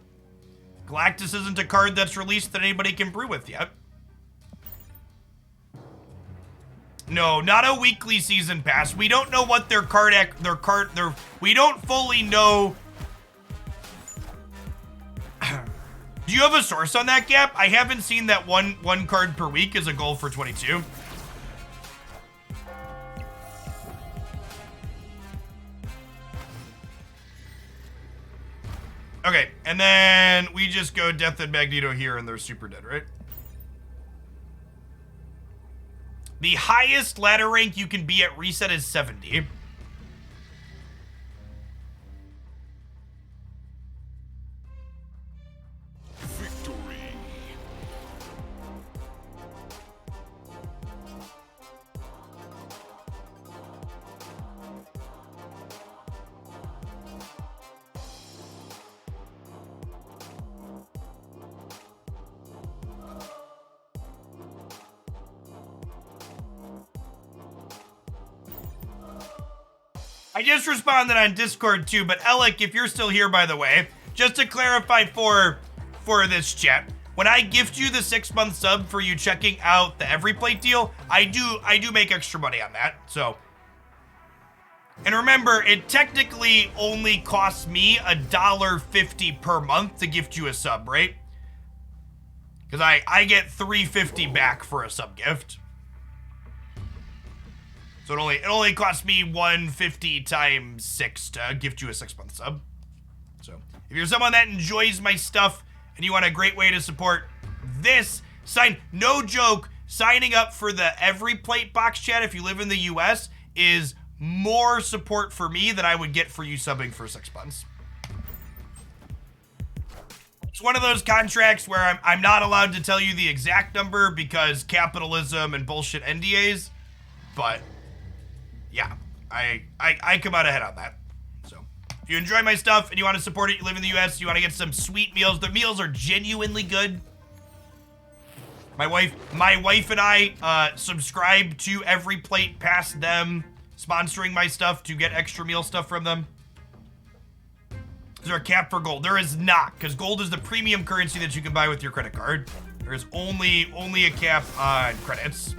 [SPEAKER 1] Galactus isn't a card that's released that anybody can brew with yet. No, not a weekly season pass. We don't know what we don't fully know. Do you have a source on that, Gap? I haven't seen that one card per week is a goal for 22. Okay, and then we just go Death and Magneto here and they're super dead, right? The highest ladder rank you can be at reset is 70.
[SPEAKER 2] Victory.
[SPEAKER 1] I just responded on Discord too, but Alec, if you're still here, by the way, just to clarify for this chat, when I gift you the 6-month sub for you checking out the Every Plate deal, I do make extra money on that. So, and remember, it technically only costs me $1.50 per month to gift you a sub, right? Because I get $3.50 back for a sub gift. So it only costs me $1.50 times 6 to gift you a 6-month sub. So If you're someone that enjoys my stuff and you want a great way to support this, no joke, signing up for the Every Plate box chat if you live in the US is more support for me than I would get for you subbing for 6 months. It's one of those contracts where I'm not allowed to tell you the exact number because capitalism and bullshit NDAs, but yeah, I come out ahead on that. So if you enjoy my stuff and you want to support it, you live in the US, you want to get some sweet meals. The meals are genuinely good. My wife and I subscribe to Every Plate past them sponsoring my stuff to get extra meal stuff from them. Is there a cap for gold? There is not, because gold is the premium currency that you can buy with your credit card. There is only a cap on credits.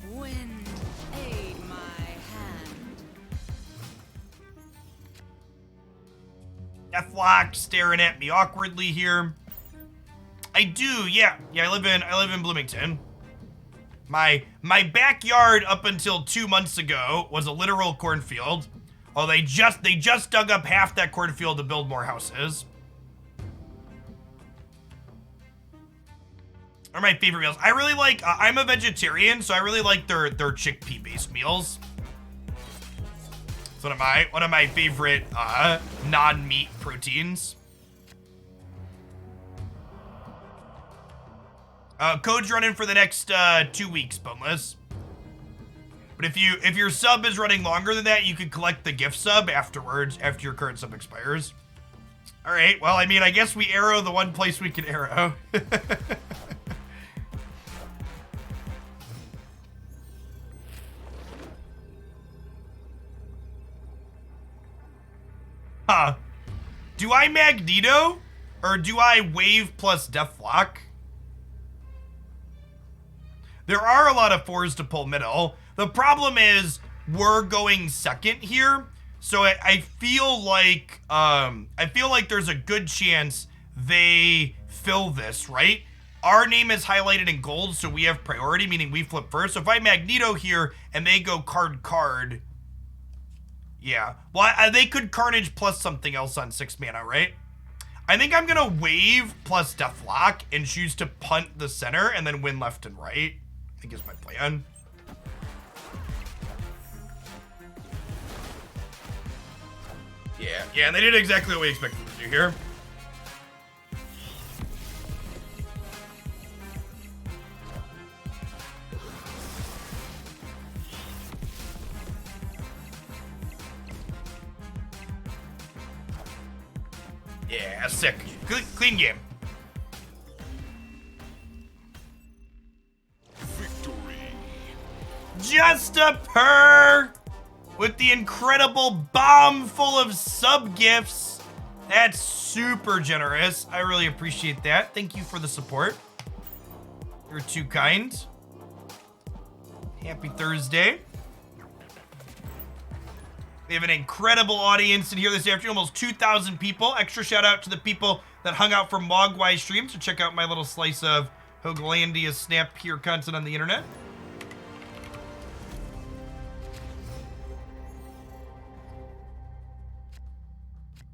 [SPEAKER 3] Wind, aid my hand.
[SPEAKER 1] Deathlock staring at me awkwardly here. I do, yeah. I live in Bloomington. My backyard up until 2 months ago was a literal cornfield. Oh, they just dug up half that cornfield to build more houses. Are my favorite meals. I really like, I'm a vegetarian, so I really like their chickpea-based meals. It's one of my favorite non-meat proteins. Code's running for the next 2 weeks, Boneless. But if your sub is running longer than that, you can collect the gift sub afterwards, after your current sub expires. All right, well, I mean, I guess we arrow the one place we can arrow. Huh. Do I Magneto? Or do I Wave plus Deathlock? There are a lot of 4s to pull middle. The problem is we're going second here, so I feel like there's a good chance they fill this, right? Our name is highlighted in gold, so we have priority, meaning we flip first. So if I Magneto here and they go card, yeah. Well, they could Carnage plus something else on 6 mana, right? I think I'm gonna Wave plus Deathlock and choose to punt the center and then win left and right. I think is my plan. Yeah, and they did exactly what we expected them to do here. Yeah, sick. Clean game.
[SPEAKER 2] Victory.
[SPEAKER 1] Just a purr with the incredible bomb full of sub gifts. That's super generous. I really appreciate that. Thank you for the support. You're too kind. Happy Thursday. We have an incredible audience in here this afternoon, almost 2,000 people. Extra shout out to the people that hung out for Mogwai stream, so check out my little slice of Hoaglandia snap here content on the internet.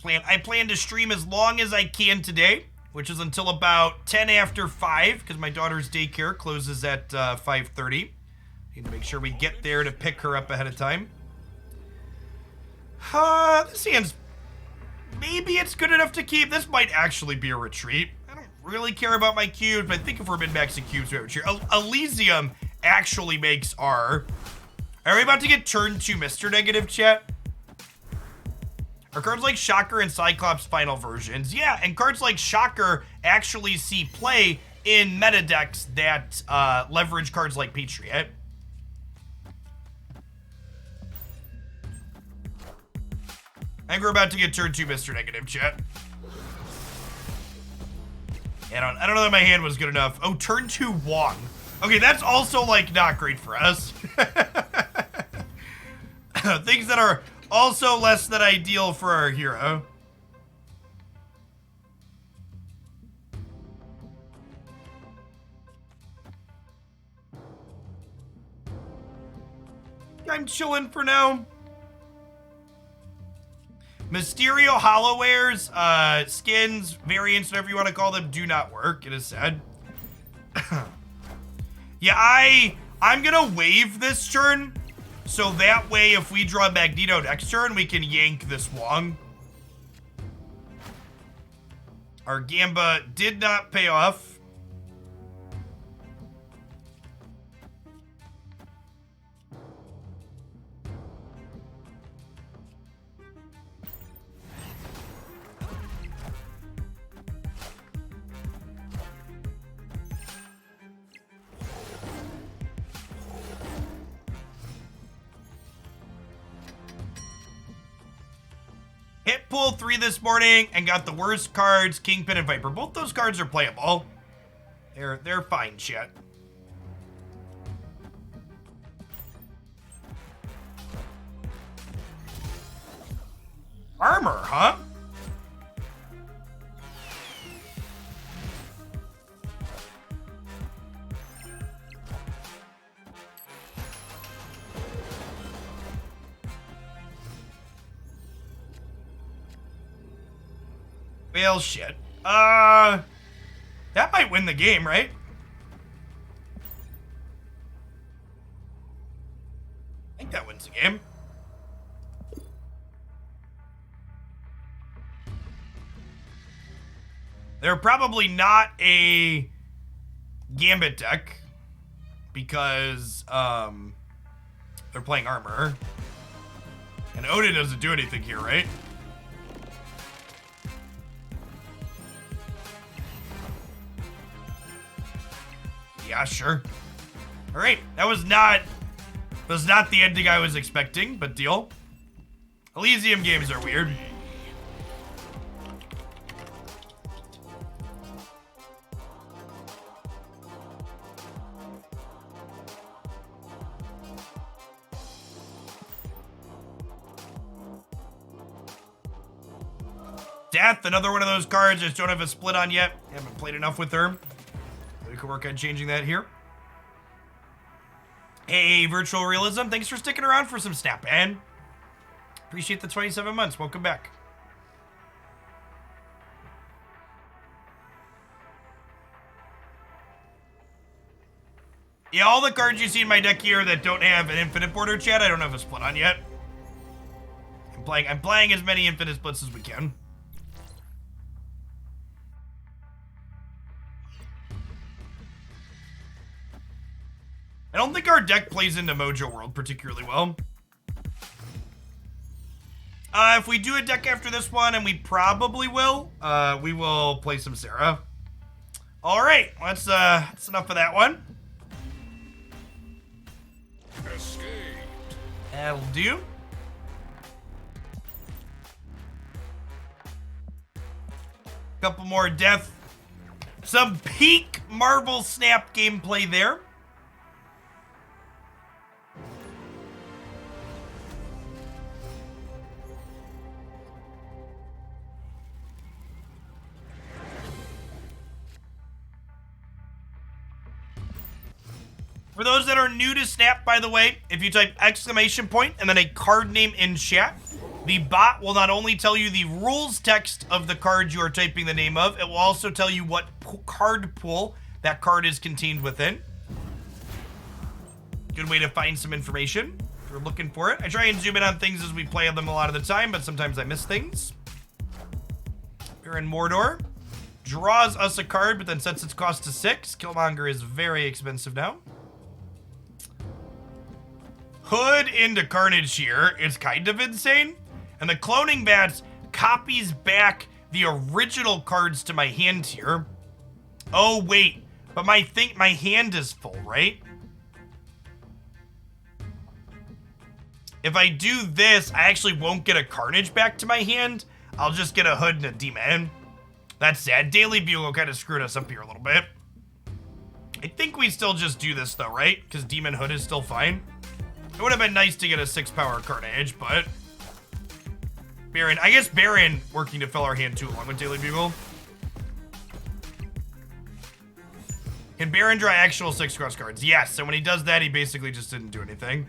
[SPEAKER 1] I plan to stream as long as I can today, which is until about 10 after 5, because my daughter's daycare closes at 5:30. Need to make sure we get there to pick her up ahead of time. This hand's... Maybe it's good enough to keep. This might actually be a retreat. I don't really care about my cubes, but I think if we're min-maxing cubes, we have a retreat. Elysium actually makes R. Are we about to get turn 2 Mr. Negative, chat? Are cards like Shocker and Cyclops final versions? Yeah, and cards like Shocker actually see play in meta decks that leverage cards like Patriot. I think we're about to get turn 2 Mr. Negative, chat. I don't know that my hand was good enough. Oh, turn 2 Wong. Okay, that's also, like, not great for us. Things that are also less than ideal for our hero. I'm chilling for now. Mysterio Hollowares, skins, variants, whatever you want to call them, do not work, it is said. Yeah, I'm gonna wave this turn, so that way if we draw Magneto next turn, we can yank this Wong. Our Gamba did not pay off. Hit pull 3 this morning and got the worst cards, Kingpin and Viper. Both those cards are playable. They're fine shit. Armor, huh? Well, shit. That might win the game, right? I think that wins the game. They're probably not a Gambit deck because they're playing armor. And Odin doesn't do anything here, right? Yeah, sure. All right, that was not the ending I was expecting, but deal. Elysium games are weird. Death, another one of those cards I just don't have a split on yet. Haven't played enough with her. We could work on changing that here. Hey, Virtual Realism, thanks for sticking around for some Snap, man. Appreciate the 27 months. Welcome back. Yeah, all the cards you see in my deck here that don't have an infinite border, chat, I don't have a split on yet. I'm playing as many infinite splits as we can. I don't think our deck plays into Mojo World particularly well. If we do a deck after this one, and we probably will, we will play some Sarah. All right, that's enough of that one.
[SPEAKER 2] Escaped.
[SPEAKER 1] That'll do. Couple more death. Some peak Marvel Snap gameplay there. For those that are new to Snap, by the way, if you type exclamation point and then a card name in chat, the bot will not only tell you the rules text of the card you are typing the name of, it will also tell you what card pool that card is contained within. Good way to find some information if you're looking for it. I try and zoom in on things as we play them a lot of the time, but sometimes I miss things. Baron Mordor draws us a card, but then sets its cost to 6. Killmonger is very expensive now. Hood into Carnage here is kind of insane. And the Cloning Bats copies back the original cards to my hand here. Oh, wait. But my hand is full, right? If I do this, I actually won't get a Carnage back to my hand. I'll just get a Hood and a Demon. That's sad. Daily Bugle kind of screwed us up here a little bit. I think we still just do this, though, right? Because Demon Hood is still fine. It would have been nice to get a 6-power Carnage, but... Baron, I guess Baron working to fill our hand too along with Daily Bugle. Can Baron draw actual 6-cross cards? Yes, and when he does that, he basically just didn't do anything.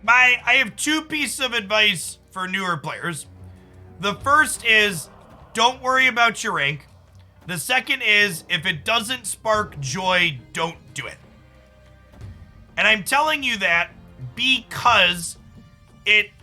[SPEAKER 1] I have two pieces of advice for newer players. The first is, don't worry about your rank. The second is, if it doesn't spark joy, don't do it. And I'm telling you that because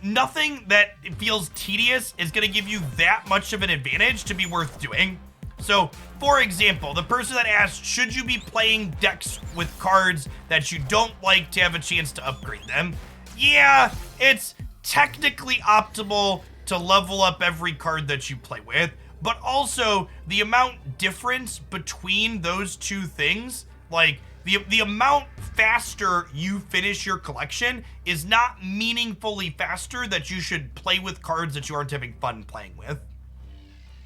[SPEAKER 1] nothing that feels tedious is going to give you that much of an advantage to be worth doing. So, for example, the person that asked, should you be playing decks with cards that you don't like to have a chance to upgrade them? Yeah, it's technically optimal to level up every card that you play with, but also the amount difference between those two things, like the amount faster you finish your collection is not meaningfully faster that you should play with cards that you aren't having fun playing with.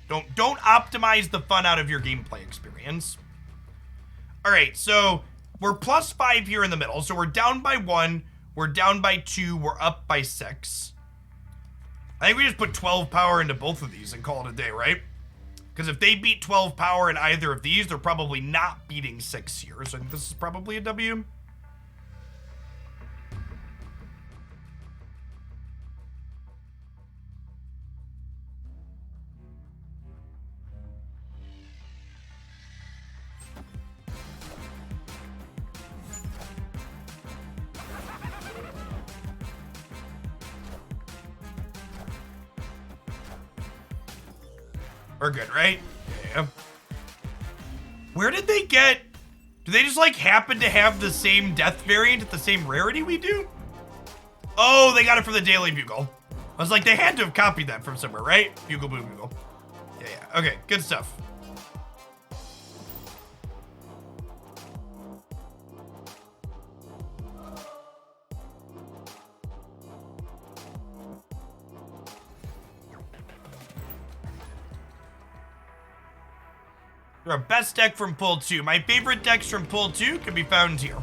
[SPEAKER 1] Don't optimize the fun out of your gameplay experience. All right, so we're +5 here in the middle. So we're down by 1, we're down by 2, we're up by 6. I think we just put 12 power into both of these and call it a day, right? Because if they beat 12 power in either of these, they're probably not beating 6 here. So I think this is probably a W. We're good, right? Yeah. Where did they get... Do they just, like, happen to have the same death variant at the same rarity we do? Oh, they got it from the Daily Bugle. I was like, they had to have copied that from somewhere, right? Bugle, Bugle, Bugle. Yeah. Okay, good stuff. Our best deck from Pool 2. My favorite decks from Pool 2 can be found here.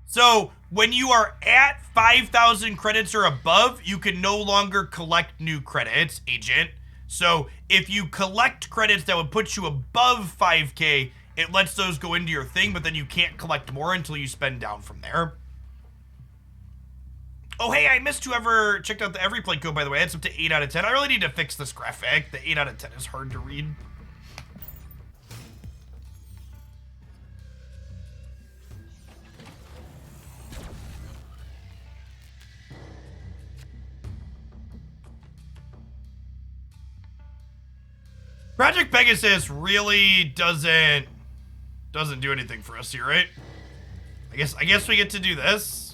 [SPEAKER 1] So, when you are at 5,000 credits or above, you can no longer collect new credits, Agent. So, if you collect credits that would put you above 5K, it lets those go into your thing, but then you can't collect more until you spend down from there. Oh, hey, I missed whoever checked out the Every Play code, by the way. It's up to 8 out of 10. I really need to fix this graphic. The 8 out of 10 is hard to read. Project Pegasus really doesn't do anything for us here, right? I guess we get to do this.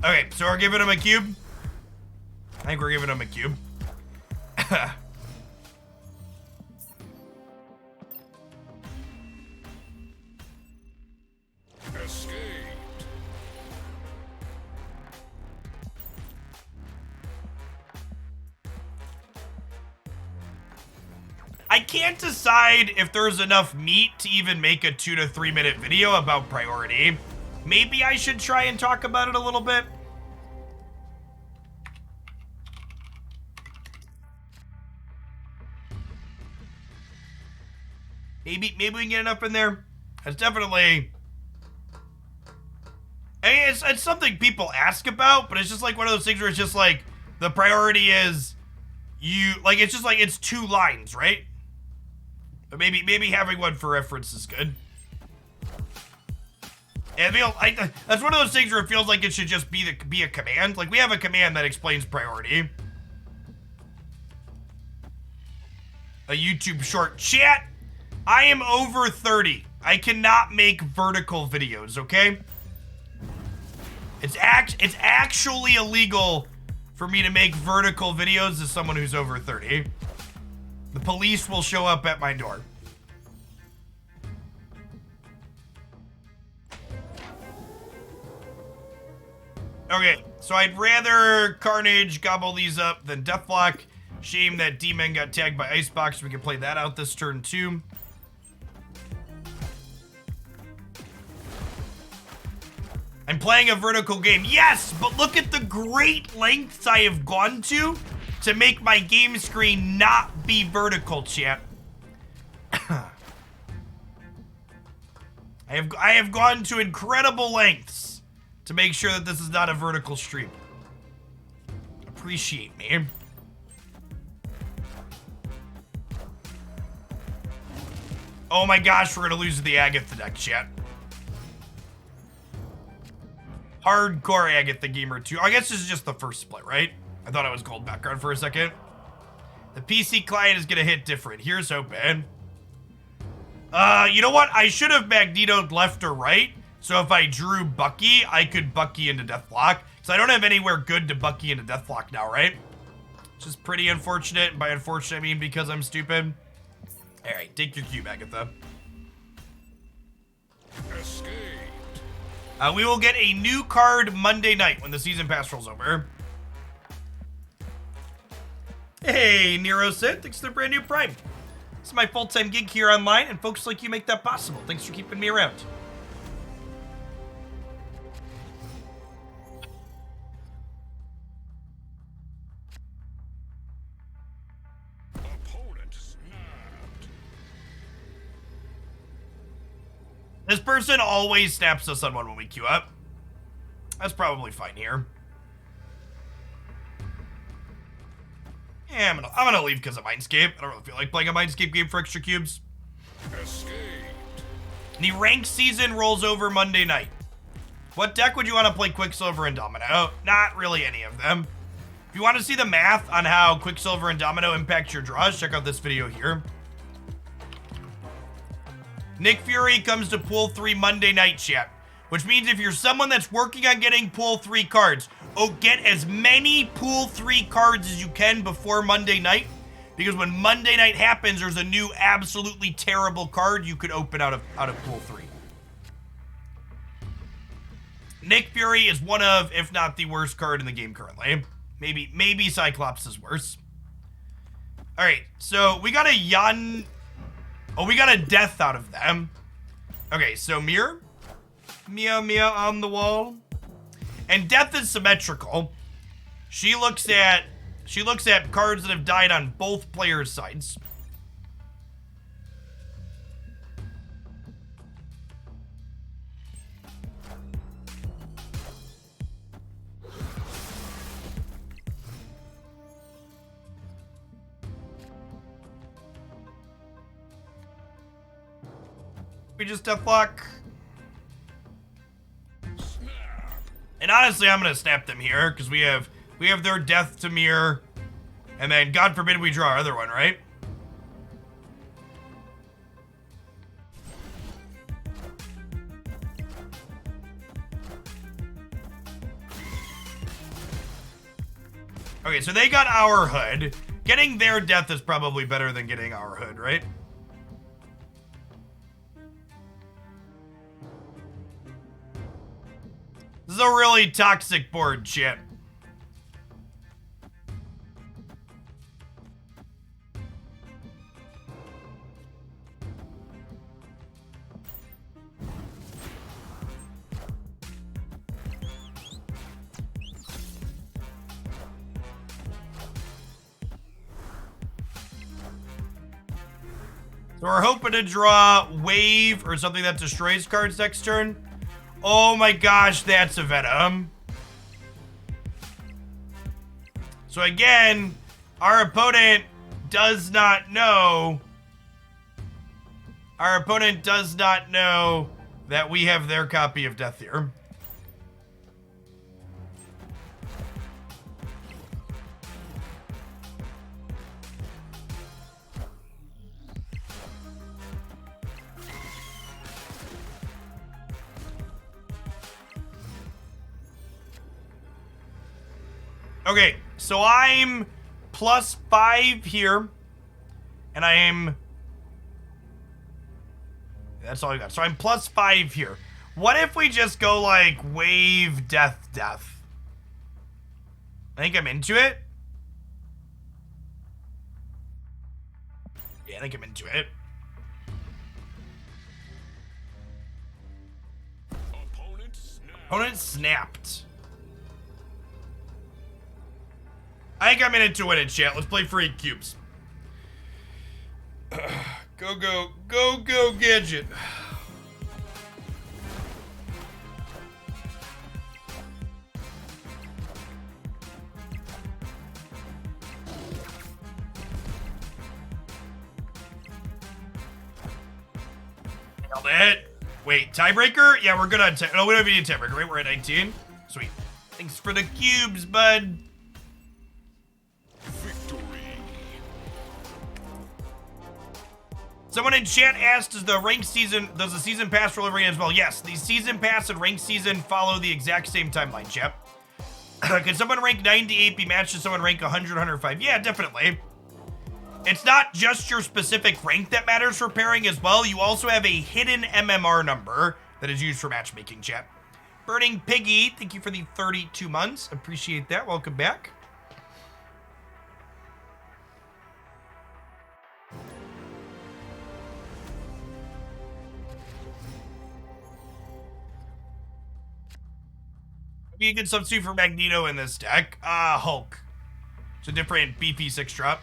[SPEAKER 1] Okay, so we're giving him a cube. I think we're giving him a cube.
[SPEAKER 2] Escaped.
[SPEAKER 1] I can't decide if there's enough meat to even make a 2 to 3 minute video about priority. Maybe I should try and talk about it a little bit. Maybe we can get enough in there. It's definitely... I mean, it's something people ask about, but it's just like one of those things where it's just like, the priority is you... Like, it's just like, it's 2 lines, right? But maybe having one for reference is good. And that's one of those things where it feels like it should just be a command. Like, we have a command that explains priority. A YouTube short. Chat, I am over 30. I cannot make vertical videos, okay? It's actually illegal for me to make vertical videos as someone who's over 30. The police will show up at my door. Okay, so I'd rather Carnage gobble these up than Deathlock. Shame that D-Man got tagged by Icebox. We can play that out this turn too. I'm playing a vertical game. Yes, but look at the great lengths I have gone to make my game screen not be vertical, chat. I have gone to incredible lengths to make sure that this is not a vertical stream. Appreciate me. Oh my gosh, we're gonna lose to the Agatha deck, chat. Hardcore Agatha Gamer 2. I guess this is just the first split, right? I thought it was gold background for a second. The PC client is gonna hit different. Here's hoping. You know what? I should have Magnetoed left or right. So if I drew Bucky, I could Bucky into Deathlock. So I don't have anywhere good to Bucky into Deathlock now, right? Which is pretty unfortunate. And by unfortunate, I mean because I'm stupid. Alright, take your cube, Agatha.
[SPEAKER 2] Escaped.
[SPEAKER 1] We will get a new card Monday night when the season pass rolls over. Hey, Nero Sid, thanks for the brand new Prime. This is my full-time gig here online, and folks like you make that possible. Thanks for keeping me around.
[SPEAKER 2] Opponent snapped.
[SPEAKER 1] This person always snaps us on one when we queue up. That's probably fine here. Yeah, I'm gonna leave because of Mindscape. I don't really feel like playing a Mindscape game for extra cubes.
[SPEAKER 2] Escaped.
[SPEAKER 1] The ranked season rolls over Monday night. What deck would you want to play Quicksilver and Domino? Not really any of them. If you want to see the math on how Quicksilver and Domino impact your draws, check out this video here. Nick Fury comes to Pool 3 Monday night, chat. Which means if you're someone that's working on getting Pool 3 cards, get as many Pool 3 cards as you can before Monday night. Because when Monday night happens, there's a new absolutely terrible card you could open out of Pool 3. Nick Fury is one of, if not the worst card in the game currently. Maybe Cyclops is worse. Alright, so we got a we got a death out of them. Okay, so Mirror. Mia on the wall. And death is symmetrical. She looks at cards that have died on both players' sides. We just Deathlock. And honestly, I'm gonna snap them here because we have their death to mirror, and then God forbid we draw our other one, right? Okay, so they got our hood. Getting their death is probably better than getting our hood, right? This is a really toxic board, chat. So we're hoping to draw Wave or something that destroys cards next turn. Oh my gosh, that's a Venom. So again, our opponent does not know. Our opponent does not know that we have their copy of Death here. Okay, so I'm +5 here, and I am... That's all I got. So I'm +5 here. What if we just go, like, Wave, Death? I think I'm into it. Yeah, I think I'm into it.
[SPEAKER 2] Opponent snapped.
[SPEAKER 1] Opponent snapped. I think I'm into it, chat. Let's play for 8 cubes. Go, go, go, go, Gadget. Nailed it. Wait, tiebreaker? Yeah, we're good on time. No, we don't even need a tiebreaker, right? We're at 19. Sweet. Thanks for the cubes, bud.
[SPEAKER 2] Victory.
[SPEAKER 1] Someone in chat asked, does the season pass for Arena as well? Yes, the season pass and ranked season follow the exact same timeline, chat. Can someone rank 98 be matched to someone rank 100, 105? Yeah, definitely. It's not just your specific rank that matters for pairing as well. You also have a hidden MMR number that is used for matchmaking, chat. Burning Piggy, thank you for the 32 months. Appreciate that. Welcome back. Be a good substitute for Magneto in this deck. Hulk. It's a different BP6 drop.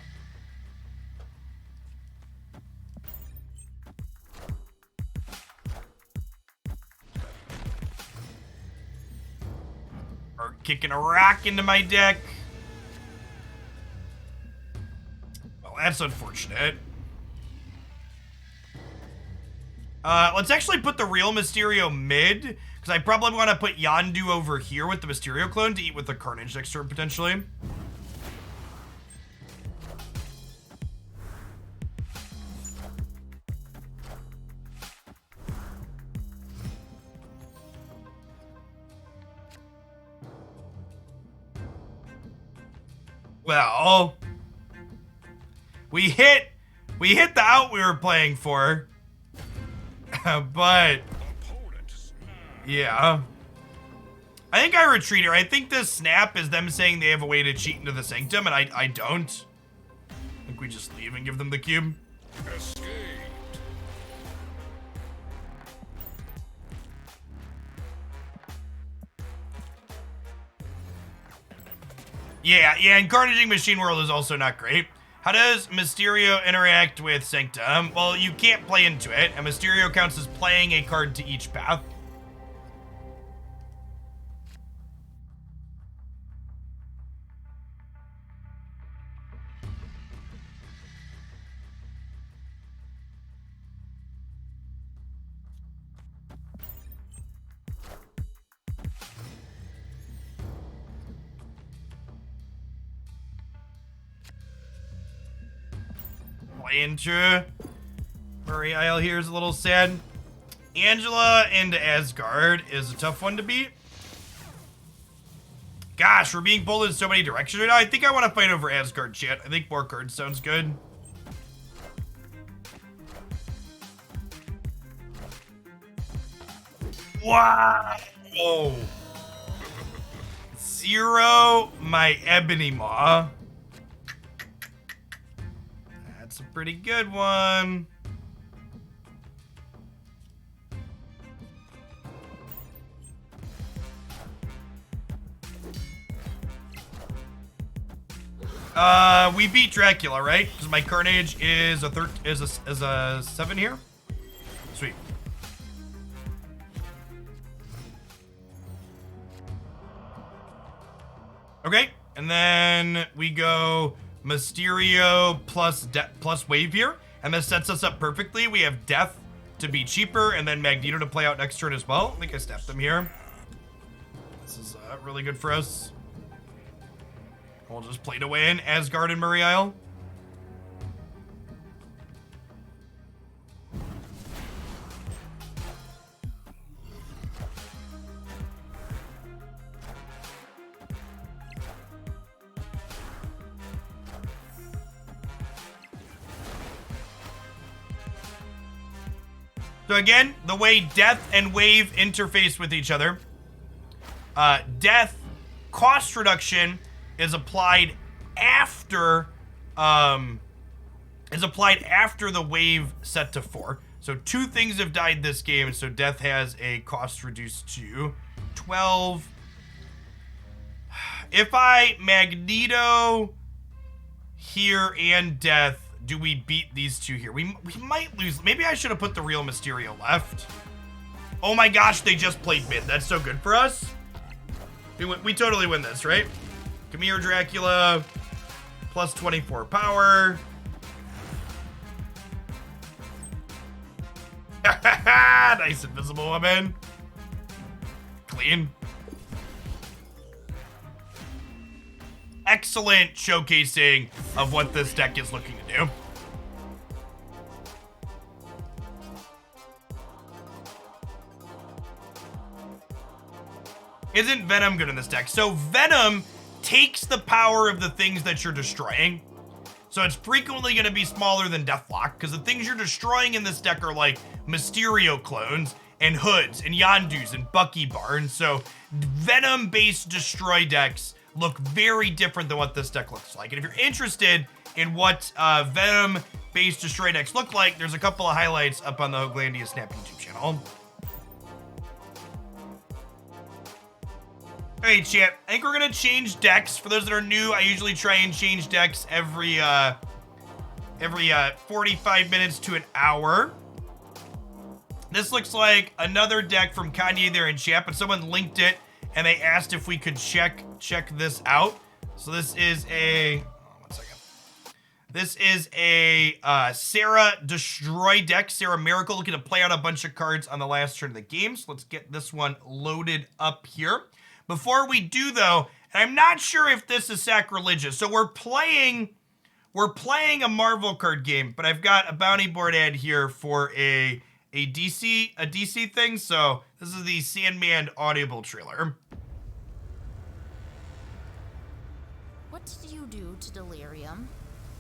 [SPEAKER 1] Or kicking a rock into my deck. Well, that's unfortunate. Let's actually put the real Mysterio mid, because I probably want to put Yondu over here with the Mysterio clone to eat with the Carnage next turn, potentially. Well, we hit the out we were playing for. But
[SPEAKER 2] Opponent snapped.
[SPEAKER 1] yeah, I think I retreat here. I think this snap is them saying they have a way to cheat into the Sanctum, and I don't. I think we just leave and give them the cube.
[SPEAKER 2] Escaped.
[SPEAKER 1] Yeah, and Carnaging Machine World is also not great. How does Mysterio interact with Sanctum? Well, you can't play into it, and Mysterio counts as playing a card to each path. Play into Murray Isle here is a little sad. Angela into Asgard is a tough one to beat. Gosh, we're being pulled in so many directions right now. I think I want to fight over Asgard, chat. I think more cards sounds good. Wow! 0, my Ebony Maw. That's a pretty good one. We beat Dracula, right? Because my Carnage is a 7 here. Sweet. Okay, and then we go Mysterio plus Wave here, and this sets us up perfectly. We have Death to be cheaper, and then Magneto to play out next turn as well. I think I stepped them here. This is really good for us. We'll just play to win Asgard and Murray Isle. So again, the way Death and Wave interface with each other. Death cost reduction is applied after is applied after the wave set to 4. So 2 things have died this game, so death has a cost reduced to 12. If I Magneto here and death, do we beat these 2 here? We might lose. Maybe I should have put the real Mysterio left. Oh my gosh, they just played mid. That's so good for us. We totally win this, right? Come here, Dracula. Plus 24 power. Nice invisible woman. Clean. Excellent showcasing of what this deck is looking to do. Isn't Venom good in this deck? So Venom takes the power of the things that you're destroying. So it's frequently going to be smaller than Deathlock, because the things you're destroying in this deck are like Mysterio clones and Hoods and Yondus and Bucky Barnes. So Venom-based destroy decks look very different than what this deck looks like. And if you're interested in what Venom-based destroy decks look like, there's a couple of highlights up on the Hoaglandia Snap YouTube channel. Hey, chat. I think we're gonna change decks. For those that are new, I usually try and change decks every 45 minutes to an hour. This looks like another deck from Kanye there in chat, but someone linked it and they asked if we could check this out. So this is a, one second. This is a Sarah Destroy deck. Sarah Miracle looking to play out a bunch of cards on the last turn of the game. So let's get this one loaded up here. Before we do though, and I'm not sure if this is sacrilegious. So we're playing a Marvel card game, but I've got a bounty board ad here for a DC thing. So this is the Sandman Audible trailer.
[SPEAKER 5] What did you do to Delirium?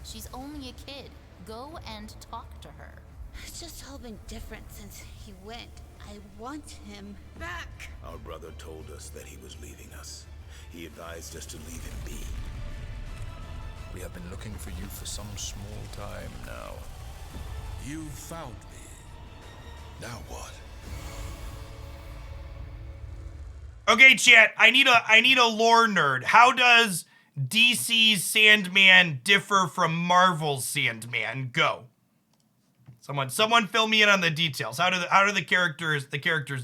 [SPEAKER 5] She's only a kid. Go and talk to her.
[SPEAKER 6] It's just all been different since he went. I want him back.
[SPEAKER 2] Our brother told us that he was leaving us. He advised us to leave him be.
[SPEAKER 7] We have been looking for you for some small time now.
[SPEAKER 2] You found me. Now what?
[SPEAKER 1] Okay, chat. I need a lore nerd. How does DC's Sandman differ from Marvel's Sandman? Go. Someone fill me in on the details. How do the characters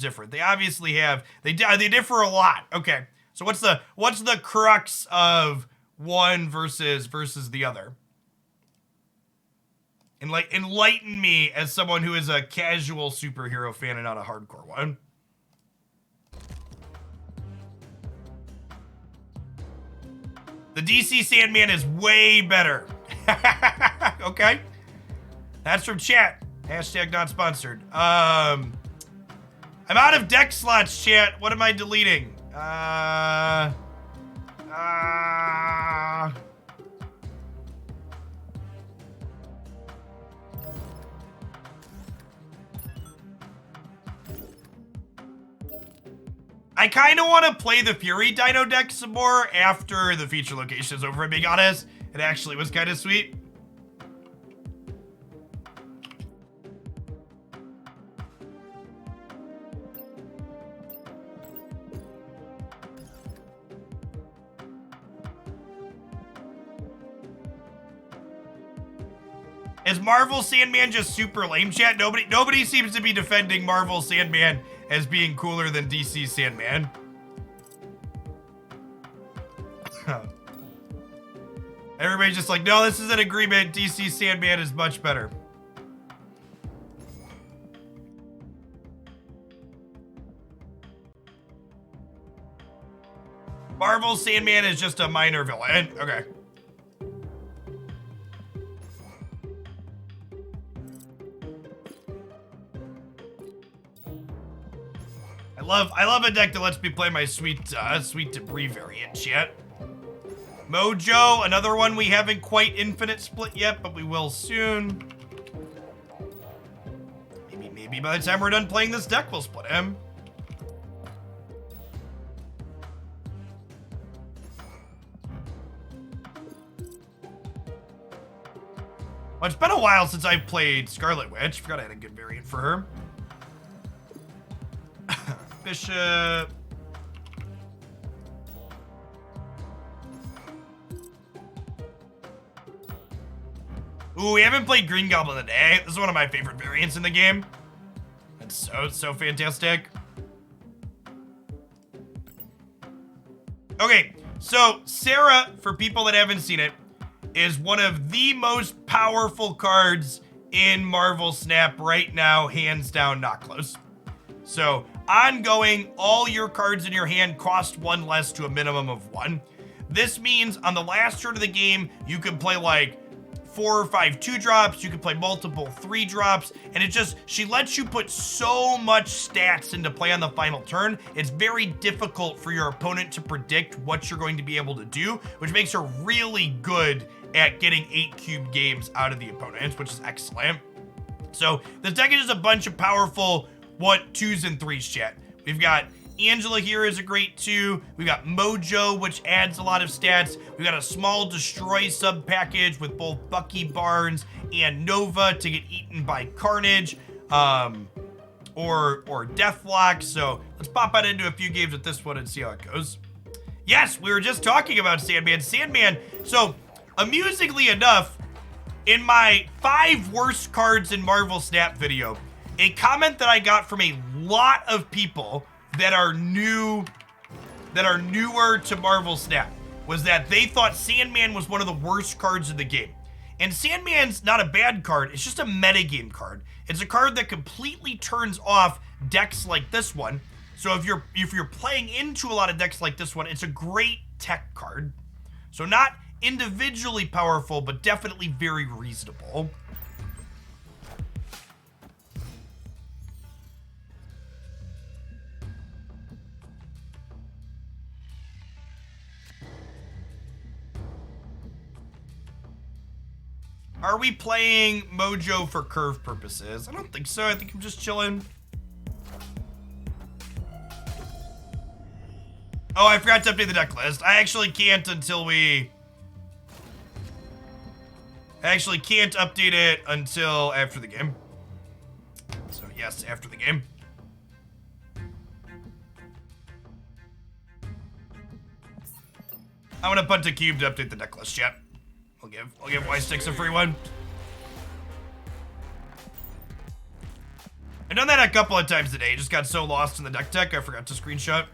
[SPEAKER 1] differ? They obviously have they differ a lot. Okay. So what's the crux of one versus the other? Enlighten me as someone who is a casual superhero fan and not a hardcore one. The DC Sandman is way better. Okay. That's from chat. Hashtag not sponsored. I'm out of deck slots, chat. What am I deleting? I kind of want to play the Fury Dino deck some more after the feature location is over, being honest. It actually was kind of sweet. Is Marvel Sandman just super lame, chat? Nobody seems to be defending Marvel Sandman as being cooler than DC Sandman. Everybody's just like, no, this is an agreement. DC Sandman is much better. Marvel Sandman is just a minor villain. Okay. I love a deck that lets me play my sweet debris variant, chat. Mojo, another one we haven't quite infinite split yet, but we will soon. Maybe by the time we're done playing this deck, we'll split him. Well, it's been a while since I've played Scarlet Witch. Forgot I had a good variant for her. Bishop. Ooh, we haven't played Green Goblin today. This is one of my favorite variants in the game. It's so fantastic. Okay, so Sarah, for people that haven't seen it, is one of the most powerful cards in Marvel Snap right now, hands down, not close. So, ongoing, all your cards in your hand cost 1 less to a minimum of 1. This means on the last turn of the game, you can play like 4 or 5 2-drops, you can play multiple 3-drops, and she lets you put so much stats into play on the final turn. It's very difficult for your opponent to predict what you're going to be able to do, which makes her really good at getting 8 cube games out of the opponents, which is excellent. So this deck is just a bunch of powerful 2s and 3s, chat. We've got Angela here is a great 2. We've got Mojo, which adds a lot of stats. We've got a small destroy sub package with both Bucky Barnes and Nova to get eaten by Carnage, or Deathlock. So let's pop out into a few games with this one and see how it goes. Yes, we were just talking about Sandman. So amusingly enough, in my 5 worst cards in Marvel Snap video, a comment that I got from a lot of people that are newer to Marvel Snap was that they thought Sandman was one of the worst cards in the game. And Sandman's not a bad card, it's just a metagame card. It's a card that completely turns off decks like this one. So if you're playing into a lot of decks like this one, it's a great tech card. So not individually powerful, but definitely very reasonable. Are we playing Mojo for curve purposes? I don't think so. I think I'm just chilling. Oh, I forgot to update the deck list. I actually can't update it until after the game. So yes, after the game. I'm gonna punt a cube to update the deck list, chat. I'll give Y6 a free one. I've done that a couple of times today. Just got so lost in the deck tech, I forgot to screenshot.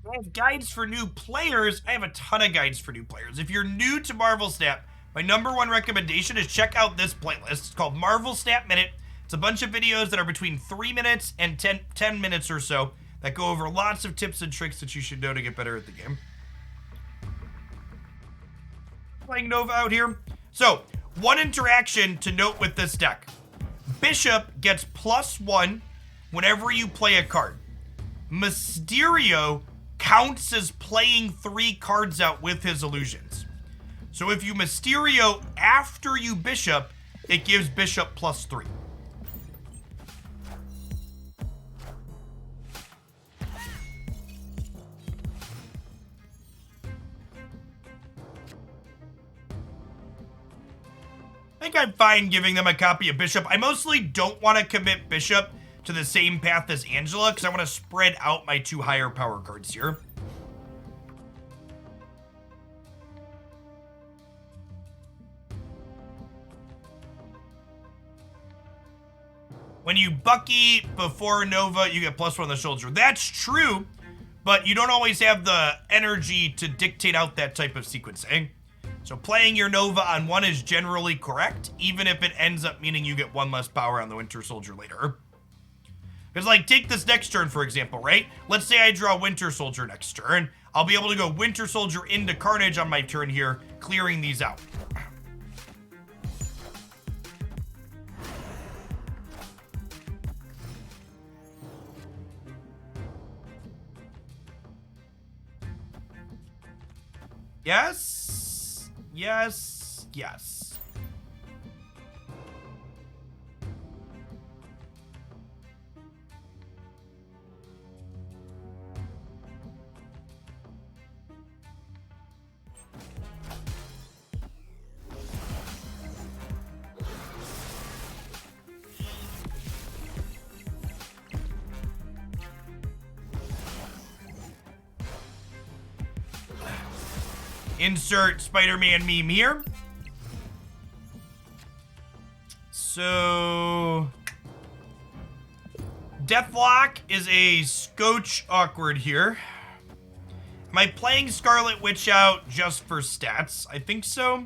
[SPEAKER 1] I have guides for new players. I have a ton of guides for new players. If you're new to Marvel Snap, my #1 recommendation is check out this playlist. It's called Marvel Snap Minute. It's a bunch of videos that are between 3 minutes and 10 minutes or so that go over lots of tips and tricks that you should know to get better at the game. Playing Nova out here. So, one interaction to note with this deck. Bishop gets +1 whenever you play a card. Mysterio counts as playing 3 cards out with his illusions. So if you Mysterio after you Bishop, it gives Bishop +3. I think I'm fine giving them a copy of Bishop. I mostly don't want to commit Bishop to the same path as Angela, because I want to spread out my 2 higher power cards here. When you Bucky before Nova, you get +1 on the shoulder. That's true, but you don't always have the energy to dictate out that type of sequencing. So playing your Nova on 1 is generally correct, even if it ends up meaning you get 1 less power on the Winter Soldier later. Because, like, take this next turn, for example, right? Let's say I draw Winter Soldier next turn. I'll be able to go Winter Soldier into Carnage on my turn here, clearing these out. Yes. Yes. Yes. Insert Spider-Man meme here. So Deathlock is a scotch awkward here. Am I playing Scarlet Witch out just for stats? I think so.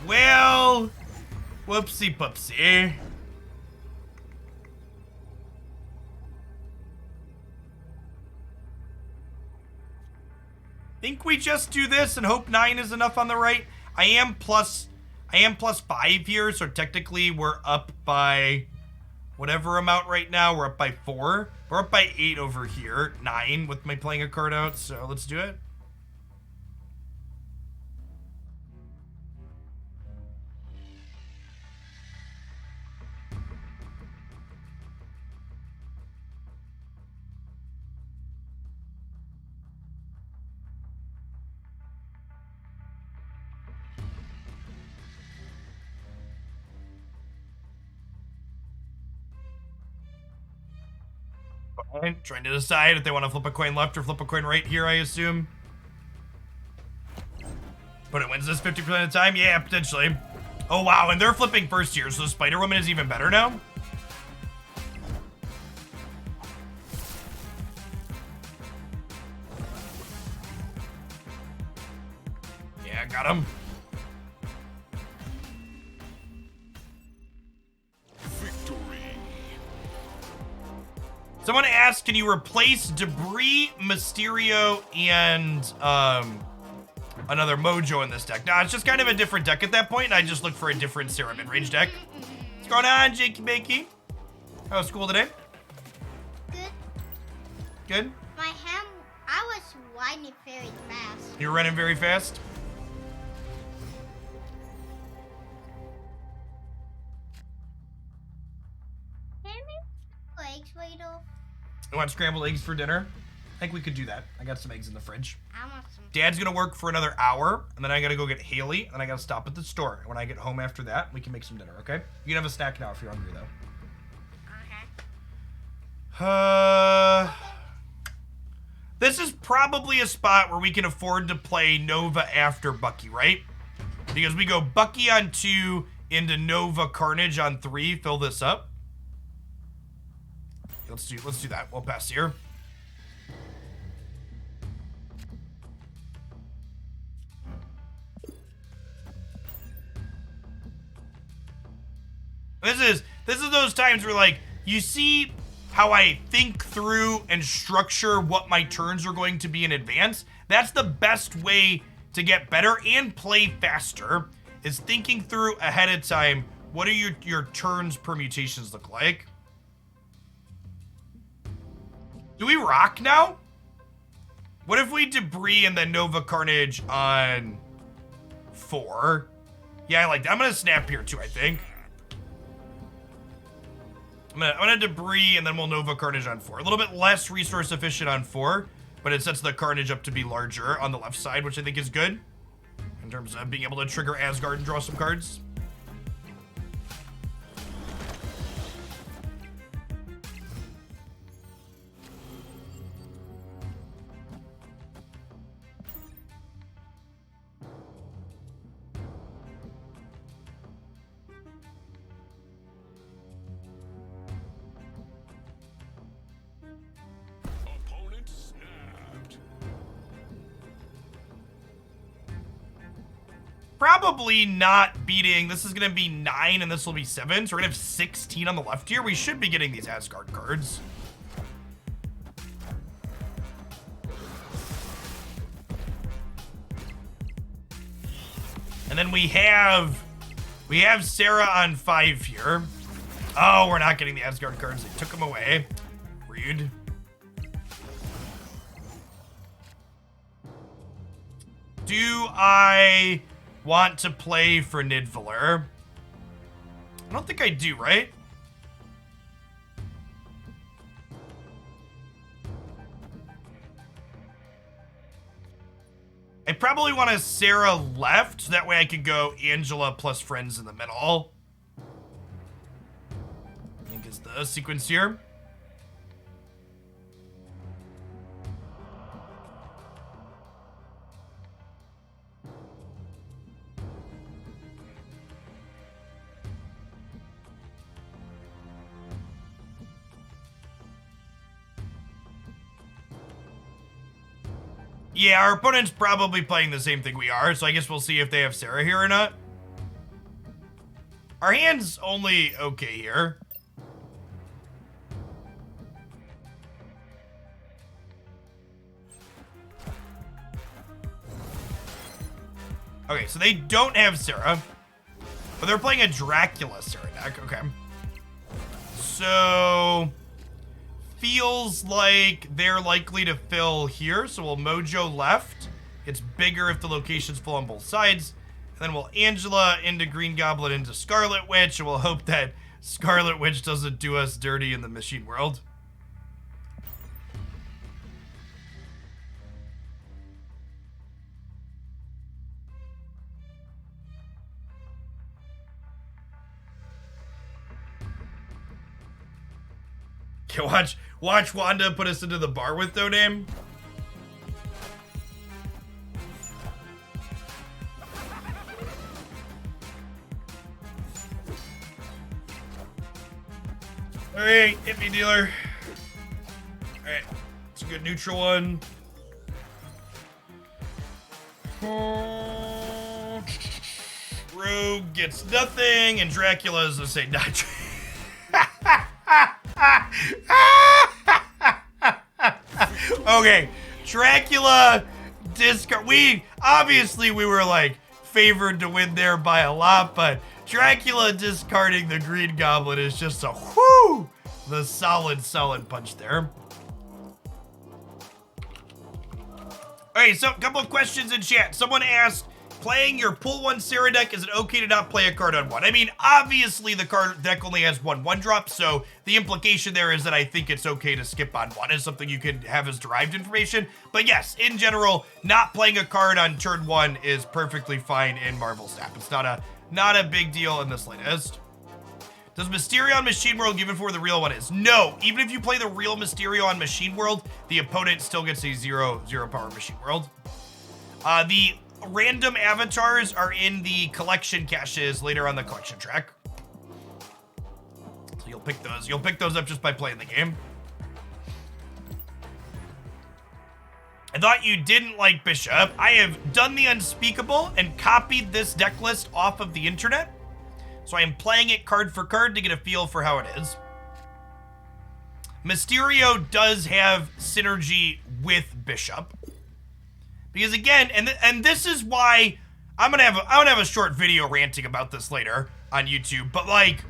[SPEAKER 1] Well, whoopsie poopsie. Think we just do this and hope 9 is enough on the right. I am plus 5 here, so technically we're up by whatever amount right now. We're up by 4. We're up by 8 over here. 9 with my playing a card out, so let's do it. Trying to decide if they want to flip a coin left or flip a coin right here, I assume. But it wins this 50% of the time? Yeah, potentially. Oh, wow, and they're flipping first here, so Spider-Woman is even better now? Yeah, got him. Someone asked, can you replace Debris, Mysterio, and another Mojo in this deck? Nah, it's just kind of a different deck at that point, and I just looked for a different Sarah mid-range deck. What's going on, Jakey Bakey? How was school today?
[SPEAKER 8] Good.
[SPEAKER 1] Good?
[SPEAKER 8] I was running very fast.
[SPEAKER 1] You were running very fast?
[SPEAKER 8] Can we make eggs right off?
[SPEAKER 1] You want scrambled eggs for dinner? I think we could do that. I got some eggs in the fridge.
[SPEAKER 8] I want some.
[SPEAKER 1] Dad's gonna work for another hour, and then I gotta go get Haley, and then I gotta stop at the store. When I get home after that, we can make some dinner, okay? You can have a snack now if you're hungry, though. This is probably a spot where we can afford to play Nova after Bucky, right? Because we go Bucky on 2 into Nova Carnage on 3, fill this up. Let's do that. We'll pass here. This is those times where, like, you see how I think through and structure what my turns are going to be in advance. That's the best way to get better and play faster, is thinking through ahead of time, what do your turns permutations look like? Do we rock now? What if we Debris and then Nova Carnage on 4? Yeah, I like that. I'm gonna snap here too, I think. I'm gonna Debris and then we'll Nova Carnage on 4. A little bit less resource efficient on 4, but it sets the Carnage up to be larger on the left side, which I think is good in terms of being able to trigger Asgard and draw some cards. probably not beating. This is going to be 9 and this will be 7. So we're going to have 16 on the left here. We should be getting these Asgard cards. And then we have Sarah on 5 here. Oh, we're not getting the Asgard cards. They took them away. Rude. Do I want to play for Nidvaler? I don't think I do, right? I probably want a Sarah left, so that way I could go Angela plus friends in the middle. I think is the sequence here. Yeah, our opponent's probably playing the same thing we are, so I guess we'll see if they have Sarah here or not. Our hand's only okay here. Okay, so they don't have Sarah, but they're playing a Dracula Sarah deck. Okay. So feels like they're likely to fill here, so we'll Mojo left. It's bigger if the location's full on both sides. And then we'll Angela into Green Goblin into Scarlet Witch, and we'll hope that Scarlet Witch doesn't do us dirty in the machine world. Okay, watch Wanda put us into the bar with no name. Alright, hit me, dealer. Alright, it's a good neutral one. Rogue gets nothing, and Dracula's the same. Okay, Dracula discard. We were like favored to win there by a lot, but Dracula discarding the Green Goblin is just a whoo, the solid punch there. Alright, so a couple of questions in chat. Someone asked, playing your pull 1 Sarah deck, is it okay to not play a card on 1? I mean, obviously the card deck only has 1 drop, so the implication there is that I think it's okay to skip on 1 is something you can have as derived information. But yes, in general, not playing a card on turn 1 is perfectly fine in Marvel Snap. It's not a big deal in this latest. Does Mysterio on Machine World give it for the real one is? No, even if you play the real Mysterio on Machine World, the opponent still gets a 0 power Machine World. The random avatars are in the collection caches later on the collection track. So you'll pick those. You'll pick those up just by playing the game. I thought you didn't like Bishop. I have done the unspeakable and copied this deck list off of the internet. So I am playing it card for card to get a feel for how it is. Mysterio does have synergy with Bishop. Because again, and this is why I'm gonna have a short video ranting about this later on YouTube. But like,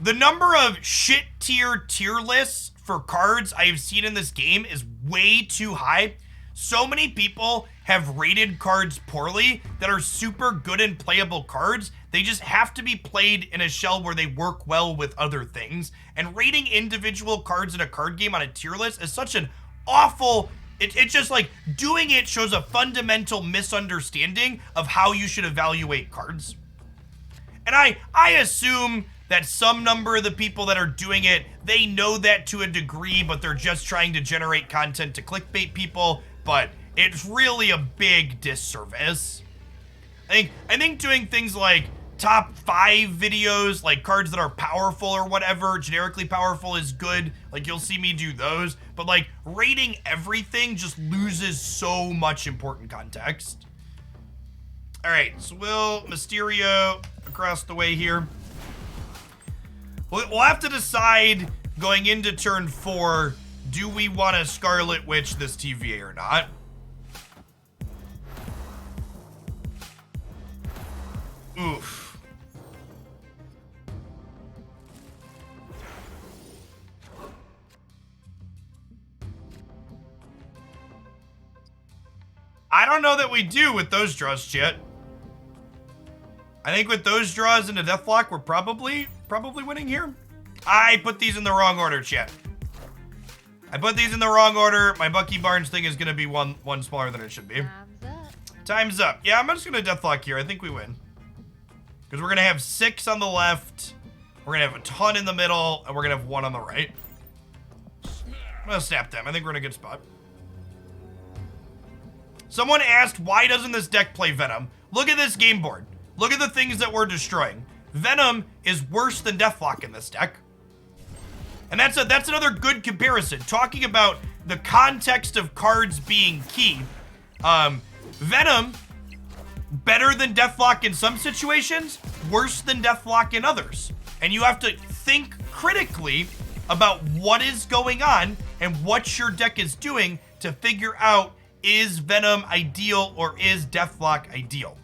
[SPEAKER 1] the number of shit tier lists for cards I've seen in this game is way too high. So many people have rated cards poorly that are super good and playable cards. They just have to be played in a shell where they work well with other things. And rating individual cards in a card game on a tier list is such an awful. It's just like, doing it shows a fundamental misunderstanding of how you should evaluate cards. And I assume that some number of the people that are doing it, they know that to a degree, but they're just trying to generate content to clickbait people. But it's really a big disservice. I think doing things like top 5 videos, like cards that are powerful or whatever, generically powerful, is good. Like, you'll see me do those. But like, rating everything just loses so much important context. All right, so Mysterio across the way here. We'll have to decide going into turn 4, do we want to Scarlet Witch this TVA or not? Oof. I don't know that we do with those draws, chat. I think with those draws into Deathlock, we're probably winning here. I put these in the wrong order, chat. I put these in the wrong order. My Bucky Barnes thing is going to be one smaller than it should be.
[SPEAKER 6] Time's up.
[SPEAKER 1] Time's up. Yeah, I'm just going to Deathlock here. I think we win. Because we're going to have 6 on the left. We're going to have a ton in the middle. And we're going to have 1 on the right. I'm going to snap them. I think we're in a good spot. Someone asked, why doesn't this deck play Venom? Look at this game board. Look at the things that we're destroying. Venom is worse than Deathlock in this deck. And that's another good comparison. Talking about the context of cards being key. Venom, better than Deathlock in some situations, worse than Deathlock in others. And you have to think critically about what is going on and what your deck is doing to figure out, is Venom ideal or is Deathlock ideal?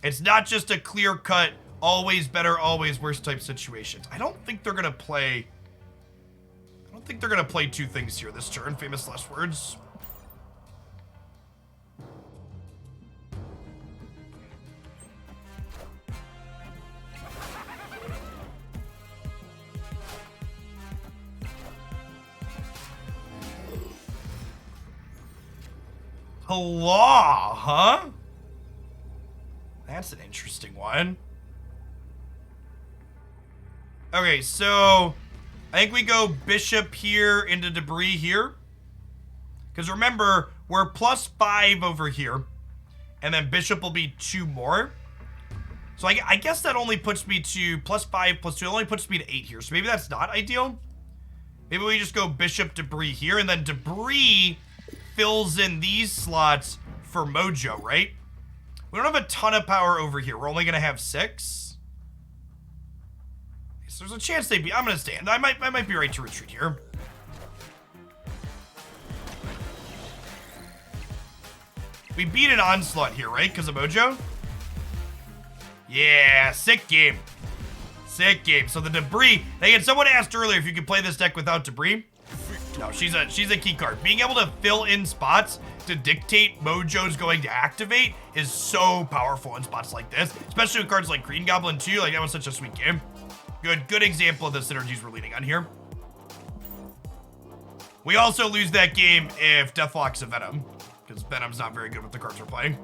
[SPEAKER 1] It's not just a clear-cut, always better, always worse type situations. I don't think they're gonna play 2 things here this turn. Famous last words. Law, huh? That's an interesting one. Okay, so I think we go Bishop here into Debris here. Because remember, we're +5 over here. And then Bishop will be 2 more. So I guess that only puts me to +5 +2. It only puts me to 8 here. So maybe that's not ideal. Maybe we just go Bishop Debris here. And then Debris fills in these slots for Mojo, right? We don't have a ton of power over here. We're only going to have 6. So there's a chance they'd be... I'm going to stand. I might be right to retreat here. We beat an Onslaught here, right? Because of Mojo? Yeah, sick game. Sick game. So the Debris... Again, someone asked earlier if you could play this deck without Debris. No, she's a key card. Being able to fill in spots to dictate Mojo's going to activate is so powerful in spots like this, especially with cards like Green Goblin too. Like, that was such a sweet game. Good example of the synergies we're leading on here. We also lose that game if Deathlock's a Venom, because Venom's not very good with the cards we're playing.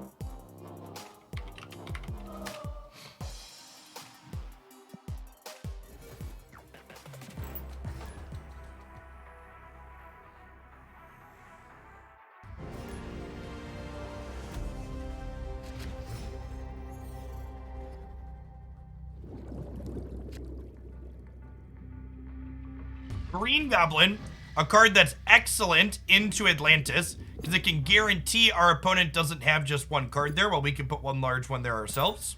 [SPEAKER 1] Green Goblin, a card that's excellent into Atlantis, because it can guarantee our opponent doesn't have just 1 card there, while we can put 1 large one there ourselves.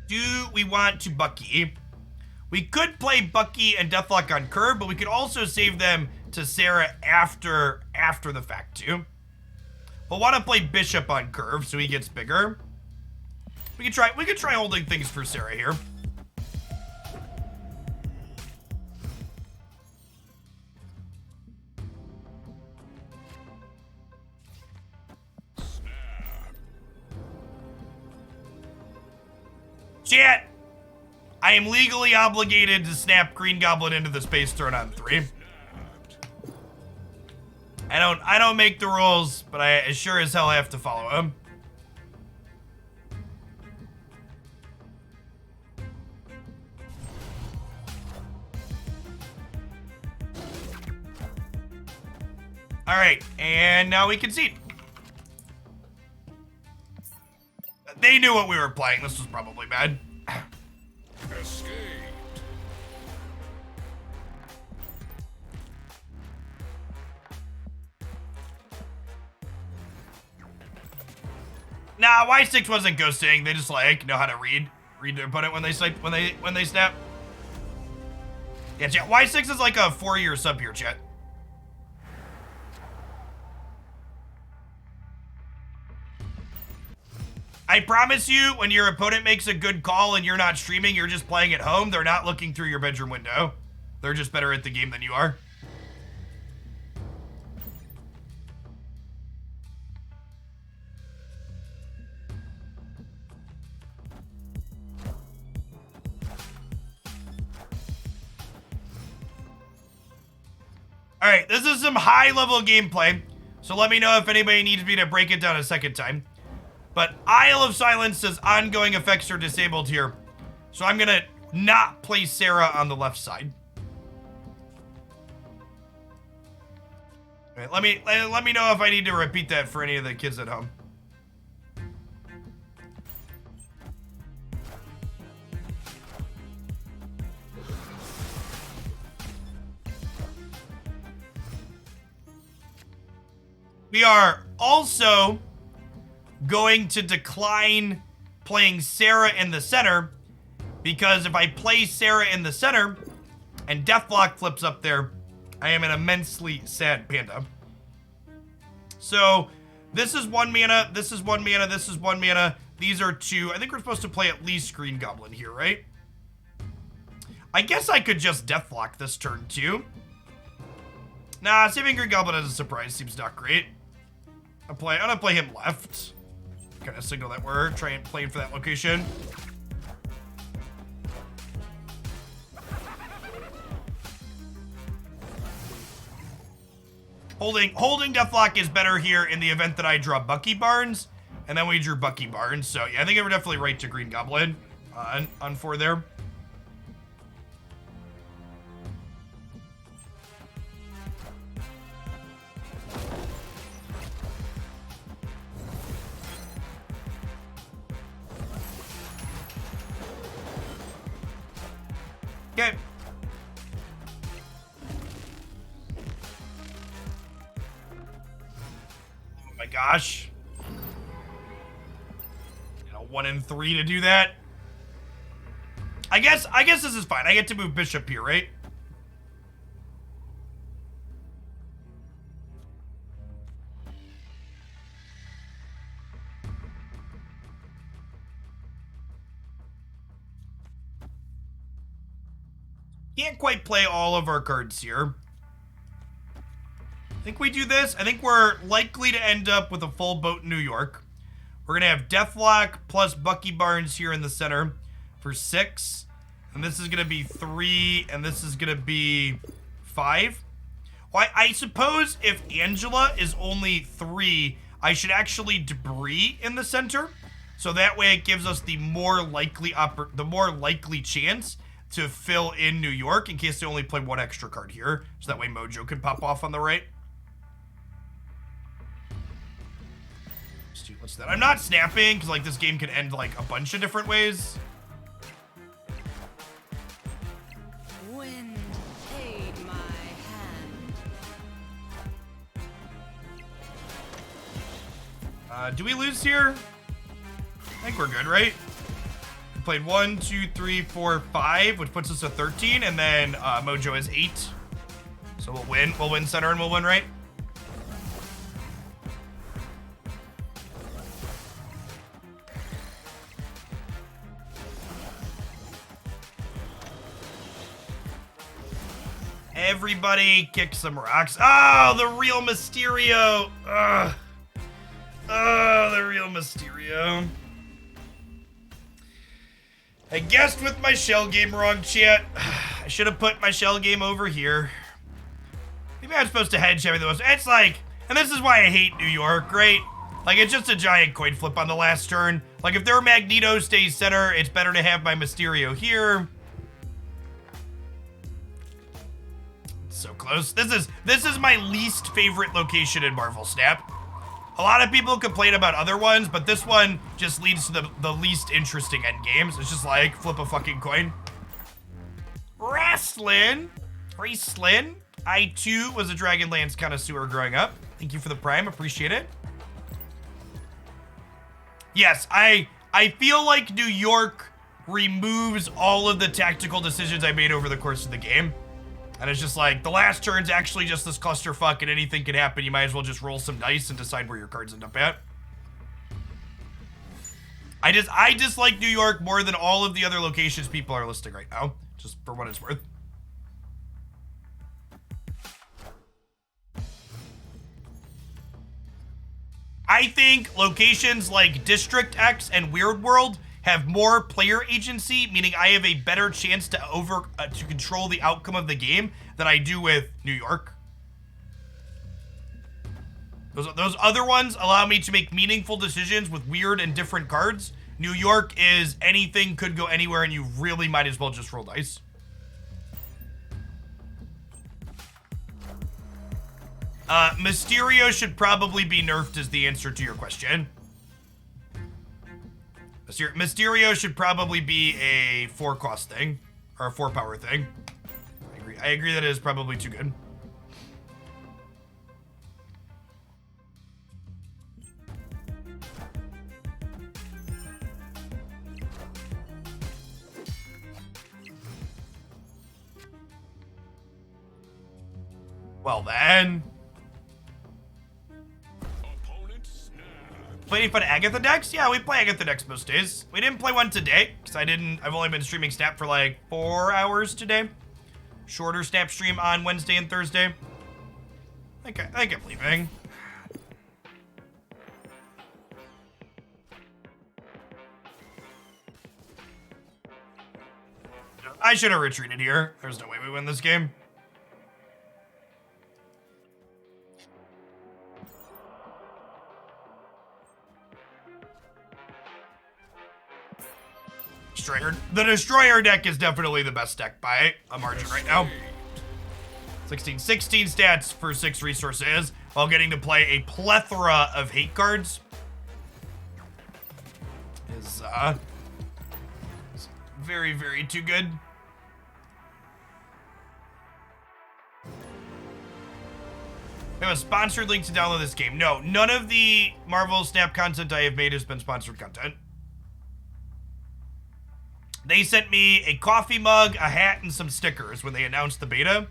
[SPEAKER 1] Do we want to Bucky? We could play Bucky and Deathlock on curve, but we could also save them to Sarah after the fact too. We'll want to play Bishop on curve so he gets bigger. We could try holding things for Sarah here. Chat, I am legally obligated to snap Green Goblin into the space turn on 3. I don't make the rules, but I sure as hell have to follow them. All right, and now we concede. They knew what we were playing. This was probably bad.
[SPEAKER 7] Escaped.
[SPEAKER 1] Nah, Y6 wasn't ghosting. They just like know how to read their opponent when they snap. When they snap. Yeah, chat. Y6 is like a 4-year sub here, chat. I promise you, when your opponent makes a good call and you're not streaming, you're just playing at home, they're not looking through your bedroom window. They're just better at the game than you are. All right, this is some high-level gameplay, so let me know if anybody needs me to break it down a second time. But Isle of Silence says ongoing effects are disabled here, so I'm gonna not play Sarah on the left side. All right, let me know if I need to repeat that for any of the kids at home. We are also going to decline playing Sarah in the center, because if I play Sarah in the center and Deathlock flips up there, I am an immensely sad panda. So this is 1 mana, this is 1 mana, this is 1 mana. These are 2. I think we're supposed to play at least Green Goblin here, right? I guess I could just Deathlock this turn too. Nah, saving Green Goblin as a surprise seems not great. I'm gonna play him left. Kind of signal that we're playing for that location. Holding Deathlock is better here in the event that I draw Bucky Barnes, and then we drew Bucky Barnes. So yeah, I think we're definitely right to Green Goblin on 4 there. Okay. Oh my gosh. 1 and 3 to do that. I guess this is fine. I get to move Bishop here, right? Can't quite play all of our cards here. I think we do this. I think we're likely to end up with a full boat in New York. We're going to have Deathlock plus Bucky Barnes here in the center for 6. And this is going to be 3, and this is going to be 5. Well, I suppose if Angela is only 3, I should actually debris in the center. So that way it gives us the more likely chance to fill in New York in case they only play 1 extra card here. So that way Mojo can pop off on the right. What's that? I'm not snapping because like this game could end like a bunch of different ways.
[SPEAKER 3] Wind, aid my hand.
[SPEAKER 1] Do we lose here? I think we're good, right? We played 1, 2, 3, 4, 5, which puts us at 13, and then Mojo is 8. So we'll win. We'll win center and we'll win right. Everybody kick some rocks. Oh, the real Mysterio. Ugh. Oh, the real Mysterio. I guessed with my shell game wrong, chat. I should have put my shell game over here. Maybe I'm supposed to hedge everything. It's like, and this is why I hate New York, right? Like, it's just a giant coin flip on the last turn. Like, if their Magneto stays center, it's better to have my Mysterio here. So close. This is my least favorite location in Marvel Snap. A lot of people complain about other ones, but this one just leads to the least interesting end games. It's just like flip a fucking coin. Wrestling. I too was a Dragonlance connoisseur growing up. Thank you for the prime, appreciate it. Yes, I feel like New York removes all of the tactical decisions I made over the course of the game. And it's just like, the last turn's actually just this clusterfuck and anything can happen. You might as well just roll some dice and decide where your cards end up at. I dislike New York more than all of the other locations people are listing right now, just for what it's worth. I think locations like District X and Weird World have more player agency, meaning I have a better chance to to control the outcome of the game than I do with New York. Those other ones allow me to make meaningful decisions with weird and different cards. New York is anything could go anywhere and you really might as well just roll dice. Mysterio should probably be nerfed is the answer to your question. Mysterio should probably be a 4-cost thing, or a 4-power thing. I agree that it is probably too good. Well then. Play any fun Agatha decks? Yeah, we play Agatha decks most days. We didn't play one today, because I've only been streaming Snap for like 4 hours today. Shorter Snap stream on Wednesday and Thursday. I think I'm leaving. I should have retreated here. There's no way we win this game. The Destroyer deck is definitely the best deck by a margin right now. 16 stats for 6 resources, while getting to play a plethora of hate cards. Is very, very too good. We have a sponsored link to download this game. No, none of the Marvel Snap content I have made has been sponsored content. They sent me a coffee mug, a hat, and some stickers when they announced the beta.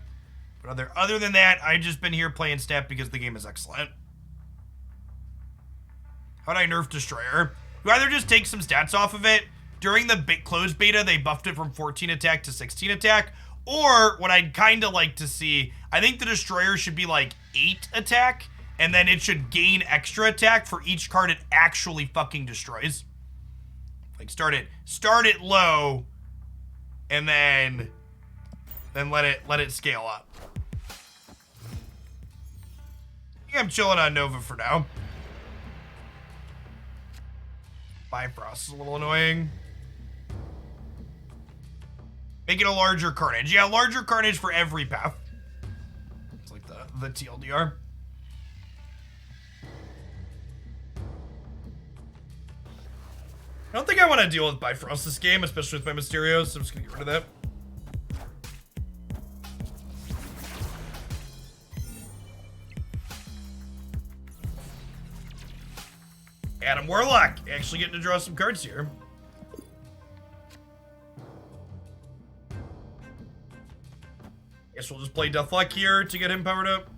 [SPEAKER 1] But other than that, I've just been here playing Snap because the game is excellent. How'd I nerf Destroyer? You either just take some stats off of it. During the closed beta, they buffed it from 14 attack to 16 attack. Or, what I'd kind of like to see, I think the Destroyer should be like 8 attack. And then it should gain extra attack for each card it actually fucking destroys. Like start it low, and then let it scale up. I think I'm chilling on Nova for now. Bifrost is a little annoying. Make it a larger Carnage. Yeah, larger Carnage for every path. It's like the TLDR. I don't think I want to deal with Bifrost this game, especially with my Mysterio, so I'm just going to get rid of that. Adam Warlock, actually getting to draw some cards here. Guess we'll just play Deathlock here to get him powered up.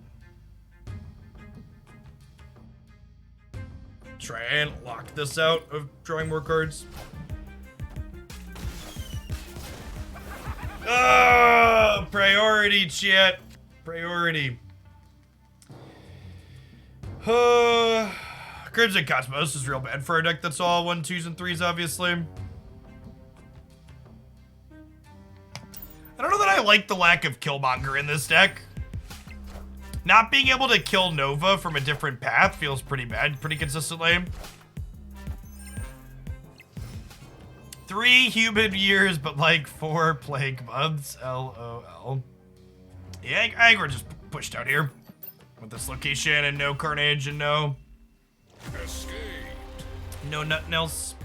[SPEAKER 1] Try and lock this out of drawing more cards. Oh, priority, chat. Priority. Crimson Cosmos is real bad for a deck that's all 1, 2s, and 3s, obviously. I don't know that I like the lack of Killmonger in this deck. Not being able to kill Nova from a different path feels pretty bad, pretty consistently. 3 human years, but like 4 plague months. LOL. Yeah, I think we're just pushed out here. With this location and no carnage and no nothing else.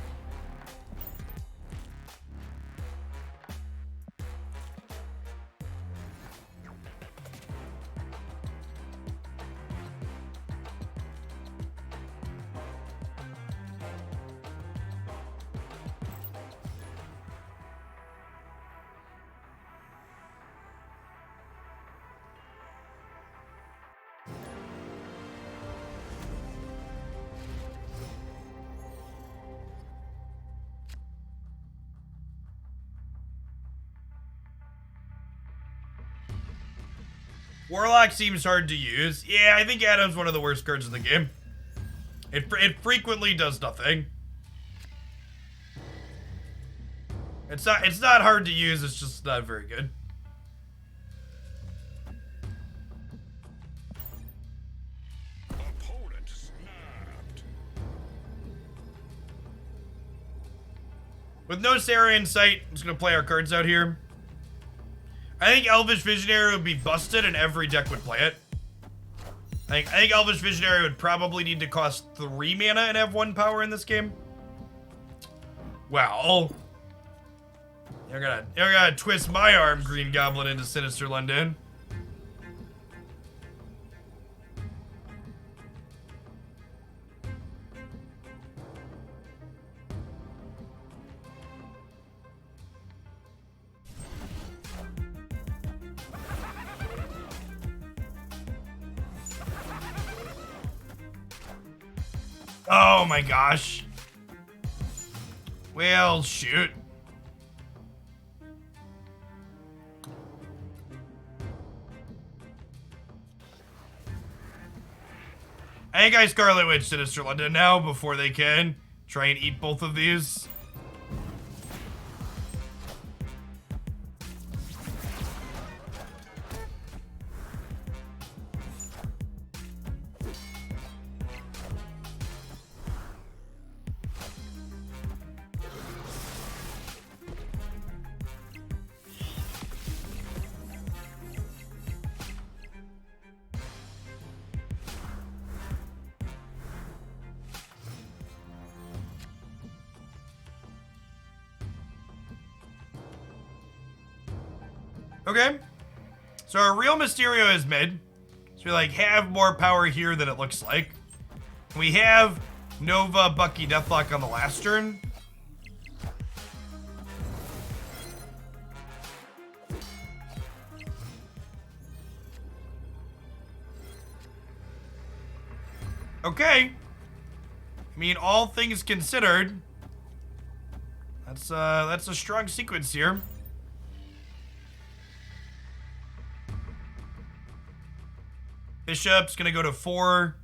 [SPEAKER 1] Warlock seems hard to use. Yeah, I think Adam's one of the worst cards in the game. It frequently does nothing. It's not hard to use, it's just not very good.
[SPEAKER 2] Opponent snapped.
[SPEAKER 1] With no Sarah in sight, I'm just gonna play our cards out here. I think Elvish Visionary would be busted and every deck would play it. I think Elvish Visionary would probably need to cost 3 mana and have 1 power in this game. Well, you're gonna twist my arm, Green Goblin, into Sinister London. Oh my gosh. Well, shoot. I think I Scarlet Witch Sinister London now before they can try and eat both of these. Okay. So our real Mysterio is mid. So we like have more power here than it looks like. We have Nova, Bucky, Deathlock on the last turn. Okay. I mean, all things considered, that's a strong sequence here. Bishop's gonna go to 4.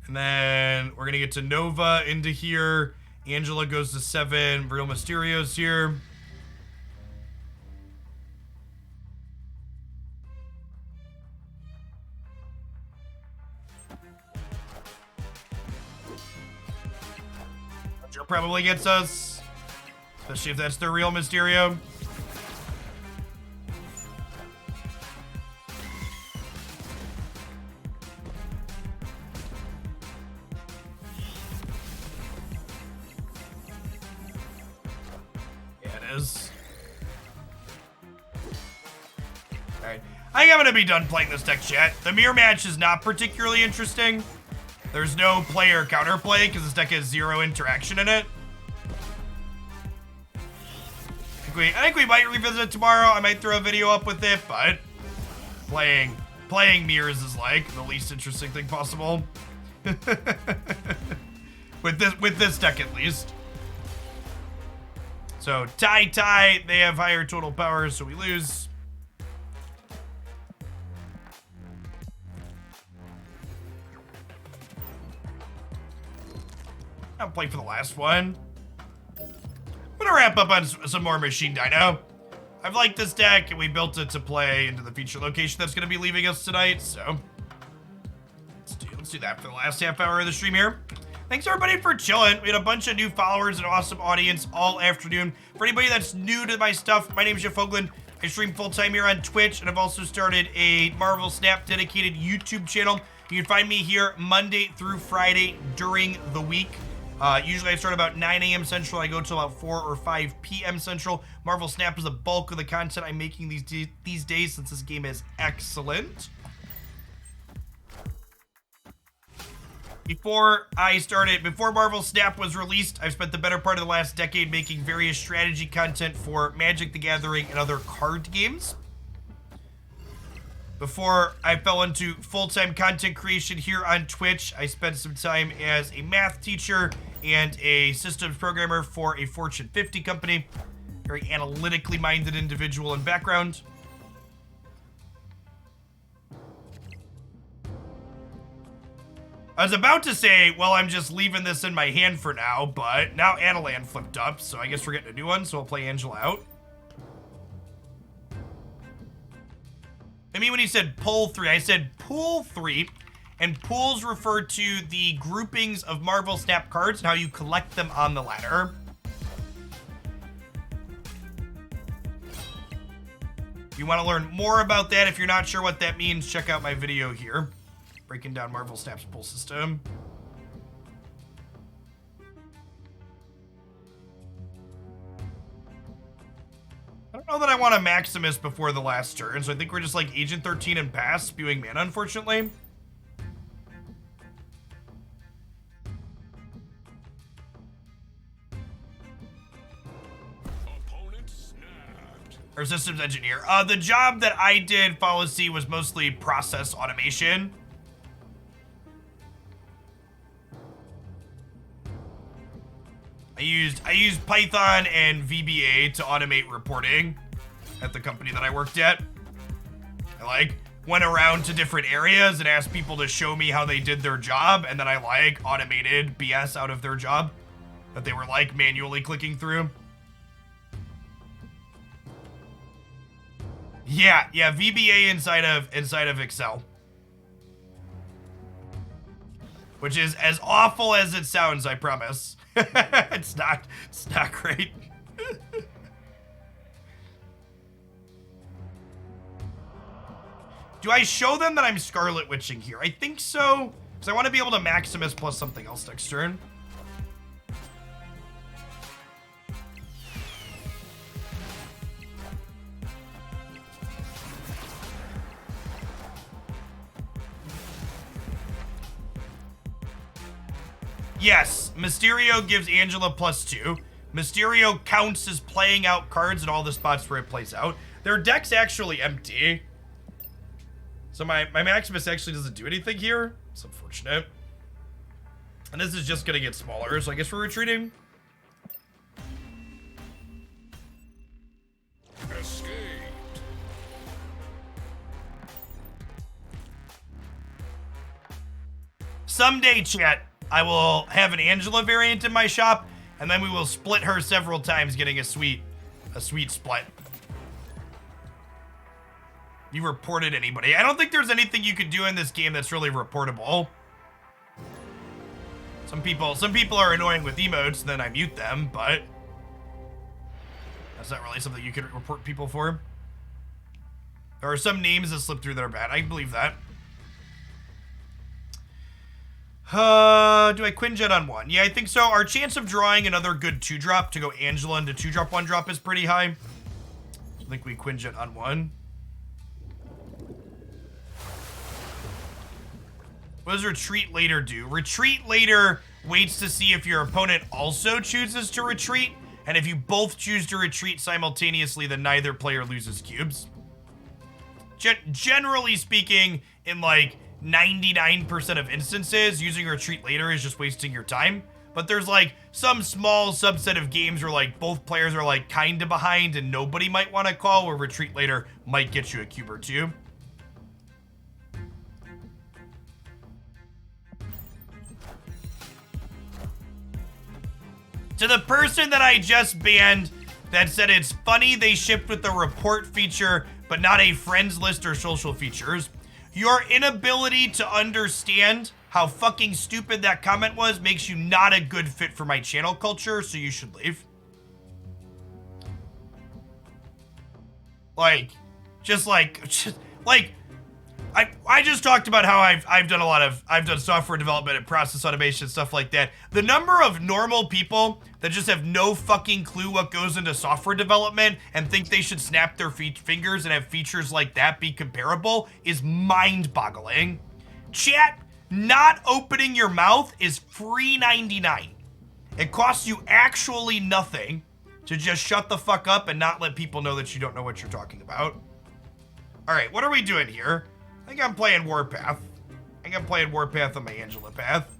[SPEAKER 1] And then we're gonna get to Nova into here. Angela goes to 7. Real Mysterio's here. Joe probably gets us. Especially if that's the real Mysterio. Alright. I think I'm gonna be done playing this deck, chat. The mirror match is not particularly interesting. There's no player counterplay because this deck has 0 interaction in it. I think we might revisit it tomorrow. I might throw a video up with it, but playing mirrors is like the least interesting thing possible. with this deck at least. So tie, they have higher total power, so we lose. I'll play for the last one. I'm gonna wrap up on some more Machine Dino. I've liked this deck, and we built it to play into the feature location that's gonna be leaving us tonight, so let's do that for the last half hour of the stream here. Thanks everybody for chilling. We had a bunch of new followers and awesome audience all afternoon. For anybody that's new to my stuff, my name is Jeff Hoagland. I stream full-time here on Twitch, and I've also started a Marvel Snap dedicated YouTube channel. You can find me here Monday through Friday during the week. Usually I start about 9 a.m. Central. I go till about 4 or 5 p.m. Central. Marvel Snap is the bulk of the content I'm making these days since this game is excellent. Before Marvel Snap was released, I've spent the better part of the last decade making various strategy content for Magic the Gathering and other card games. Before I fell into full-time content creation here on Twitch, I spent some time as a math teacher and a systems programmer for a Fortune 50 company. Very analytically minded individual in background. I was about to say, well, I'm just leaving this in my hand for now, but now Adelan flipped up, so I guess we're getting a new one, so I'll play Angela out. I mean, when he said pull 3, I said pool 3, and pools refer to the groupings of Marvel Snap cards and how you collect them on the ladder. If you want to learn more about that, if you're not sure what that means, check out my video here. Breaking down Marvel Snap's pull system. I don't know that I want a Maximus before the last turn, so I think we're just like Agent 13 and pass, spewing mana, unfortunately.
[SPEAKER 2] Opponent snapped.
[SPEAKER 1] Or systems engineer. The job that I did, Follow C, was mostly process automation. I used Python and VBA to automate reporting at the company that I worked at. I went around to different areas and asked people to show me how they did their job, and then I automated BS out of their job that they were manually clicking through. Yeah, VBA inside of Excel. Which is as awful as it sounds, I promise. It's not great. Do I show them that I'm Scarlet Witching here? I think so, because I want to be able to Maximus plus something else next turn. Yes, Mysterio gives Angela +2. Mysterio counts as playing out cards at all the spots where it plays out. Their deck's actually empty. So my Maximus actually doesn't do anything here. It's unfortunate. And this is just gonna get smaller, so I guess we're retreating.
[SPEAKER 2] Escaped.
[SPEAKER 1] Someday, chat, I will have an Angela variant in my shop, and then we will split her several times, getting a sweet split. You reported anybody? I don't think there's anything you could do in this game that's really reportable. Some people are annoying with emotes, then I mute them, but that's not really something you could report people for. There are some names that slip through that are bad. I believe that. Do I Quinjet on 1? Yeah, I think so. Our chance of drawing another good 2-drop to go Angela into 2-drop, 1-drop is pretty high. I think we Quinjet on 1. What does Retreat Later do? Retreat Later waits to see if your opponent also chooses to retreat, and if you both choose to retreat simultaneously, then neither player loses cubes. Generally speaking, in 99% of instances, using Retreat Later is just wasting your time. But there's some small subset of games where both players are kinda behind and nobody might want to call, where Retreat Later might get you a cube or two. To the person that I just banned that said it's funny they shipped with the report feature but not a friends list or social features, your inability to understand how fucking stupid that comment was makes you not a good fit for my channel culture, so you should leave. Like, I just talked about how I've done software development and process automation, stuff like that. The number of normal people that just have no fucking clue what goes into software development and think they should snap their fingers and have features like that be comparable is mind-boggling. Chat, not opening your mouth is free 99. It costs you actually nothing to just shut the fuck up and not let people know that you don't know what you're talking about. All right, what are we doing here? I think I'm playing Warpath. I think I'm playing Warpath on my Angela path.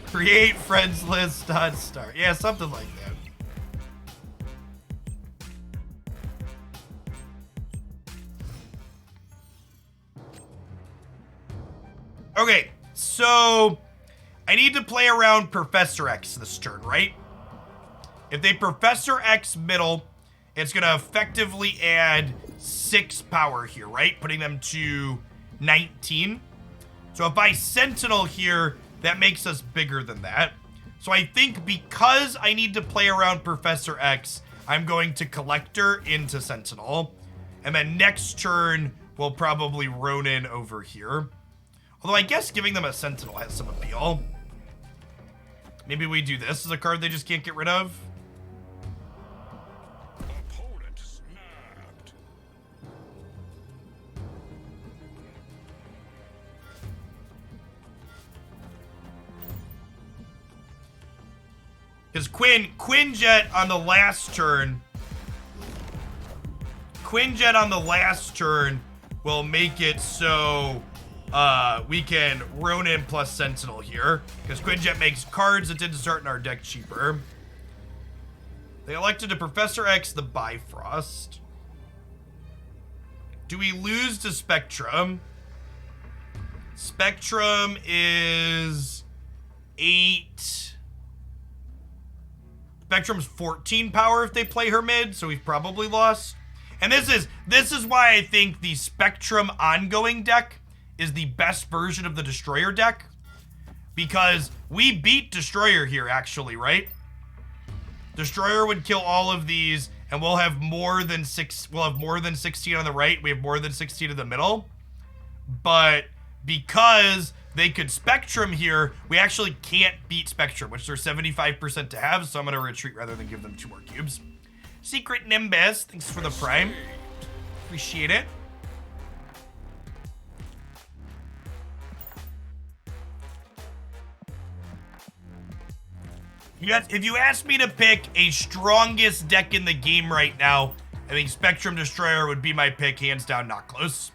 [SPEAKER 1] Create friends list on start. Yeah, something like that. Okay, so I need to play around Professor X this turn, right? If they Professor X middle, it's going to effectively add 6 power here, right? Putting them to 19. So if I Sentinel here, that makes us bigger than that. So I think because I need to play around Professor X, I'm going to Collector into Sentinel. And then next turn, we'll probably Ronan over here. Although I guess giving them a Sentinel has some appeal. Maybe we do this as a card they just can't get rid of.
[SPEAKER 2] Opponent snapped.
[SPEAKER 1] Because Quinjet on the last turn. Quinjet on the last turn will make it so we can Ronan plus Sentinel here. Because Quinjet makes cards that didn't start in our deck cheaper. They elected to Professor X the Bifrost. Do we lose to Spectrum? Spectrum is 8. Spectrum's 14 power if they play her mid, so we've probably lost. And this is why I think the Spectrum ongoing deck is the best version of the Destroyer deck. Because we beat Destroyer here, actually, right? Destroyer would kill all of these, and we'll have more than 16 on the right. We have more than 16 in the middle. But because they could Spectrum here, we actually can't beat Spectrum, which they're 75% to have, so I'm going to retreat rather than give them 2 more cubes. Secret Nimbus, thanks for the prime. Appreciate it. If you asked me to pick a strongest deck in the game right now, I think Spectrum Destroyer would be my pick, hands down, not close.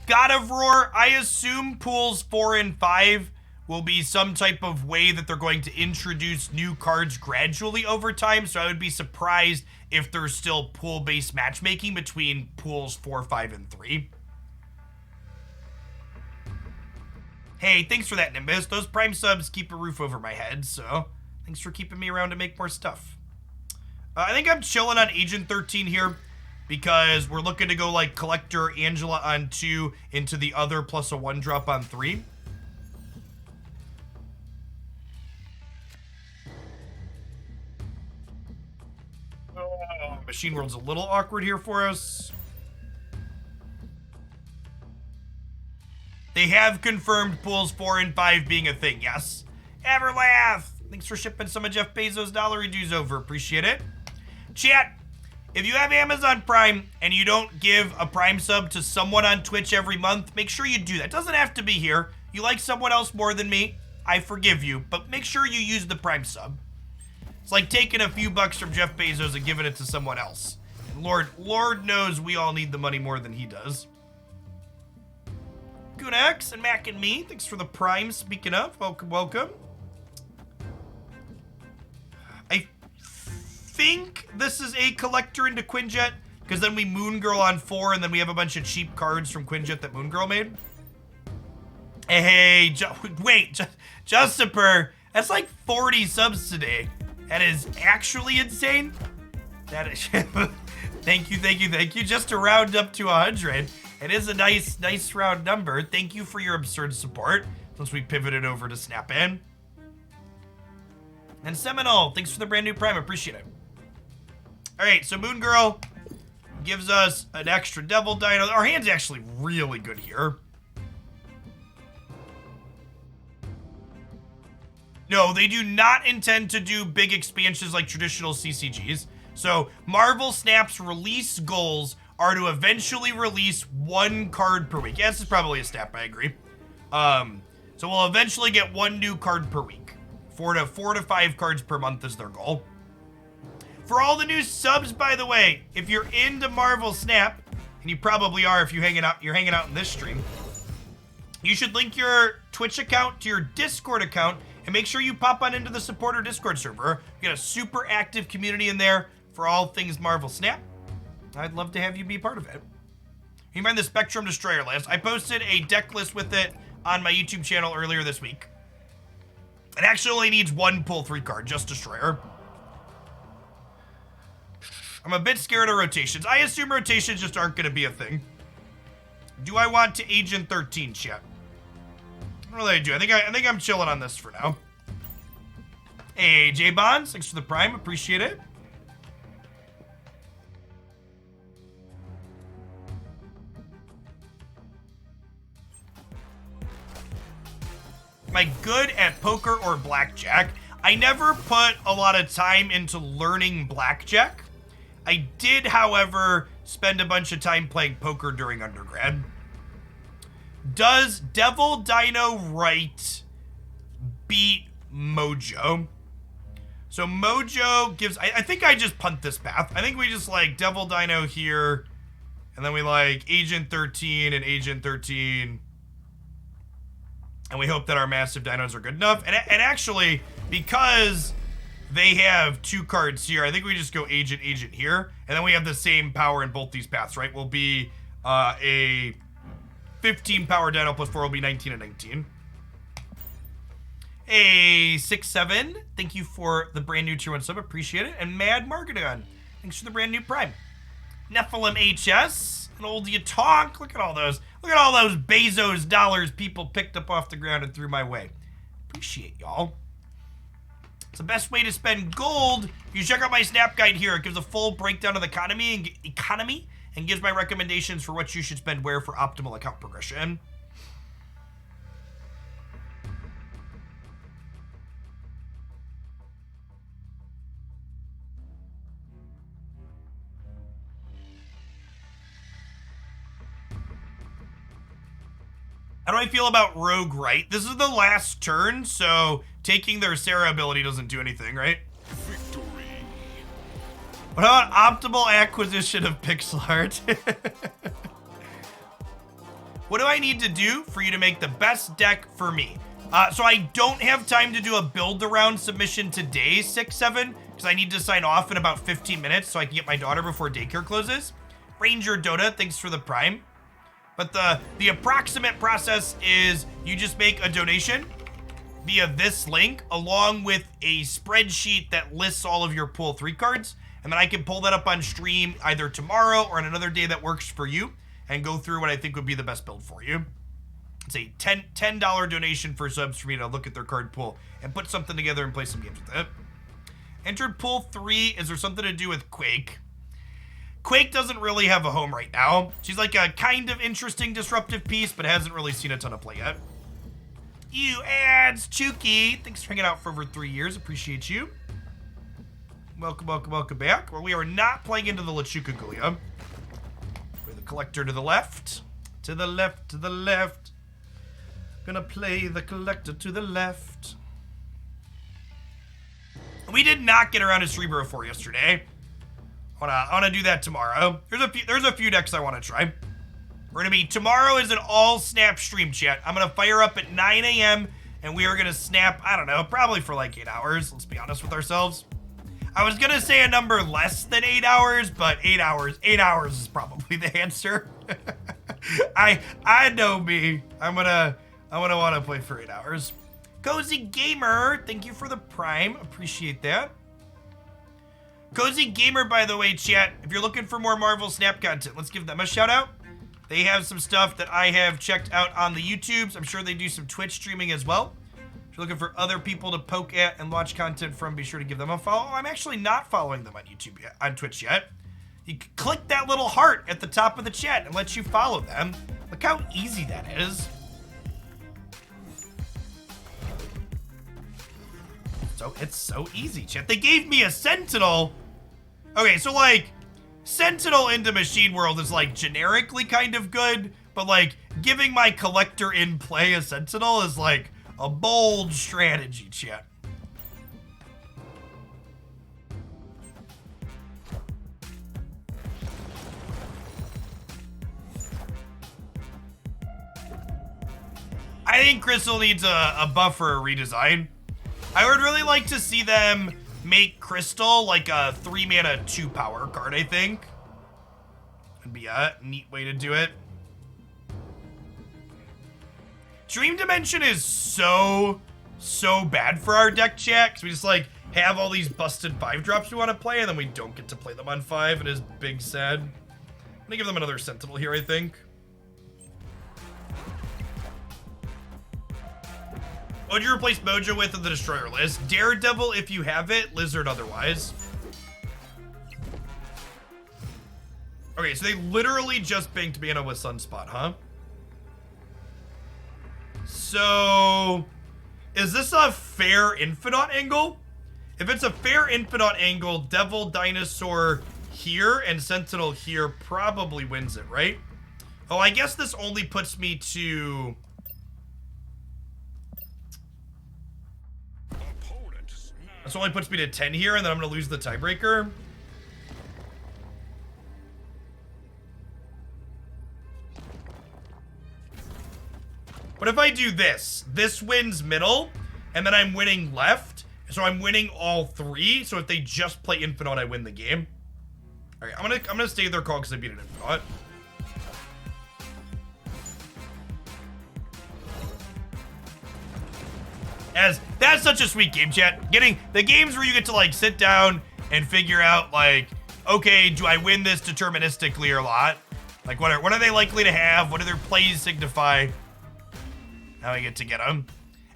[SPEAKER 1] God of Roar, I assume pools 4 and 5 will be some type of way that they're going to introduce new cards gradually over time, so I would be surprised if there's still pool-based matchmaking between pools 4, 5, and 3. Hey, thanks for that, Nimbus. Those Prime subs keep a roof over my head, so thanks for keeping me around to make more stuff. I think I'm chilling on Agent 13 here because we're looking to go like Collector Angela on 2 into the other plus a 1-drop on 3. Machine World's a little awkward here for us. They have confirmed pools 4 and 5 being a thing, yes. Everlaugh! Thanks for shipping some of Jeff Bezos' dollar dues over. Appreciate it. Chat, if you have Amazon Prime and you don't give a Prime sub to someone on Twitch every month, make sure you do that. It doesn't have to be here. You like someone else more than me, I forgive you. But make sure you use the Prime sub. It's like taking a few bucks from Jeff Bezos and giving it to someone else. And Lord knows we all need the money more than he does. Goonex and Mac and me, thanks for the Prime. Speaking of, welcome, welcome. I think this is a Collector into Quinjet, because then we Moon Girl on 4, and then we have a bunch of cheap cards from Quinjet that Moon Girl made. Hey, wait, Justiper, that's like 40 subs today. That is actually insane. That is, thank you. Just to round up to 100. It is a nice round number. Thank you for your absurd support since we pivoted over to Snap In. And Seminole, thanks for the brand new Prime. Appreciate it. All right, so Moon Girl gives us an extra Devil Dino. Our hand's actually really good here. No, they do not intend to do big expansions like traditional CCGs. So Marvel Snap's release goals are to eventually release 1 card per week. Yeah, this is probably a snap, I agree. So we'll eventually get 1 new card per week. 4 to 5 cards per month is their goal. For all the new subs, by the way, if you're into Marvel Snap, and you probably are if you're hanging out in this stream, you should link your Twitch account to your Discord account and make sure you pop on into the supporter Discord server. You got a super active community in there for all things Marvel Snap. I'd love to have you be part of it. You find the Spectrum Destroyer list. I posted a deck list with it on my YouTube channel earlier this week. It actually only needs 1 pull 3 card, just Destroyer. I'm a bit scared of rotations. I assume rotations just aren't going to be a thing. Do I want to Agent 13, chat? I don't really do. I think I'm chilling on this for now. Hey, J Bonds, thanks for the Prime. Appreciate it. Am I good at poker or blackjack? I never put a lot of time into learning blackjack. I did, however, spend a bunch of time playing poker during undergrad. Does Devil Dino Right beat Mojo? So Mojo gives... I think I just punt this path. I think we just like Devil Dino here, and then we like Agent 13 and Agent 13. And we hope that our massive dinos are good enough. And actually, because they have 2 cards here, I think we just go Agent here. And then we have the same power in both these paths, right? Will be a 15 power dino plus 4 will be 19 and 19. Hey, 6-7. Thank you for the brand new tier 1 sub. Appreciate it. And Mad Margadon, thanks for the brand new Prime. Nephilim HS. And old you talk. Look at all those. Look at all those Bezos dollars people picked up off the ground and threw my way. Appreciate y'all. It's the best way to spend gold. If you check out my Snap Guide here, it gives a full breakdown of the economy and gives my recommendations for what you should spend where for optimal account progression. How do I feel about Rogue Right? This is the last turn, so taking their Sarah ability doesn't do anything, right?
[SPEAKER 2] Victory.
[SPEAKER 1] What about optimal acquisition of pixel art? What do I need to do for you to make the best deck for me? So I don't have time to do a build around submission today, 6-7, because I need to sign off in about 15 minutes so I can get my daughter before daycare closes. Ranger Dota, thanks for the Prime. But the approximate process is you just make a donation via this link along with a spreadsheet that lists all of your pull 3 cards. And then I can pull that up on stream either tomorrow or on another day that works for you and go through what I think would be the best build for you. It's a $10 donation for subs for me to look at their card pool and put something together and play some games with it. Entered pool 3. Is there something to do with Quake? Quake doesn't really have a home right now. She's like a kind of interesting disruptive piece, but hasn't really seen a ton of play yet. You ads, Chuki. Thanks for hanging out for over 3 years. Appreciate you. Welcome back. Well, we are not playing into the Lachuka Gulia. Play the collector to the left. To the left. Gonna play the collector to the left. We did not get around to Cerebro 4 yesterday. I wanna do that tomorrow. There's a few decks I wanna try. Tomorrow is an all snap stream, chat. I'm gonna fire up at 9 a.m. and we are gonna snap, I don't know, probably for like 8 hours. Let's be honest with ourselves. I was gonna say a number less than 8 hours, but 8 hours is probably the answer. I know me. I'm gonna wanna play for 8 hours. Cozy Gamer, thank you for the Prime. Appreciate that. Cozy Gamer, by the way, chat, if you're looking for more Marvel Snap content, let's give them a shout out. They have some stuff that I have checked out on the YouTubes. I'm sure they do some Twitch streaming as well. If you're looking for other people to poke at and watch content from, be sure to give them a follow. I'm actually not following them on YouTube yet, on Twitch yet. You can click that little heart at the top of the chat and let you follow them. Look how easy that is. So it's so easy, chat. They gave me a Sentinel. Okay, so like, Sentinel into Machine World is like generically kind of good, but like giving my collector in play a Sentinel is like a bold strategy, chat. I think Crystal needs a buff or a redesign. I would really like to see them make Crystal like a 3-mana 2-power card, I think. Would be a neat way to do it. Dream Dimension is so bad for our deck, chat, because we just like have all these busted 5-drops we want to play, and then we don't get to play them on 5. It is big sad. I'm gonna give them another Sentinel here, I think. What would you replace Mojo with in the Destroyer list? Daredevil if you have it, Lizard otherwise. Okay, so they literally just banked mana with Sunspot, huh? So, is this a fair Infinite angle? If it's a fair Infinite angle, Devil, Dinosaur here and Sentinel here probably wins it, right? Oh, I guess this only puts me to... This only puts me to 10 here, and then I'm going to lose the tiebreaker. What if I do this? This wins middle, and then I'm winning left, so I'm winning all 3. So if they just play Infinite, I win the game. All right, I'm gonna stay their call because I beat an Infinite. As that's such a sweet game, chat. Getting the games where you get to like sit down and figure out like, okay, do I win this deterministically or not? Like, what are they likely to have? What do their plays signify? Now I get to get them.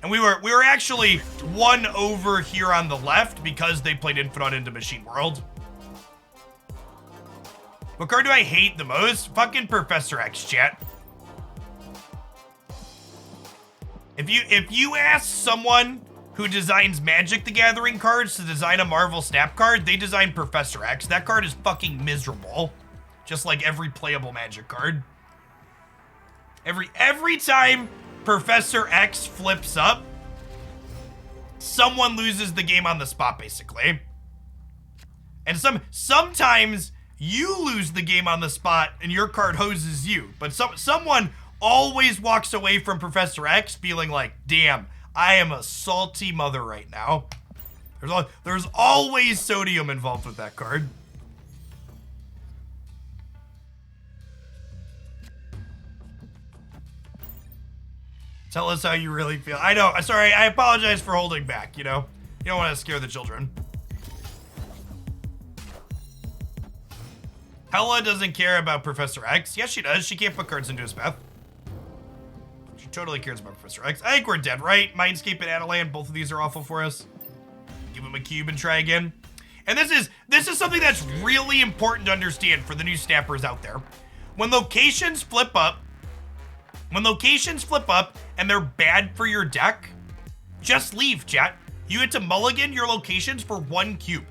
[SPEAKER 1] And we were actually 1 over here on the left because they played Infinite into Machine World. What card do I hate the most? Fucking Professor X, chat. If you ask someone who designs Magic the Gathering cards to design a Marvel Snap card, they design Professor X. That card is fucking miserable. Just like every playable Magic card. Every time Professor X flips up, someone loses the game on the spot, basically. And sometimes you lose the game on the spot and your card hoses you. But someone always walks away from Professor X feeling like, damn, I am a salty mother right now. There's always sodium involved with that card. Tell us how you really feel. I know, sorry, I apologize for holding back, you know? You don't want to scare the children. Hella doesn't care about Professor X. Yes, she does. She can't put cards into his path. She totally cares about Professor X. I think we're dead, right? Mindscape and Adelan, both of these are awful for us. Give him a cube and try again. And this is something that's really important to understand for the new snappers out there. When locations flip up and they're bad for your deck, just leave, chat. You get to mulligan your locations for 1 cube.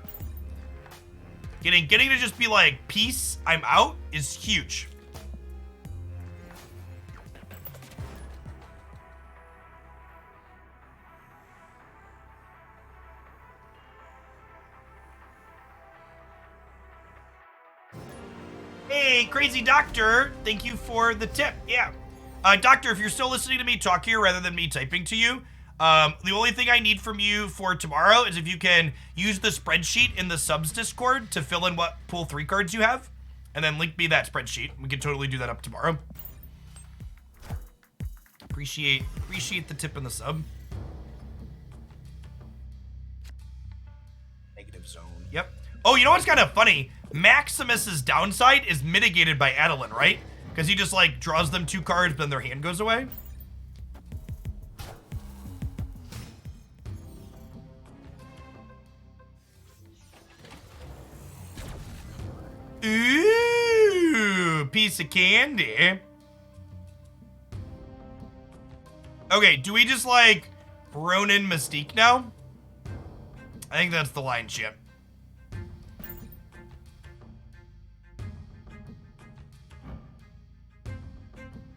[SPEAKER 1] Getting to just be like, peace, I'm out, is huge. Hey, Crazy Doctor, thank you for the tip. Yeah. Doctor, if you're still listening to me talk here rather than me typing to you, the only thing I need from you for tomorrow is if you can use the spreadsheet in the subs Discord to fill in what pool 3 cards you have, and then link me that spreadsheet. We can totally do that up tomorrow. Appreciate the tip in the sub. Negative zone. Yep. Oh, you know what's kind of funny? Maximus's downside is mitigated by Adelan, right? Because he just like draws them 2 cards, but then their hand goes away. Ooh, piece of candy. Okay, do we just like Ronan Mystique now? I think that's the line, Chip.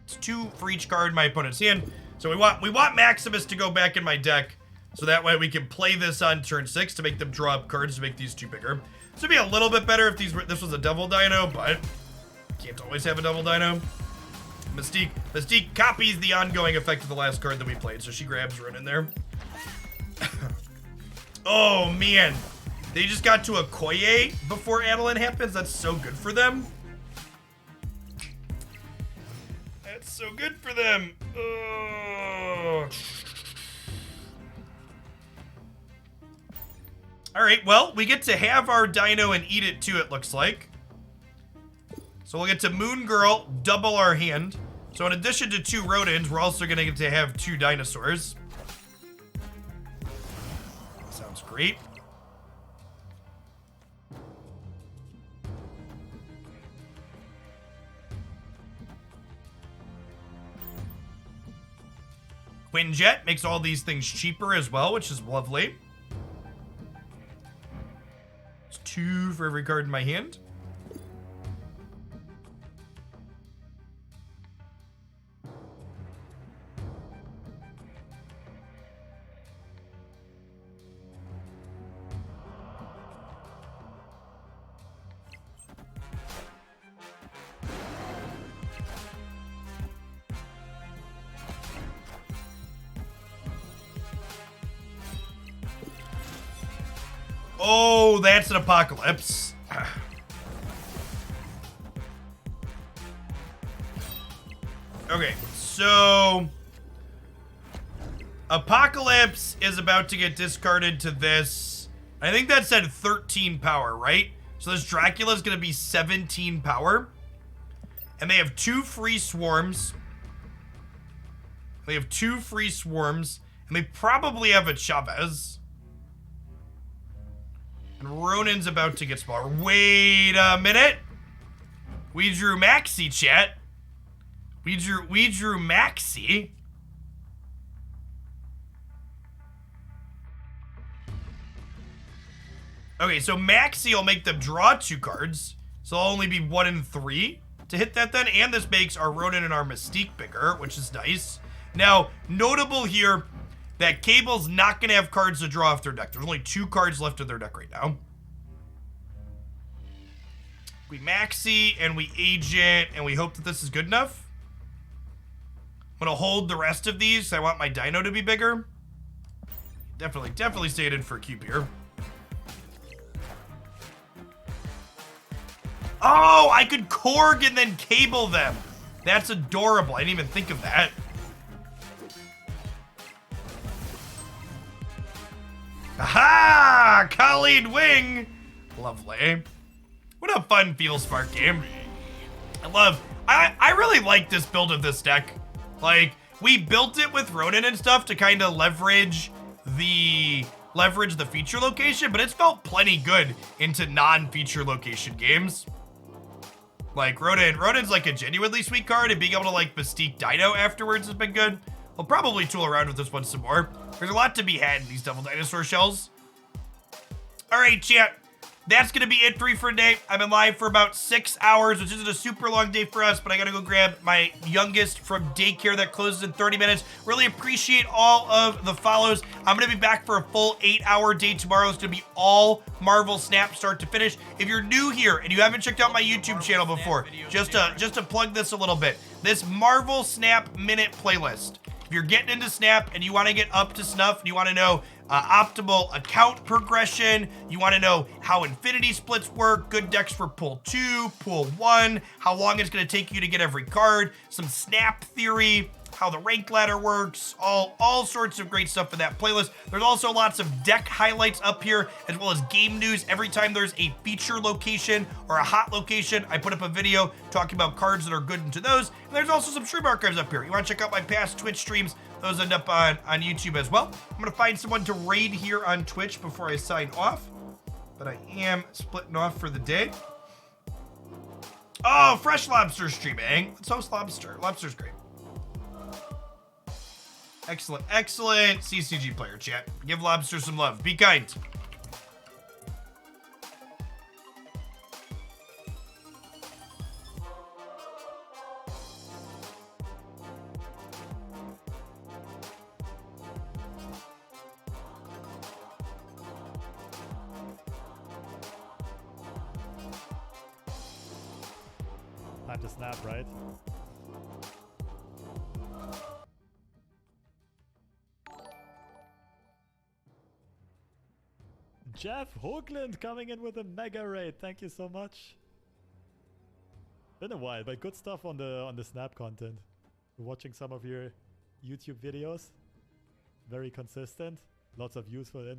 [SPEAKER 1] It's 2 for each card in my opponent's hand. So we want Maximus to go back in my deck, so that way we can play this on turn 6 to make them draw up cards to make these 2 bigger. This would be a little bit better if this was a double Dino, but can't always have a double Dino. Mystique copies the ongoing effect of the last card that we played, so she grabs Ronan there. Oh man, they just got to a Koye before Adeline happens. That's so good for them. That's so good for them. Oh. All right, well, we get to have our Dino and eat it too, it looks like. So we'll get to Moon Girl, double our hand. So in addition to 2 Ronans, we're also gonna get to have 2 Dinosaurs. Sounds great. Quinjet makes all these things cheaper as well, which is lovely. It's 2 for every card in my hand. Oh, that's an Apocalypse. Okay, so Apocalypse is about to get discarded to this. I think that said 13 power, right? So this Dracula is going to be 17 power. And they have 2 free swarms. They have 2 free swarms. And they probably have a Chavez. And Ronan's about to get smaller. Wait a minute. We drew Maxi, chat. We drew Maxi. Okay, so Maxi will make them draw 2 cards. So it'll only be 1 and 3 to hit that then. And this makes our Ronan and our Mystique bigger, which is nice. Now, notable here, that Cable's not going to have cards to draw off their deck. There's only 2 cards left in their deck right now. We Maxi, and we Agent, and we hope that this is good enough. I'm going to hold the rest of these. I want my Dino to be bigger. Definitely stayed in for a cube here. Oh, I could Korg and then Cable them. That's adorable. I didn't even think of that. Aha! Colleen Wing! Lovely. What a fun Feel Spark game. I really like this build of this deck. Like, we built it with Ronan and stuff to kind of leverage the feature location, but it's felt plenty good into non-feature location games. Like, Ronan's like a genuinely sweet card, and being able to like Mystique Dino afterwards has been good. We'll probably tool around with this one some more. There's a lot to be had in these double dinosaur shells. All right, chat. That's going to be it for today. I've been live for about 6 hours, which isn't a super long day for us, but I got to go grab my youngest from daycare that closes in 30 minutes. Really appreciate all of the follows. I'm going to be back for a full 8-hour day tomorrow. It's going to be all Marvel Snap start to finish. If you're new here and you haven't checked out my YouTube channel before, just to plug this a little bit, this Marvel Snap Minute playlist. If you're getting into Snap and you want to get up to snuff and you want to know optimal account progression, you want to know how infinity splits work, good decks for pull 2, pull 1, how long it's going to take you to get every card, some Snap theory, how the rank ladder works, all sorts of great stuff in that playlist. There's also lots of deck highlights up here, as well as game news. Every time there's a feature location or a hot location, I put up a video talking about cards that are good into those. And there's also some stream archives up here. You want to check out my past Twitch streams? Those end up on YouTube as well. I'm going to find someone to raid here on Twitch before I sign off. But I am splitting off for the day. Oh, Fresh Lobster streaming. Let's host Lobster. Lobster's great. Excellent, excellent CCG player, chat. Give Lobster some love. Be kind.
[SPEAKER 9] Time to snap, right? Jeff Hoagland coming in with a mega raid. Thank you so much. Been a while, but good stuff on the snap content. Watching some of your YouTube videos. Very consistent. Lots of useful info.